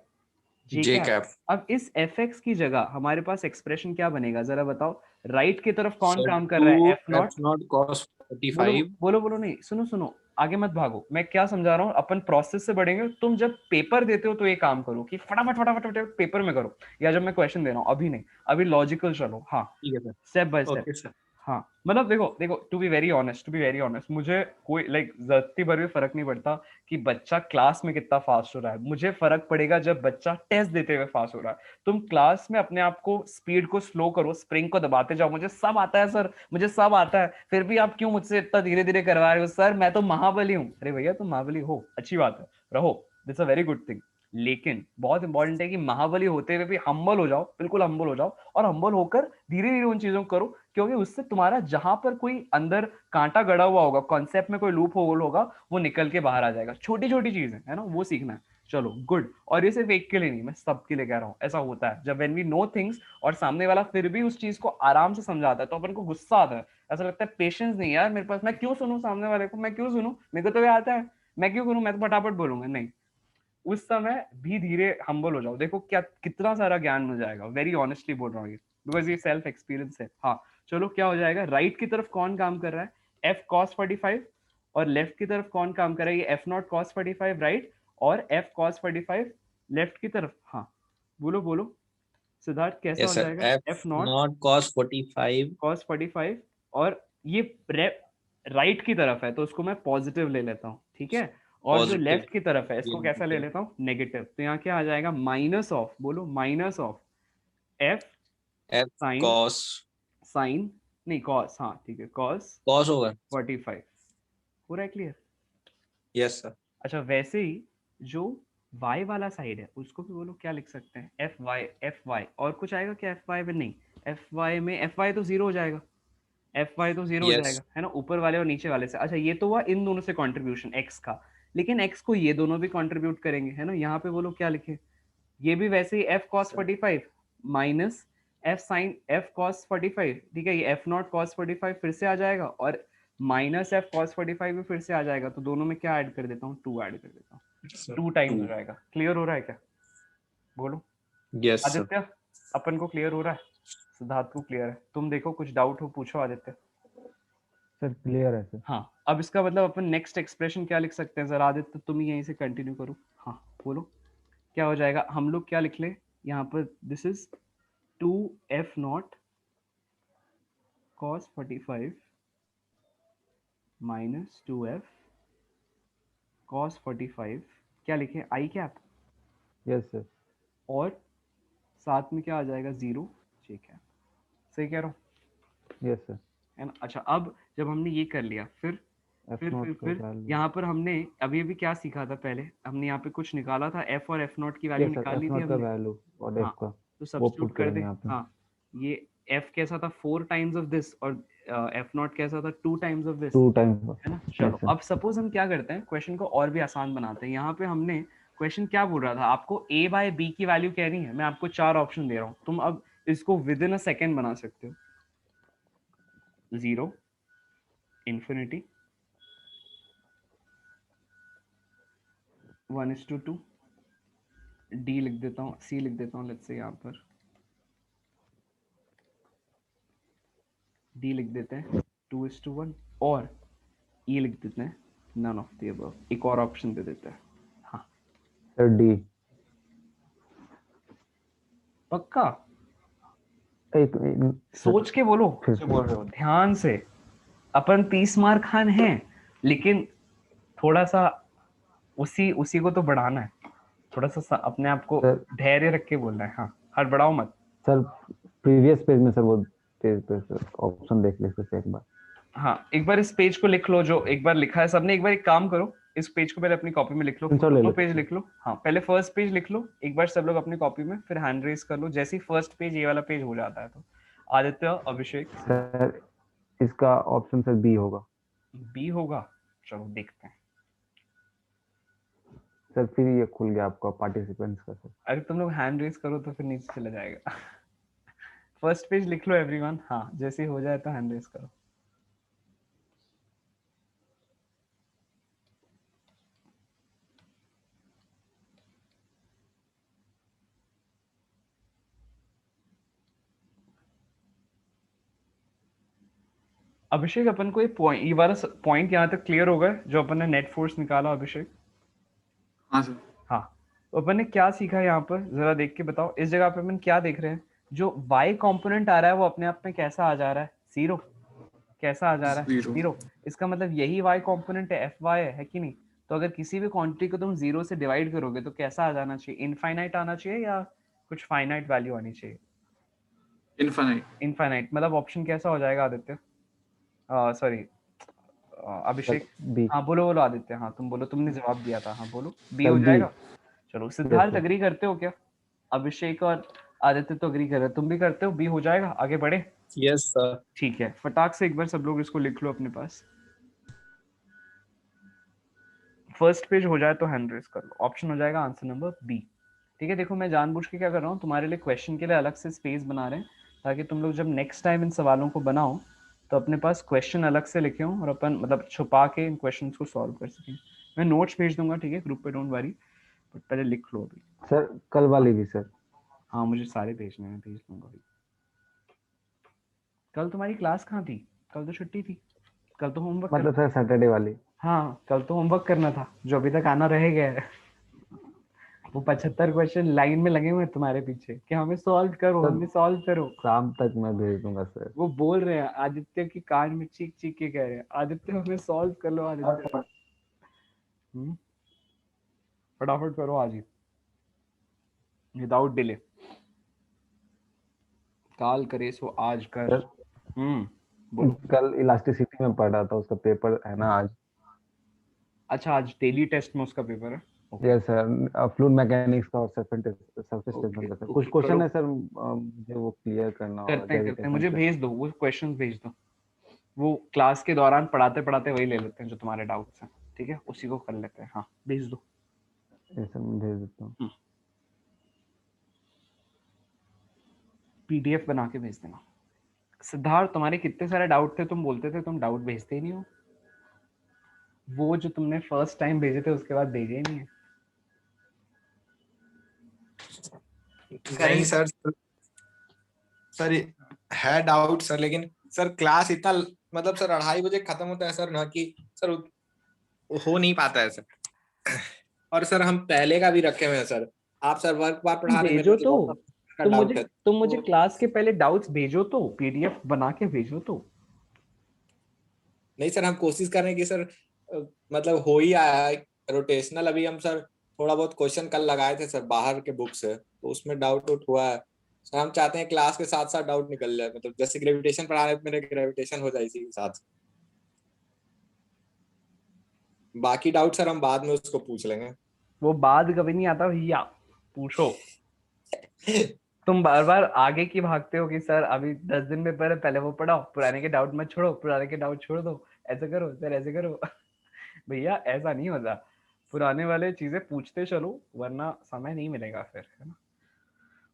J cap. अब इस Fx की जगह हमारे पास एक्सप्रेशन क्या बनेगा जरा बताओ? राइट की तरफ कौन काम कर रहा है? F not cos 45। बोलो नहीं, सुनो आगे मत भागो, मैं क्या समझा रहा हूँ, अपन प्रोसेस से बढ़ेंगे। तुम जब पेपर देते हो तो ये काम करो कि फटाफट पेपर में करो, या जब मैं क्वेश्चन दे रहा हूँ, अभी नहीं, अभी लॉजिकल चलो। हाँ ठीक है सर, स्टेप बाय स्टेप। हाँ मतलब देखो देखो टू बी वेरी ऑनेस्ट मुझे कोई लाइक जरूरती भर भी फर्क नहीं पड़ता कि बच्चा क्लास में कितना फास्ट हो रहा है। मुझे फर्क पड़ेगा जब बच्चा टेस्ट देते हुए फास्ट हो रहा है। तुम क्लास में अपने आप को स्पीड को स्लो करो, स्प्रिंग को दबाते जाओ, मुझे सब आता है सर, मुझे सब आता है, फिर भी आप क्यों मुझसे इतना धीरे धीरे करवा रहे हो सर, मैं तो महाबली हूँ। अरे भैया तुम महाबली हो, अच्छी बात है, रहो, that's a very good thing. लेकिन बहुत इंपॉर्टेंट है कि महाबली होते हुए भी हम्बल हो जाओ, बिल्कुल हम्बल हो जाओ, और हम्बल होकर धीरे धीरे उन चीजों को करो, क्योंकि उससे तुम्हारा जहां पर कोई अंदर कांटा गड़ा हुआ होगा, कॉन्सेप्ट में कोई लूप होल होगा, वो निकल के बाहर आ जाएगा। छोटी छोटी चीजें है ना, वो सीखना है। चलो गुड। और ये सिर्फ एक के लिए नहीं, मैं सबके लिए कह रहा हूँ। ऐसा होता है जब व्हेन वी नो थिंग्स और सामने वाला फिर भी उस चीज को आराम से समझाता है तो अपन को गुस्सा आता है, ऐसा लगता है पेशेंस नहीं यार मेरे पास, मैं क्यों सुनूं सामने वाले को, मैं क्यों सुनूं, मेरे को तो ये आता है, मैं क्यों करूं, मैं तो फटाफट बोलूंगा। नहीं, उस समय भी धीरे हम्बल हो जाओ, देखो क्या कितना सारा ज्ञान मिल जाएगा। वेरी ऑनेस्टली बोल रहा हूँ ये, बिकॉज ये सेल्फ एक्सपीरियंस है। हाँ चलो, क्या हो जाएगा, राइट की तरफ कौन काम कर रहा है, एफ कॉस 45, और लेफ्ट की तरफ कौन काम कर रहा है, ये एफ नॉट कॉस 45 राइट, और एफ कॉस 45 लेफ्ट की तरफ। हाँ बोलो बोलो सिद्धार्थ, कैसा यस हो सर, जाएगा, F F not not cos 45 cos 45, और ये राइट की तरफ है तो उसको मैं पॉजिटिव ले लेता हूँ, ठीक है। और जो पॉजिटिव, लेफ्ट की तरफ है इसको कैसा ले लेता हूँ, नेगेटिव। तो यहाँ क्या आ जाएगा, माइनस ऑफ, बोलो minus of F F sine, cos, sine नहीं कॉस, हाँ ठीक है, कॉस कॉस होगा। 45। हो रहा है क्लियर। Yes sir. अच्छा वैसे ही जो y वाला साइड है उसको भी बोलो क्या लिख सकते हैं, एफ वाई, और कुछ आएगा क्या एफ वाई में, नहीं, एफ वाई में एफ वाई तो जीरो हो जाएगा, एफ वाई तो जीरो हो यस जाएगा है ना, ऊपर वाले और नीचे वाले से। अच्छा ये तो हुआ इन दोनों से कंट्रीब्यूशन एक्स का, लेकिन एक्स को ये दोनों भी कंट्रीब्यूट करेंगे है ना। यहाँ पे बोलो क्या लिखे, ये भी वैसे ही F cos 45 minus F sine F cos 45, ठीक है, ये एफ नॉट कॉस 45 फिर से आ जाएगा, और माइनस एफ कॉस 45 भी फिर से आ जाएगा। तो दोनों में क्या ऐड कर देता हूँ, 2 ऐड कर देता हूँ, 2 टाइम्स हो जाएगा। क्लियर हो रहा है क्या, बोलो यस सर। आदित्य, अपन को क्लियर हो रहा है, सिद्धार्थ को क्लियर है, तुम देखो कुछ डाउट हो पूछो आदित्य। सर क्लियर है सर। हाँ अब इसका मतलब अपन नेक्स्ट एक्सप्रेशन क्या लिख सकते हैं, जरा आदित्य तुम ही यहीं से कंटिन्यू करो। हाँ बोलो क्या हो जाएगा, हम लोग क्या लिख ले यहाँ पर, this is 2f not cos 45 minus 2f cos 45, क्या लिखे आई कैप, यस सर। और साथ में क्या आ जाएगा, 0 j कैप। सही कह रहा हूँ यस सर। है ना। अच्छा अब जब हमने ये कर लिया, फिर एफ फिर नॉट फिर का फिर वैल्यू। यहाँ पर हमने अभी अभी क्या सीखा था, पहले हमने यहाँ पे कुछ निकाला था, एफ और एफ नॉट की वैल्यू यस सर, निकाल ली एफ थी नॉट का हमने। वैल्यू और हाँ एफ का तो वो सब्स्टिट्यूट पुट कर दे। करेंगे यहाँ पे। हाँ ये एफ कैसा था 4 टाइम्स ऑफ दिस, और एफ नॉट कैसा था 2 टाइम्स ऑफ दिस, 2 टाइम्स। है ना। यस चलो सर। अब सपोज हम क्या करते हैं, क्वेश्चन को और भी आसान बनाते हैं। यहाँ पे हमने क्वेश्चन क्या बोल रहा था, आपको a बाय बी की वैल्यू कहनी है, मैं आपको 4 ऑप्शन दे रहा हूँ, तुम अब इसको विद इन अ सेकेंड बना सकते हो। 0, इंफिनिटी, 1:2, डी लिख देता हूँ, सी लिख देता हूँ, लेट्स से यहाँ पर डी लिख देते हैं 2:1, और ई लिख देते हैं नन ऑफ द अबव। एक और ऑप्शन दे देते हैं। हाँ सर डी। पक्का, एक सोच के बोलो, फिर जो बोल रहे हो ध्यान से। अपन 30 मार्क खान हैं, लेकिन थोड़ा सा उसी उसी को तो बढ़ाना है, थोड़ा सा अपने आप को सर धैर्य रख के बोलना है। हाँ हड़बड़ाओ मत। सर प्रीवियस पेज में सर वो पेज पे सर ऑप्शन देख लीजिए सर एक बार। हाँ एक बार इस पेज को लिख लो जो एक बार लिखा है सबने। एक बार एक काम करो, इस पेज को पहले अपनी कॉपी में लिख लो, स्क्रीनशॉट ले दोनों लो पेज लिख लो। हाँ पहले फर्स्ट पेज लिख लो एक बार सब लोग अपनी कॉपी में, फिर हैंड रेज कर लो। जैसे ही फर्स्ट पेज ये वाला पेज हो जाता है तो आदित्य, अभिषेक, सर इसका ऑप्शन सर बी होगा। बी होगा, चलो देखते हैं। सर फिर ये खुल गया आपका पार्टिसिपेंट्स का सर। अगर तुम लोग हैंड रेज करो तो फिर नीचे चला जाएगा। फर्स्ट पेज लिख लो एवरीवन। हाँ जैसे ही हो जाए तो हैंड रेज करो। अभिषेक अपन को ये वाला पॉइंट यहाँ तक क्लियर हो गया जो अपन ने नेट फोर्स निकाला, अभिषेक? हाँ सर। हाँ तो अपन ने क्या सीखा यहाँ पर, जरा देख के बताओ। इस जगह पे अपन क्या देख रहे हैं, जो y कंपोनेंट आ रहा है वो अपने आप में कैसा आ जा रहा है, 0। कैसा आ जा रहा है? 0। 0। इसका मतलब यही y कंपोनेंट है, fy है कि नहीं? तो अगर किसी भी क्वांटिटी को तुम 0 से डिवाइड करोगे तो कैसा आ जाना चाहिए? इनफाइनाइट आना चाहिए या कुछ फाइनाइट वैल्यू आनी चाहिए? इनफाइनाइट। इनफाइनाइट। मतलब ऑप्शन कैसा हो जाएगा आदित्य? सॉरी अभिषेक। बी। हाँ बोलो बोलो आदित्य, हाँ तुम बोलो, तुमने जवाब दिया था, हाँ बोलो। बी सर हो बी। जाएगा। चलो सिद्धार्थ sir. अग्री करते हो क्या? अभिषेक और आदित्य तो अग्री कर रहे हो, तुम भी करते हो? बी हो जाएगा, आगे बढ़े? Yes sir. ठीक है, फटाक से एक बार सब लोग इसको लिख लो अपने पास। फर्स्ट पेज हो जाए तो हैंड रेस कर लो। ऑप्शन हो जाएगा आंसर नंबर बी। ठीक है, देखो मैं जानबूझ के क्या कर रहा हूँ, तुम्हारे लिए क्वेश्चन के लिए अलग से स्पेस बना रहे हैं, ताकि तुम लोग जब नेक्स्ट टाइम इन सवालों को बनाओ तो अपने पास क्वेश्चन अलग से लिखे हों और अपन मतलब छुपा के इन क्वेश्चंस को सॉल्व कर सकें। मैं नोट्स भेज दूंगा, ठीक है, ग्रुप पे, डोंट वरी, बट पहले लिख लो अभी। सर कल वाली भी सर। हाँ मुझे सारे भेजने हैं, भेज दूंगा अभी। कल तुम्हारी क्लास कहाँ थी? कल तो छुट्टी थी, कल तो होमवर्क मतलब करना। सर सैटरडे वाली। हाँ कल तो होमवर्क करना था, जो अभी तक आना रह गया है। वो 75 क्वेश्चन लाइन में लगे हुए हैं तुम्हारे पीछे कि हमें सॉल्व करो, सर हमें सॉल्व करो। शाम तक मैं भेज दूंगा सर। वो बोल रहे हैं, आदित्य की कान में चीख चीख के कह रहे हैं, आदित्य हमें सॉल्व कर लो आदित्य। फटाफट करो आज ही, विदाउट डिले। काल करे सो आज कर। सर बोलो। कल इलास्टिसिटी में पढ़ रहा था, उसका पेपर है ना आज। अच्छा आज डेली टेस्ट में उसका पेपर है? Okay yes sir, fluid mechanics का और सरफेस टेंशन का सर कुछ ओके क्वेश्चन करो। है सर, मुझे वो क्लियर करना होगा करते हैं, ग्रेविटेशन मुझे पे। भेज दो वो क्वेश्चन, भेज दो। वो क्लास के दौरान पढ़ाते पढ़ाते वही ले लेते हैं जो तुम्हारे डाउट्स हैं, ठीक है, उसी को कर लेते हैं। हाँ भेज दो। ये सर मैं भेज देता हूँ। पीडीएफ बना के भेज देना। सिद्धार्थ तुम्हारे कितने सारे डाउट थे, तुम बोलते थे तुम डाउट भेजते ही नहीं हो। वो जो तुमने फर्स्ट टाइम भेजे थे उसके बाद भेजे ही नहीं है। नहीं सर, सर है डाउट सर, लेकिन सर क्लास इतना मतलब सर 2:30 बजे खत्म होता है सर ना, कि सर हो नहीं पाता है सर। और सर हम पहले का भी रखे हुए हैं सर। आप सर वर्क बार तुम पढ़ा रहे हैं, मेरे भेजो को तो, बहुत का तुम मुझे डाउट है तुम मुझे तो। क्लास के पहले डाउट्स भेजो तो, पीडीएफ बना के भेजो तो। नहीं सर, हम कोशिश कर रहे हैं कि सर मतलब हो ही आया है रोटेशनल। अभी हम सर थोड़ा बहुत क्वेश्चन कल लगाए थे सर बाहर के बुक से, तो उसमें डाउट आउट हुआ है सर। हम चाहते हैं क्लास के साथ साथ डाउट निकल जाए, मतलब जैसे ग्रेविटेशन पढ़ा रहे हैं, मेरे ग्रेविटेशन हो जाए इसी के साथ। बाकी डाउट सर हम बाद में उसको पूछ लेंगे। वो बाद कभी नहीं आता भैया, पूछो। तुम बार बार आगे की भागते हो कि सर अभी 10 दिन में पहले वो पढ़ाओ, पुराने के डाउट मत छोड़ो, पुराने के डाउट छोड़ दो, ऐसे करो सर, ऐसे करो। भैया ऐसा नहीं होता, पुराने वाले चीजें पूछते चलो, वरना समय नहीं मिलेगा फिर, है ना?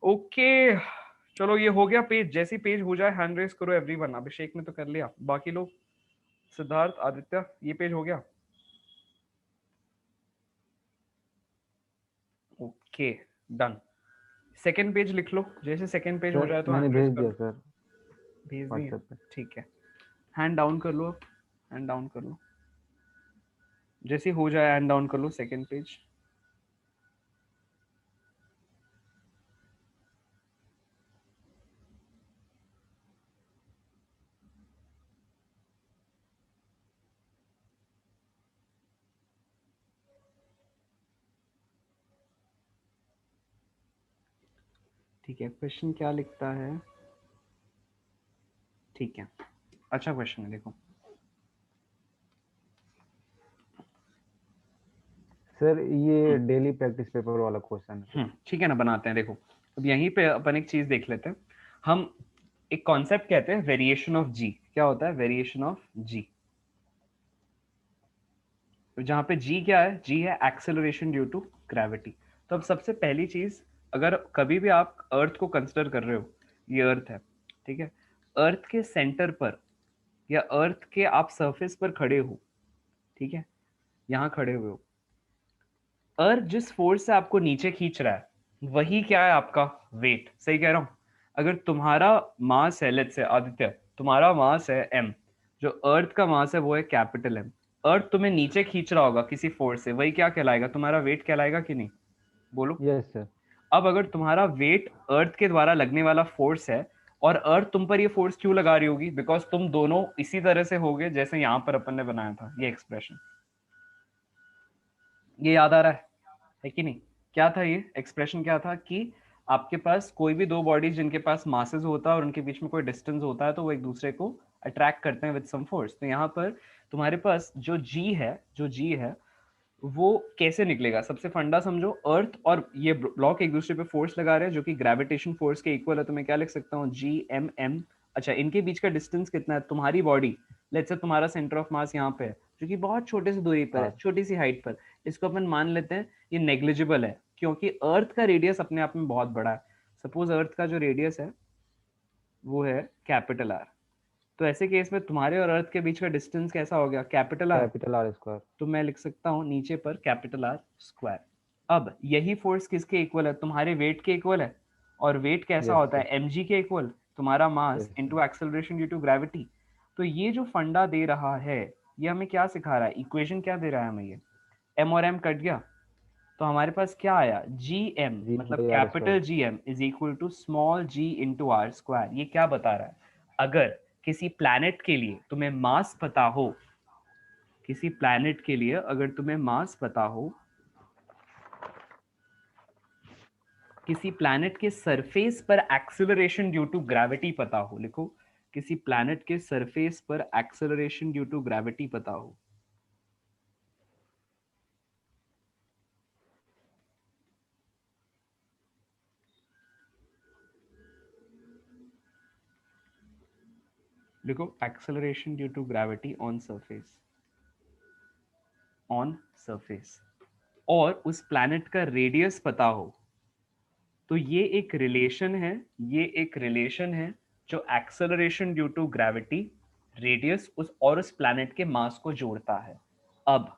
ओके चलो ये हो गया पेज। जैसी पेज हो जाए हैंड रेस करो एवरीवन। अभिषेक ने तो कर लिया, बाकी लोग, सिद्धार्थ, आदित्य, ये पेज हो गया? Okay done. सेकंड पेज लिख लो, जैसे सेकंड पेज हो सर जाए तो मैंने हैंड रेस भेज कर दिया लो। सर भेज दिए? व्हाट्सएप पे। ठीक है, हैंड डाउन कर लो, हैंड डाउन कर लो, जैसे हो जाए हैंड डाउन कर लो सेकंड पेज। ठीक है, क्वेश्चन क्या लिखता है? ठीक है, अच्छा क्वेश्चन है, देखो। सर ये डेली प्रैक्टिस पेपर वाला क्वेश्चन है। ठीक है ना, बनाते हैं। देखो अब यहीं पे अपन एक चीज देख लेते हैं। हम एक कॉन्सेप्ट कहते हैं वेरिएशन ऑफ जी। क्या होता है वेरिएशन ऑफ जी? जहां पे जी क्या है? जी है एक्सेलरेशन ड्यू टू ग्रेविटी। तो अब सबसे पहली चीज, अगर कभी भी आप अर्थ को कंसिडर कर रहे हो, ये अर्थ है, ठीक है, अर्थ के सेंटर पर या अर्थ के आप सरफेस पर खड़े हो, ठीक है, यहाँ खड़े हुए हो, अर्थ जिस फोर्स से आपको नीचे खींच रहा है वही क्या है? आपका वेट। सही कह रहा हूं? अगर तुम्हारा मास है, लेट्स से आदित्य, तुम्हारा मास है m, जो अर्थ का मास है वो है कैपिटल M, अर्थ तुम्हें नीचे खींच रहा होगा किसी फोर्स से, वही क्या कहलाएगा? तुम्हारा वेट कहलाएगा कि नहीं? बोलो। Yes sir. अब अगर तुम्हारा वेट अर्थ के द्वारा लगने वाला फोर्स है और अर्थ तुम पर ये फोर्स क्यों लगा रही होगी? बिकॉज तुम दोनों इसी तरह से होगे जैसे यहाँ पर अपन ने बनाया था ये एक्सप्रेशन। ये याद आ रहा है कि नहीं? क्या था ये एक्सप्रेशन? क्या था कि आपके पास कोई भी दो बॉडीज जिनके पास मासेस होता है और उनके बीच में कोई डिस्टेंस होता है तो वो एक दूसरे को अट्रैक्ट करते हैं विद सम फोर्स। तो यहाँ पर तुम्हारे पास जो जी है वो कैसे निकलेगा? सबसे फंडा समझो, अर्थ और ये ब्लॉक एक दूसरे पे फोर्स लगा रहे हैं जो कि ग्रेविटेशन फोर्स के इक्वल है। तो मैं क्या लिख सकता हूँ? G M M. अच्छा, इनके बीच का डिस्टेंस कितना है? तुम्हारी बॉडी, लेट्स से तुम्हारा सेंटर ऑफ मास यहाँ पे है जो कि बहुत छोटे से दूरी पर है, छोटी सी हाइट पर, इसको अपन मान लेते हैं ये नेग्लिजिबल है क्योंकि अर्थ का रेडियस अपने आप में बहुत बड़ा है। सपोज अर्थ का जो रेडियस है वो है कैपिटल आर, तो ऐसे केस में तुम्हारे और अर्थ के बीच का डिस्टेंस कैसा हो गया? Capital R square. तो मैं लिख सकता हूँ नीचे पर कैपिटल आर स्क्वायर। अब यही फोर्स किसके इक्वल है? तुम्हारे वेट के इक्वल है। और वेट कैसा होता है? mg के इक्वल, तुम्हारा mass into acceleration due to gravity. तो ये जो फंडा दे रहा है ये हमें क्या सिखा रहा है? इक्वेशन क्या दे रहा है हमें? ये m और m कट गया तो हमारे पास क्या आया? gm, मतलब capital gm is equal to small g into R square. ये क्या बता रहा है? अगर किसी प्लैनेट के लिए तुम्हें मास पता हो, किसी प्लैनेट के लिए अगर तुम्हें मास पता हो, किसी प्लैनेट के सरफेस पर एक्सेलरेशन ड्यू टू ग्रेविटी पता हो, लिखो किसी प्लैनेट के सरफेस पर एक्सेलरेशन ड्यू टू ग्रेविटी पता हो, लिखो acceleration due to gravity on surface, on surface, और उस प्लैनेट का रेडियस पता हो, तो ये एक रिलेशन है, ये एक रिलेशन है जो acceleration due to gravity, radius उस प्लैनेट के मास को जोड़ता है। अब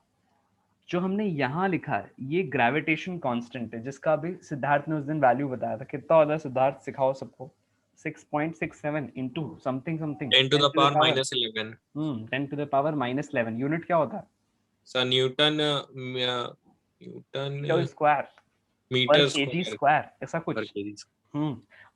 जो हमने यहाँ लिखा है ये ग्रेविटेशन कांस्टेंट है जिसका भी सिद्धार्थ ने उस दिन वैल्यू बताया था। कितना होता है सिद्धार्थ? सिखाओ सबको। 6.67 into something something 10 to the power minus 11. 10 to the power minus 11 unit क्या होता है? Sir newton square, metre kg square, ऐसा कुछ।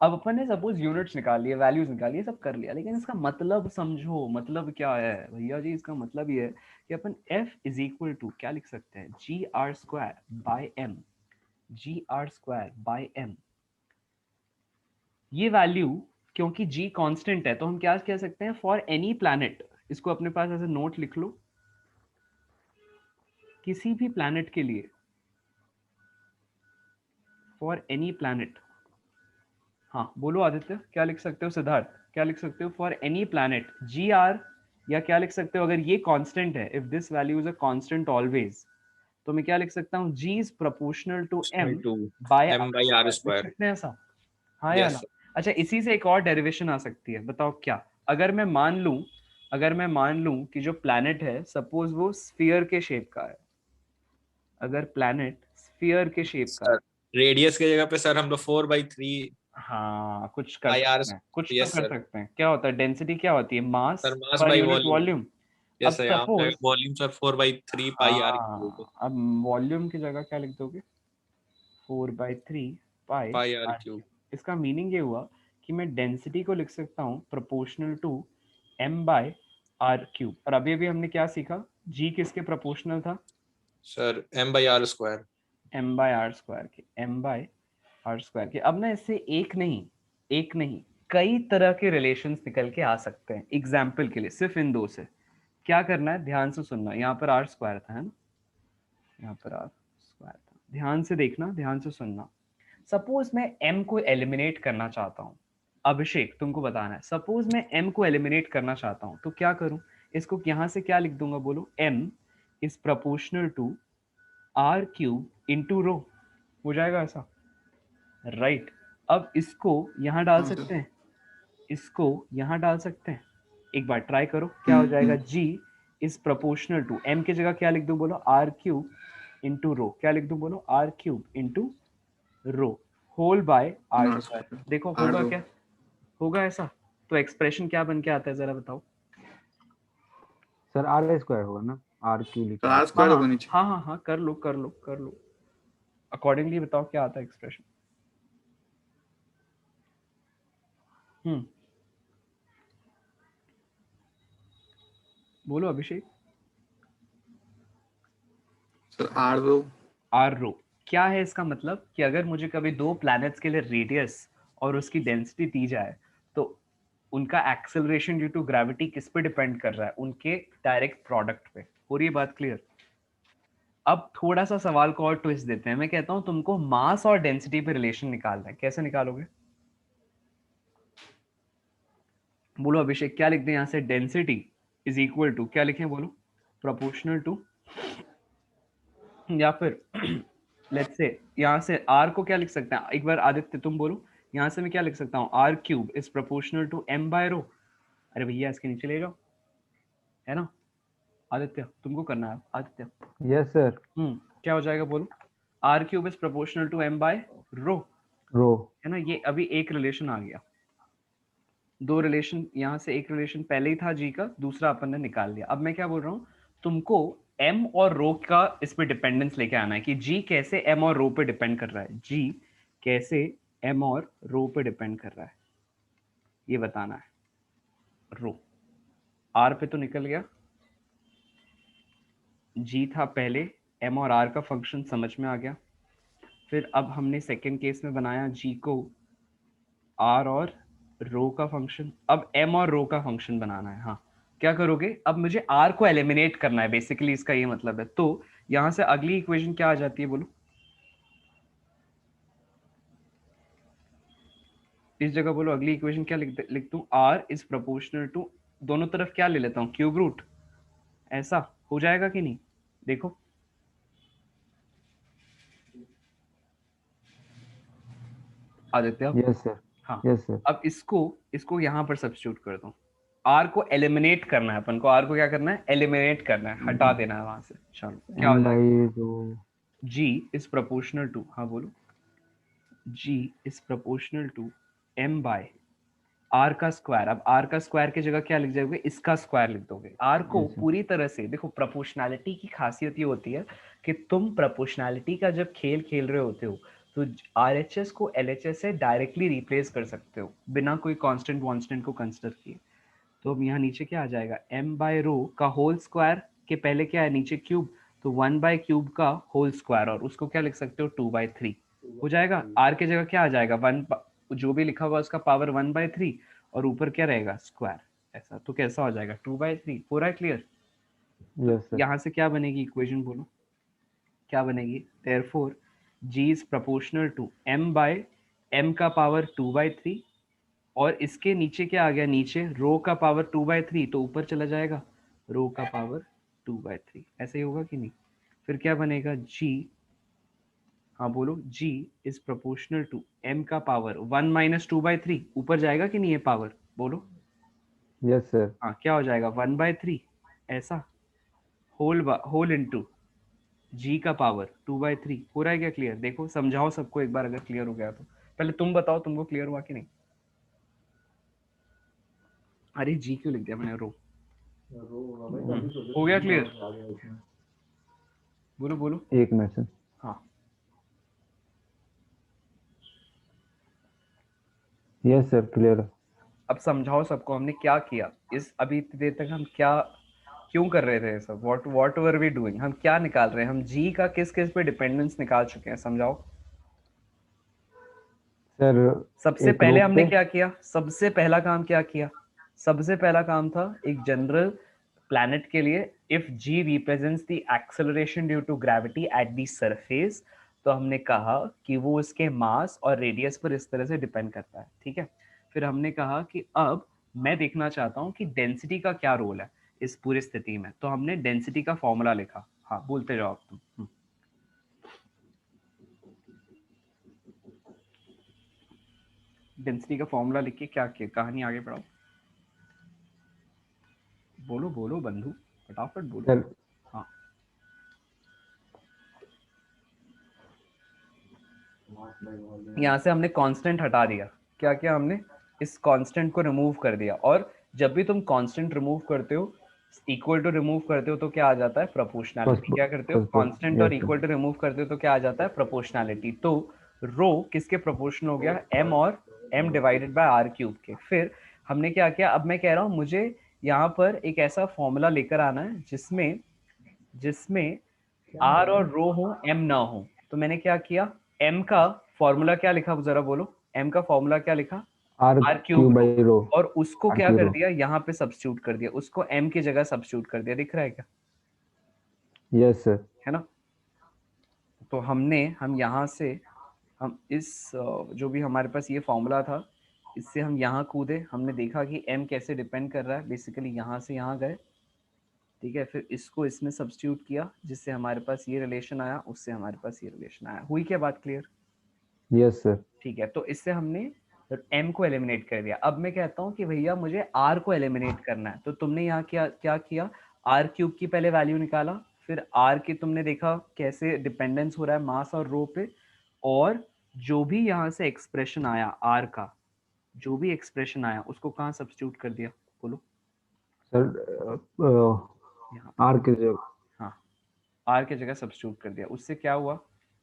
अब अपन ने सपोज यूनिट्स निकाल लिए, वैल्यूज निकाल लिए, सब कर लिया, लेकिन इसका मतलब समझो। मतलब क्या है भैया जी? इसका मतलब ये है कि अपन F इज इक्वल टू क्या लिख सकते हैं? G R square by M, G R square by M. ये वैल्यू क्योंकि G कांस्टेंट है तो हम क्या कह सकते हैं? फॉर एनी प्लैनेट, इसको अपने पास ऐसे नोट लिख लो, किसी भी प्लैनेट के लिए, फॉर एनी प्लैनेट। हाँ बोलो आदित्य, क्या लिख सकते हो? सिद्धार्थ क्या लिख सकते हो? For any planet G R, या क्या लिख सकते हो अगर ये कांस्टेंट है? If this value is a constant always, तो मैं क्या लिख सकता हूँ? G is proportional to m by r square. लिख सकते हैं ऐसा? हाँ या ना? अच्छा, इसी से एक और डेरिवेशन आ सकती है, बताओ क्या? अगर मैं मान लूं कि जो प्लैनेट है सपोज वो स्फीयर के शेप का है, अगर प्लैनेट स्फीयर के शेप का है, रेडियस की जगह पे सर हम लोग 4/3 हाँ कुछ कर सकते हैं, कुछ तो कर सकते हैं। क्या होता है? डेंसिटी क्या होती है? मास मास पर बाय यूनिट वॉल्यूम। अब suppose volume sir 4/3 pi R cube. अब वॉल्यूम की जगह क्या लिख दोगे? 4/3 पाई आर क्यूब। इसका मीनिंग ये हुआ कि मैं डेंसिटी को लिख सकता हूँ proportional to m by R cube. और अभी अभी हमने क्या सीखा? G किसके प्रोपोर्शनल था? Sir m/r square, m by R square के, m बाय आर स्क्वायर के। अब ना इससे एक नहीं कई तरह के रिलेशंस निकल के आ सकते हैं। एग्जाम्पल के लिए सिर्फ इन दो से क्या करना है, ध्यान से सुनना। यहाँ पर आर स्क्वायर था, है ना? यहाँ पर आर स्क्वायर था, ध्यान से देखना, ध्यान से सुनना। सपोज मैं m को एलिमिनेट करना चाहता हूँ। अभिषेक तुमको बताना है, सपोज मैं m को एलिमिनेट करना चाहता हूँ तो क्या करूँ? इसको यहाँ से क्या लिख दूंगा? बोलो, m is proportional to R cube into rho. हो जाएगा ऐसा? राइट। अब इसको यहाँ डाल सकते हैं, इसको यहाँ डाल सकते हैं। एक बार ट्राई करो, क्या हो जाएगा? G is proportional to m की जगह क्या लिख दूं? बोलो, आर क्यूब इंटू रो। क्या लिख दूं? बोलो, R cube into rho whole by R square. देखो होगा क्या? होगा ऐसा? तो एक्सप्रेशन क्या बन के आता है जरा बताओ? सर आर स्क्वायर होगा ना, आर क्यू लिखा आर स्क्वायर होगा नीचे। हाँ कर लो अकॉर्डिंगली बताओ क्या आता है एक्सप्रेशन। बोलो Abhishek. Sir R rho. R rho क्या है इसका मतलब कि अगर मुझे कभी दो प्लैनेट्स के लिए रेडियस और उसकी डेंसिटी दी जाए तो उनका एक्सेलरेशन ड्यू टू ग्रेविटी किस पे डिपेंड कर रहा है, उनके डायरेक्ट प्रोडक्ट पे। हो रही है बात क्लियर? अब थोड़ा सा सवाल को और ट्विस्ट देते हैं। मैं कहता हूं तुमको मास और डेंसिटी पे रिलेशन निकालना है, कैसे निकालोगे? बोलो अभिषेक, क्या लिख दें यहां से? डेंसिटी इज इक्वल टू क्या लिखें बोलो? प्रोपोर्शनल टू, या फिर लेट्स से यहाँ से आर को क्या लिख सकते हैं? एक बार आदित्य तुम बोलो। यहाँ से मैं क्या लिख सकता हूँ? R cube is proportional to M by rho. अरे भैया इसके नीचे ले जाओ, है ना? आदित्य तुमको करना है। Aditya yes sir. क्या हो जाएगा बोलो? R cube is proportional to M by rho, rho, है ना? ये अभी एक रिलेशन आ गया। दो रिलेशन यहाँ से, एक रिलेशन पहले ही था जी का, दूसरा अपन ने निकाल लिया। अब मैं क्या बोल रहा हूँ, तुमको एम और रो का इस पे डिपेंडेंस लेके आना है कि जी कैसे एम और रो पे डिपेंड कर रहा है। जी कैसे एम और रो पे डिपेंड कर रहा है ये बताना है। रो आर पे तो निकल गया, जी था पहले, एम और आर का फंक्शन समझ में आ गया। फिर अब हमने सेकेंड केस में बनाया जी को आर और रो का फंक्शन। अब एम और रो का फंक्शन बनाना है। हाँ क्या करोगे? अब मुझे आर को एलिमिनेट करना है, बेसिकली इसका ये मतलब है। तो यहां से अगली इक्वेशन क्या आ जाती है बोलो? इस जगह बोलो अगली इक्वेशन क्या लिख दूं? आर इज प्रोपोर्शनल टू, दोनों तरफ क्या ले लेता हूँ? Cube root. ऐसा हो जाएगा कि नहीं? देखो आदित्य। Yes sir. हाँ यस सर। अब इसको यहाँ पर सब्स्टिट्यूट कर दो। आर को एलिमिनेट करना है अपन को। आर को क्या करना है? एलिमिनेट करना है, हटा देना है वहां से। चलो क्या हो एम जाएगा? By rho. G is proportional to, हाँ बोलो, G is proportional to M by R का स्क्वायर। अब आर का स्क्वायर की जगह क्या लिख जाओगे? इसका स्क्वायर लिख दोगे। आर को Yes, sir. पूरी तरह से देखो, प्रोपोर्शनैलिटी की खासियत ये होती है कि तुम प्रोपोर्शनैलिटी का जब खेल खेल रहे होते हो तो आरएचएस को एलएचएस से डायरेक्टली रिप्लेस कर सकते हो बिना कोई कांस्टेंट वांस्टेंट को कंसिडर किए। तो अब यहाँ नीचे क्या आ जाएगा? एम बाय रो का होल स्क्वायर के पहले क्या है? नीचे क्यूब, तो 1/क्यूब का होल स्क्वायर, और उसको क्या लिख सकते हो? 2/3 हो जाएगा। आर की जगह क्या आ जाएगा? 1, जो भी लिखा हुआ उसका पावर 1/3 और ऊपर क्या रहेगा? स्क्वायर। ऐसा तो कैसा हो जाएगा? 2/3। पूरा क्लियर? Yes, sir. यहाँ से क्या बनेगी इक्वेशन बोलो? क्या बनेगी? Therefore G is proportional to M by M का पावर 2/3, और इसके नीचे क्या आ गया? नीचे रो का पावर 2/3, तो ऊपर चला जाएगा रो का पावर 2/3। ऐसे ही होगा कि नहीं? फिर क्या बनेगा? जी, हाँ बोलो, G is proportional to M का पावर 1 माइनस 2/3, ऊपर जाएगा कि नहीं ये पावर? बोलो। Yes, sir. हाँ क्या हो जाएगा? 1/3 ऐसा, होल इनटू जी का पावर 2/3। हो रहा है क्या क्लियर? देखो समझाओ सबको एक बार अगर क्लियर हो गया तो। पहले तुम बताओ तुमको क्लियर हुआ कि नहीं? अरे जी क्यों लिख दिया मैंने? रो हो गया क्लियर? बोलो बोलो। एक मिनट सर। हाँ यस सर, क्लियर। अब समझाओ सबको हमने क्या किया इस अभी इतनी देर तक। हम क्या क्यों कर रहे थे सब? What were we doing? हम क्या निकाल रहे हैं? हम जी का किस किस पे डिपेंडेंस निकाल चुके हैं, समझाओ। सर सबसे एक पहले रो हमने पे। क्या किया? सबसे पहला काम क्या किया? सबसे पहला काम था एक जनरल प्लैनेट के लिए, if G represents the acceleration due to gravity at the surface, तो हमने कहा कि वो उसके मास और रेडियस पर इस तरह से डिपेंड करता है। ठीक है, फिर हमने कहा कि अब मैं देखना चाहता हूँ कि डेंसिटी का क्या रोल है इस पूरी स्थिति में, तो हमने डेंसिटी का फॉर्मूला लिखा। हाँ बोलते जाओ अब तुम। डेंसिटी का फॉर्मूला लिख के क्या किया? कहानी आगे बढ़ाओ। बोलो बोलो बंधु, फटाफट बोलो। सर हाँ यहाँ से हमने कांस्टेंट हटा दिया। क्या किया हमने? इस कांस्टेंट को रिमूव कर दिया। और जब भी तुम कांस्टेंट रिमूव करते हो, इक्वल टू रिमूव करते हो तो क्या आ जाता है? प्रोपोर्शनैलिटी। क्या करते हो? कांस्टेंट और yes sir. Equal to remove करते हो तो क्या आ जाता है? प्रोपोर्शनैलिटी। तो रो किसके प्रोपोर्शनल हो गया? एम और M divided by R cube के। फिर हमने क्या किया? अब मैं कह रहा हूँ मुझे यहाँ पर एक ऐसा फॉर्मूला लेकर आना है जिसमें जिसमें r और रो हो m ना हो। तो मैंने क्या किया, m का फॉर्मूला क्या लिखा, जरा बोलो, m का फॉर्मूला क्या लिखा, आर r क्यू क्यूब रो, बाई रो। और उसको R क्या क्यूब कर रो। दिया, यहाँ पे सब्स्टिट्यूट कर दिया, उसको m की जगह सब्स्टिट्यूट कर दिया, दिख रहा है क्या, यस सर। है ना। तो हम यहाँ से हम इस जो भी हमारे पास ये फॉर्मूला था, इससे हम यहाँ कूदे, हमने देखा कि m कैसे डिपेंड कर रहा है, बेसिकली यहाँ से यहाँ गए, ठीक है, फिर इसको इसमें सब्स्टिट्यूट किया, जिससे हमारे पास ये रिलेशन आया, उससे हमारे पास ये रिलेशन आया। हुई क्या बात क्लियर? Yes sir. ठीक है, तो इससे हमने m को एलिमिनेट कर दिया। अब मैं कहता हूँ कि भैया मुझे r को एलिमिनेट करना है, तो तुमने यहाँ क्या किया, r क्यूब की पहले वैल्यू निकाला, फिर r की तुमने देखा कैसे डिपेंडेंस हो रहा है मास और रो पे, और जो भी यहाँ से एक्सप्रेशन आया r का, जो भी एक्सप्रेशन आया उसको कहाँ सब्स्टिट्यूट कर दिया, बोलो सर यहाँ, आर की जगह। हाँ r की जगह सब्स्टिट्यूट कर दिया। उससे क्या हुआ,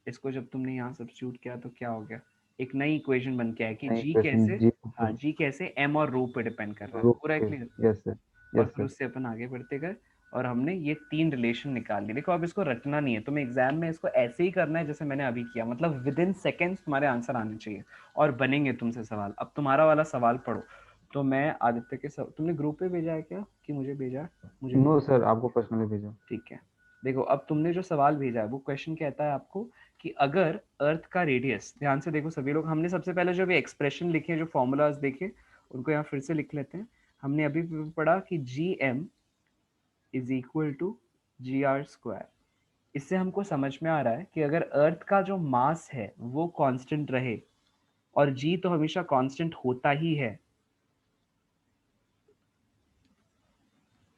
इसको जब तुमने यहाँ सब्स्टिट्यूट किया तो क्या हो गया, एक नई इक्वेशन बन के आया कि g क्वेश्चन कैसे, जी। हाँ g कैसे m और रो पे डिपेंड कर रहा है, रो पूरा पे। क्लियर। Yes sir. और यस फिर सर। उससे अपन आगे बढ़ते गए और हमने ये 3 रिलेशन निकाल लिए। देखो अब इसको रटना नहीं है, तुम्हें एग्जाम में इसको ऐसे ही करना है जैसे मैंने अभी किया, मतलब विद इन सेकेंड्स तुम्हारे आंसर आने चाहिए और बनेंगे तुमसे सवाल। अब तुम्हारा वाला सवाल पढ़ो। तो मैं आदित्य के तुमने ग्रुप पे भेजा है क्या कि मुझे भेजा है? मुझे नो सर, आपको पर्सनली भेजा। ठीक है, देखो अब तुमने जो सवाल भेजा है वो क्वेश्चन कहता है आपको कि अगर अर्थ का रेडियस, ध्यान से देखो सभी लोग, हमने सबसे पहले जो भी एक्सप्रेशन लिखे, जो फॉर्मूलाज देखे, उनको यहाँ फिर से लिख लेते हैं। हमने अभी पढ़ा कि G M is equal to G R square. इससे हमको समझ में आ रहा है कि अगर अर्थ का जो मास है वो कांस्टेंट रहे, और जी तो हमेशा कांस्टेंट होता ही है,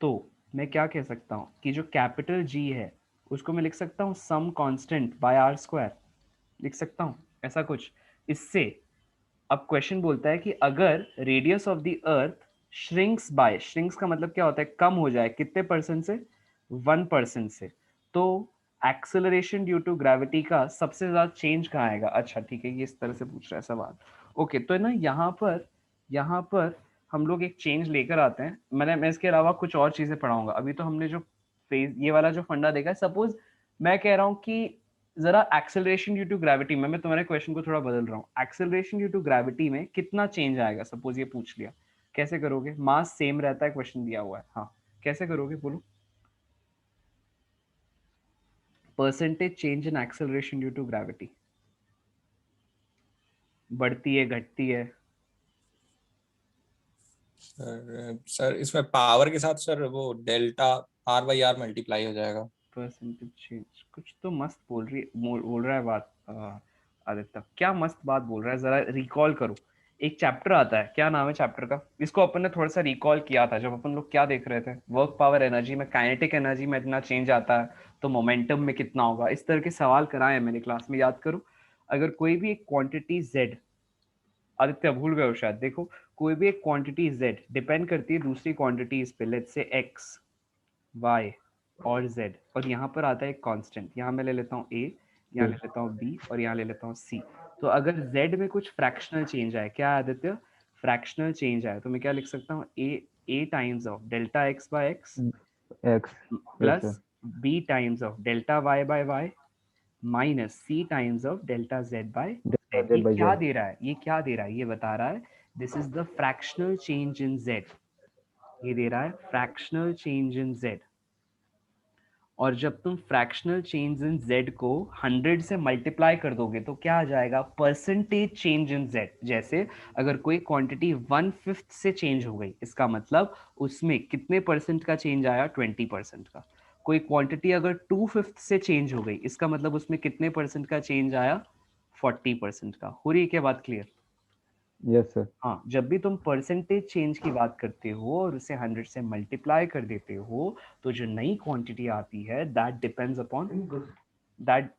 तो मैं क्या कह सकता हूँ कि जो कैपिटल जी है उसको मैं लिख सकता हूँ some constant by R square, लिख सकता हूँ ऐसा कुछ। इससे अब क्वेश्चन बोलता है कि अगर radius of the Earth shrinks by, shrinks का मतलब क्या होता है, कम हो जाए, कितने परसेंट से, 1% से, तो एक्सेलरेशन ड्यू टू ग्रेविटी का सबसे ज्यादा चेंज कहाँ आएगा। अच्छा ठीक है, ये इस तरह से पूछ रहा है सवाल। ओके, तो ना यहाँ पर हम लोग एक चेंज लेकर आते हैं। मैं इसके अलावा कुछ और चीजें पढ़ाऊंगा। अभी तो हमने जो फेज ये वाला जो फंडा देखा है, सपोज मैं कह रहा हूँ कि जरा एक्सेलरेशन ड्यू टू ग्रेविटी में, मैं तुम्हारे क्वेश्चन को थोड़ा बदल रहा हूँ, एक्सेलरेशन ड्यू टू ग्रेविटी में कितना चेंज आएगा, सपोज ये पूछ लिया, कैसे करोगे? मास सेम रहता है, क्वेश्चन दिया हुआ है, हाँ कैसे करोगे बोलो? Percentage change in acceleration due to gravity, बढ़ती है घटती है? सर इसमें पावर के साथ सर वो delta R by R multiply हो जाएगा। परसेंटेज चेंज, कुछ तो मस्त बोल रहा है बात आदित्य, क्या मस्त बात बोल रहा है, जरा रिकॉल करो। एक चैप्टर आता है, क्या नाम है चैप्टर का, इसको अपन ने थोड़ा सा रिकॉल किया था जब अपन लोग क्या देख रहे थे, वर्क पावर एनर्जी में, काइनेटिक एनर्जी में इतना चेंज आता है तो मोमेंटम में कितना होगा, इस तरह के सवाल कराए हैं मैंने क्लास में, याद करो। अगर कोई भी एक क्वांटिटी z, आदित्य भूल गए हो शायद, देखो कोई भी एक क्वांटिटी z डिपेंड करती है दूसरी क्वांटिटीज पे, लेट्स से x, y और z, और यहाँ पर आता है एक कांस्टेंट, यहाँ मैं ले लेता हूँ a, यहाँ ले लेता हूँ b और यहाँ ले लेता हूँ c। तो अगर z में कुछ फ्रैक्शनल चेंज आए, क्या आदित्य, फ्रैक्शनल चेंज आए, तो मैं क्या लिख सकता हूँ, a times of delta x by x X. Plus b times of delta y by y minus c times of delta z by z। ये क्या दे रहा है, ये क्या दे रहा है, ये बता रहा है this is the fractional change in z, ये दे रहा है फ्रैक्शनल चेंज इन z। और जब तुम फ्रैक्शनल चेंज इन z को 100 से मल्टीप्लाई कर दोगे तो क्या आ जाएगा, परसेंटेज चेंज इन z। जैसे अगर कोई क्वांटिटी 1/5 से चेंज हो गई, इसका मतलब उसमें कितने परसेंट का चेंज आया, 20% का। कोई क्वांटिटी अगर 2/5 से चेंज हो गई, इसका मतलब उसमें कितने परसेंट का चेंज आया, 40% का। हो रही है क्या बात क्लियर? Yes sir. हाँ, जब भी तुम परसेंटेज चेंज की बात करते हो और उसे 100 से मल्टीप्लाई कर देते हो, तो जो नई क्वांटिटी आती है दैट डिपेंड्स अपॉन दैट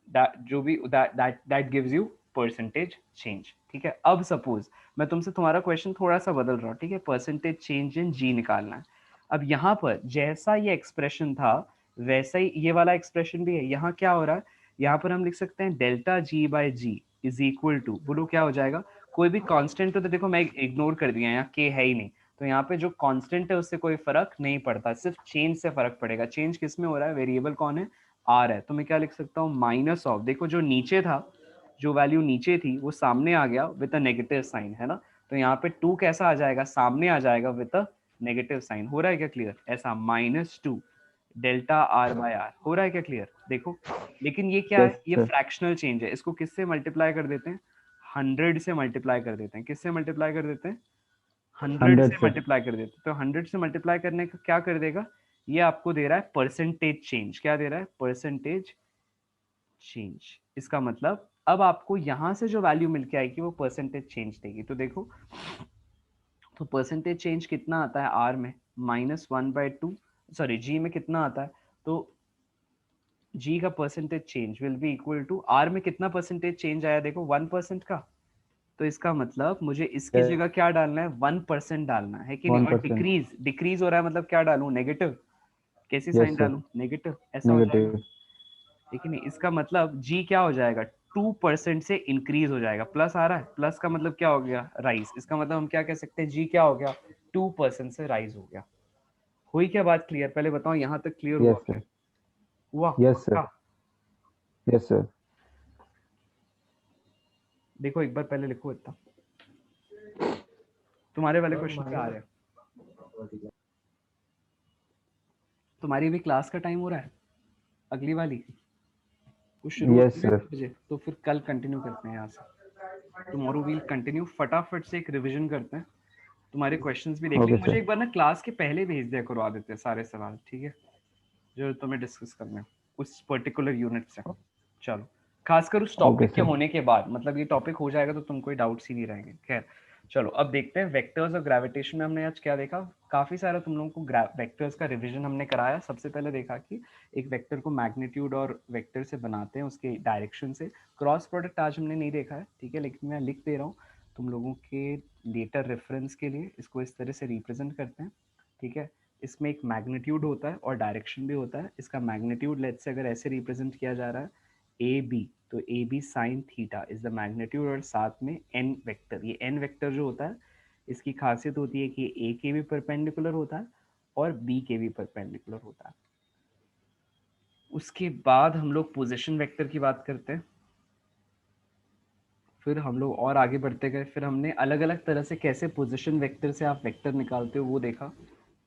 जो भी that gives you percentage change. ठीक है, अब सपोज मैं तुमसे तुम्हारा क्वेश्चन थोड़ा सा बदल रहा हूँ, ठीक है, परसेंटेज चेंज इन जी निकालना है। अब यहाँ पर जैसा ये एक्सप्रेशन था वैसा ही ये वाला एक्सप्रेशन भी है। यहाँ क्या हो रहा है, यहाँ पर हम लिख सकते हैं delta G by G is equal to, बोलो क्या हो जाएगा, कोई भी कांस्टेंट तो देखो मैं इग्नोर कर दिया, यहाँ के है ही नहीं, तो यहाँ पे जो कांस्टेंट है उससे कोई फर्क नहीं पड़ता, सिर्फ चेंज से फर्क पड़ेगा। चेंज किस में हो रहा है, वेरिएबल कौन है, आर है। तो मैं क्या लिख सकता हूँ, माइनस ऑफ, देखो जो नीचे था, जो वैल्यू नीचे थी वो सामने आ गया विद अ नेगेटिव साइन, है ना। तो यहाँ पे 2 कैसा आ जाएगा, सामने आ जाएगा विद अ नेगेटिव साइन। हो रहा है क्या क्लियर, ऐसा -2 डेल्टा आर बाय आर, हो रहा है क्या क्लियर, देखो। लेकिन ये क्या है, ये फ्रैक्शनल चेंज है, इसको किससे मल्टीप्लाई कर देते हैं, 100 से मल्टीप्लाई कर देते हैं। किससे मल्टीप्लाई कर देते हैं, 100 से मल्टीप्लाई कर देते हैं। तो 100 से मल्टीप्लाई करने का क्या कर देगा, ये आपको दे रहा है परसेंटेज चेंज। क्या दे रहा है, परसेंटेज चेंज। इसका मतलब अब आपको यहां से जो वैल्यू मिल के आएगी वो परसेंटेज चेंज देगी। तो देखो, तो परसेंटेज चेंज कितना आता है आर में, -1/2, सॉरी जी में कितना आता है, तो जी का percentage change will be equal to R में कितना परसेंटेज चेंज आया, देखो 1% का। तो इसका मतलब मुझे इसकी जगह क्या डालना है, 1% डालना है कि नहीं। और डिक्रीज हो रहा है, मतलब क्या डालूं, नेगेटिव। कैसी साइन डालूं, नेगेटिव, ऐसा हो जाएगा। लेकिन इसका मतलब जी क्या हो जाएगा, 2% से इंक्रीज हो जाएगा। प्लस आ रहा है, प्लस का मतलब क्या हो गया, राइज। इसका मतलब हम क्या कह सकते हैं, जी क्या हो गया, 2% से राइज हो गया। हुई क्या बात क्लियर, पहले बताओ यहाँ तक क्लियर हुआ क्या, हुआ पक्का? Yes sir. देखो एक बार पहले लिखो इतना, तुम्हारे वाले क्वेश्चन पे आ रहे हैं। तुम्हारी भी क्लास का टाइम हो रहा है, अगली वाली कुछ शुरू हो रही है 9 बजे, तो फिर कल कंटिन्यू करते हैं यहाँ से। टुमारो वील कंटिन्यू, फटाफट से एक रिवीजन करते हैं, तुम्हारे क्वेश्चंस भी देख लेंगे। मुझे एक बार ना क्लास के पहले भेज दिया करो आदित्य सारे सवाल, ठीक है, जो तुम्हें डिस्कस करना है उस पर्टिकुलर यूनिट से। चलो, खासकर उस टॉपिक के होने के बाद, मतलब ये टॉपिक हो जाएगा तो तुम कोई डाउट्स ही नहीं रहेंगे। खैर चलो, अब देखते हैं वेक्टर्स और ग्रेविटेशन में हमने आज क्या देखा। काफी सारा तुम लोगों को वेक्टर्स का रिवीजन हमने कराया। सबसे पहले देखा कि एक वेक्टर को मैग्नीट्यूड और वेक्टर से बनाते हैं, उसके डायरेक्शन से। क्रॉस प्रोडक्ट आज हमने नहीं देखा है, ठीक है, लेकिन मैं लिख दे रहा हूँ तुम लोगों के लेटर रेफरेंस के लिए। इसको इस तरह से रिप्रेजेंट करते हैं, ठीक है। इसमें एक मैग्नीट्यूड होता है और डायरेक्शन भी होता है। इसका मैग्नीट्यूड लेट्स से अगर ऐसे रिप्रेजेंट किया जा रहा है, ए बी, तो A B sine theta is the magnitude, और साथ में एन वेक्टर। ये एन वेक्टर जो होता है, इसकी खासियत होती है कि ए के भी परपेंडिकुलर होता है और बी के भी परपेंडिकुलर होता है। उसके बाद हम लोग पोजीशन वेक्टर की बात करते हैं, फिर हम लोग और आगे बढ़ते गए। फिर हमने अलग अलग तरह से कैसे पोजीशन वेक्टर से आप वेक्टर निकालते हो वो देखा,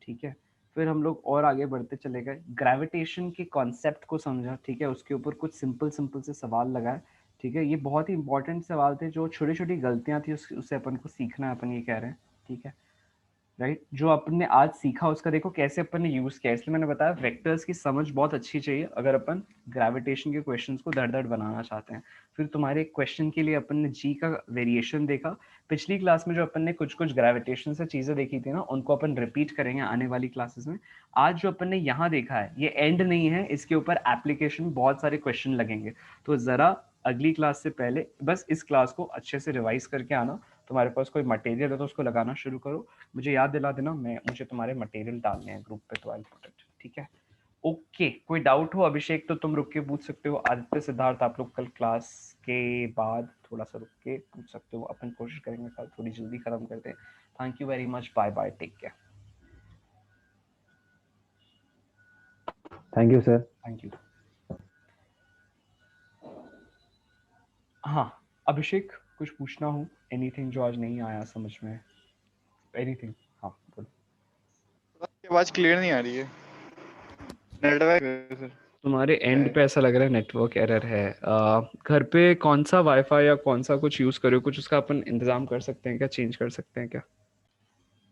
ठीक है। फिर हम लोग और आगे बढ़ते चले गए, ग्रेविटेशन के कॉन्सेप्ट को समझा, ठीक है, उसके ऊपर कुछ सिंपल सिंपल से सवाल लगाए, ठीक है। ये बहुत ही इंपॉर्टेंट सवाल थे, जो छोटी छोटी गलतियां थी उससे अपन को सीखना है, अपन ये कह रहे हैं, ठीक है। राइट, जो अपन ने आज सीखा उसका देखो कैसे अपन ने यूज किया। इसलिए मैंने बताया वेक्टर्स की समझ बहुत अच्छी चाहिए अगर अपन ग्रेविटेशन के क्वेश्चंस को धड़ धड़ बनाना चाहते हैं। फिर तुम्हारे क्वेश्चन के लिए अपन ने जी का वेरिएशन देखा। पिछली क्लास में जो अपन ने कुछ कुछ ग्रेविटेशन से चीजें देखी थी ना, उनको अपन रिपीट करेंगे आने वाली क्लासेस में। आज जो अपन ने यहाँ देखा है ये एंड नहीं है, इसके ऊपर एप्लीकेशन बहुत सारे क्वेश्चन लगेंगे। तो जरा अगली क्लास से पहले बस इस क्लास को अच्छे से रिवाइज करके आना। तुम्हारे पास कोई मटेरियल है तो उसको लगाना शुरू करो, मुझे याद दिला देना, मुझे तुम्हारे मटेरियल डालने हैं ग्रुप पे, तो आई पुट इट, ठीक है। ओके, कोई डाउट हो अभिषेक तो तुम रुक के पूछ सकते हो। आदित्य, सिद्धार्थ, आप लोग कल क्लास के बाद थोड़ा सा रुक के पूछ सकते हो। अपन कोशिश करेंगे कल थोड़ी जल्दी खत्म करते हैं। Thank you very much, bye bye, take care. Thank you sir. Thank you. हाँ अभिषेक, कुछ पूछना हो, एनीथिंग जो आज नहीं आया समझ में, एनीथिंग? हाँ बोलो। आवाज क्लियर नहीं आ रही है, नेटवर्क सर तुम्हारे एंड पे ऐसा लग रहा है नेटवर्क एरर है। घर पे कौन सा वाईफाई या कौन सा कुछ यूज करो, कुछ उसका अपन इंतजाम कर सकते हैं क्या, चेंज कर सकते हैं क्या?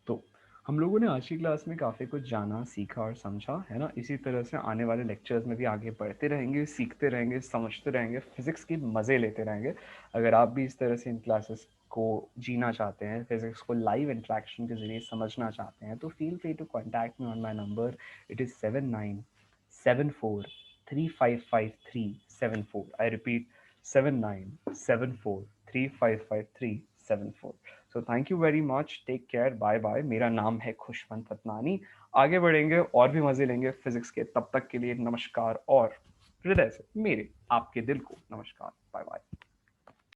तो हम लोगों ने आज की क्लास में काफ़ी कुछ जाना, सीखा और समझा, है ना। इसी तरह से आने वाले लेक्चर्स में भी आगे बढ़ते रहेंगे, सीखते रहेंगे, समझते रहेंगे, फिजिक्स की मज़े लेते रहेंगे। अगर आप भी इस तरह से इन क्लासेस को जीना चाहते हैं, फिजिक्स को लाइव इंटरेक्शन के जरिए समझना चाहते हैं, तो feel free to contact me on my number. It is 7974355374। I repeat 7974355374। So thank you very much, take care, bye bye. मेरा नाम है खुशवंत पतनानी। आगे बढ़ेंगे और भी मजे लेंगे फिजिक्स के, तब तक के लिए नमस्कार, और हृदय से मेरे आपके दिल को नमस्कार, बाय बाय।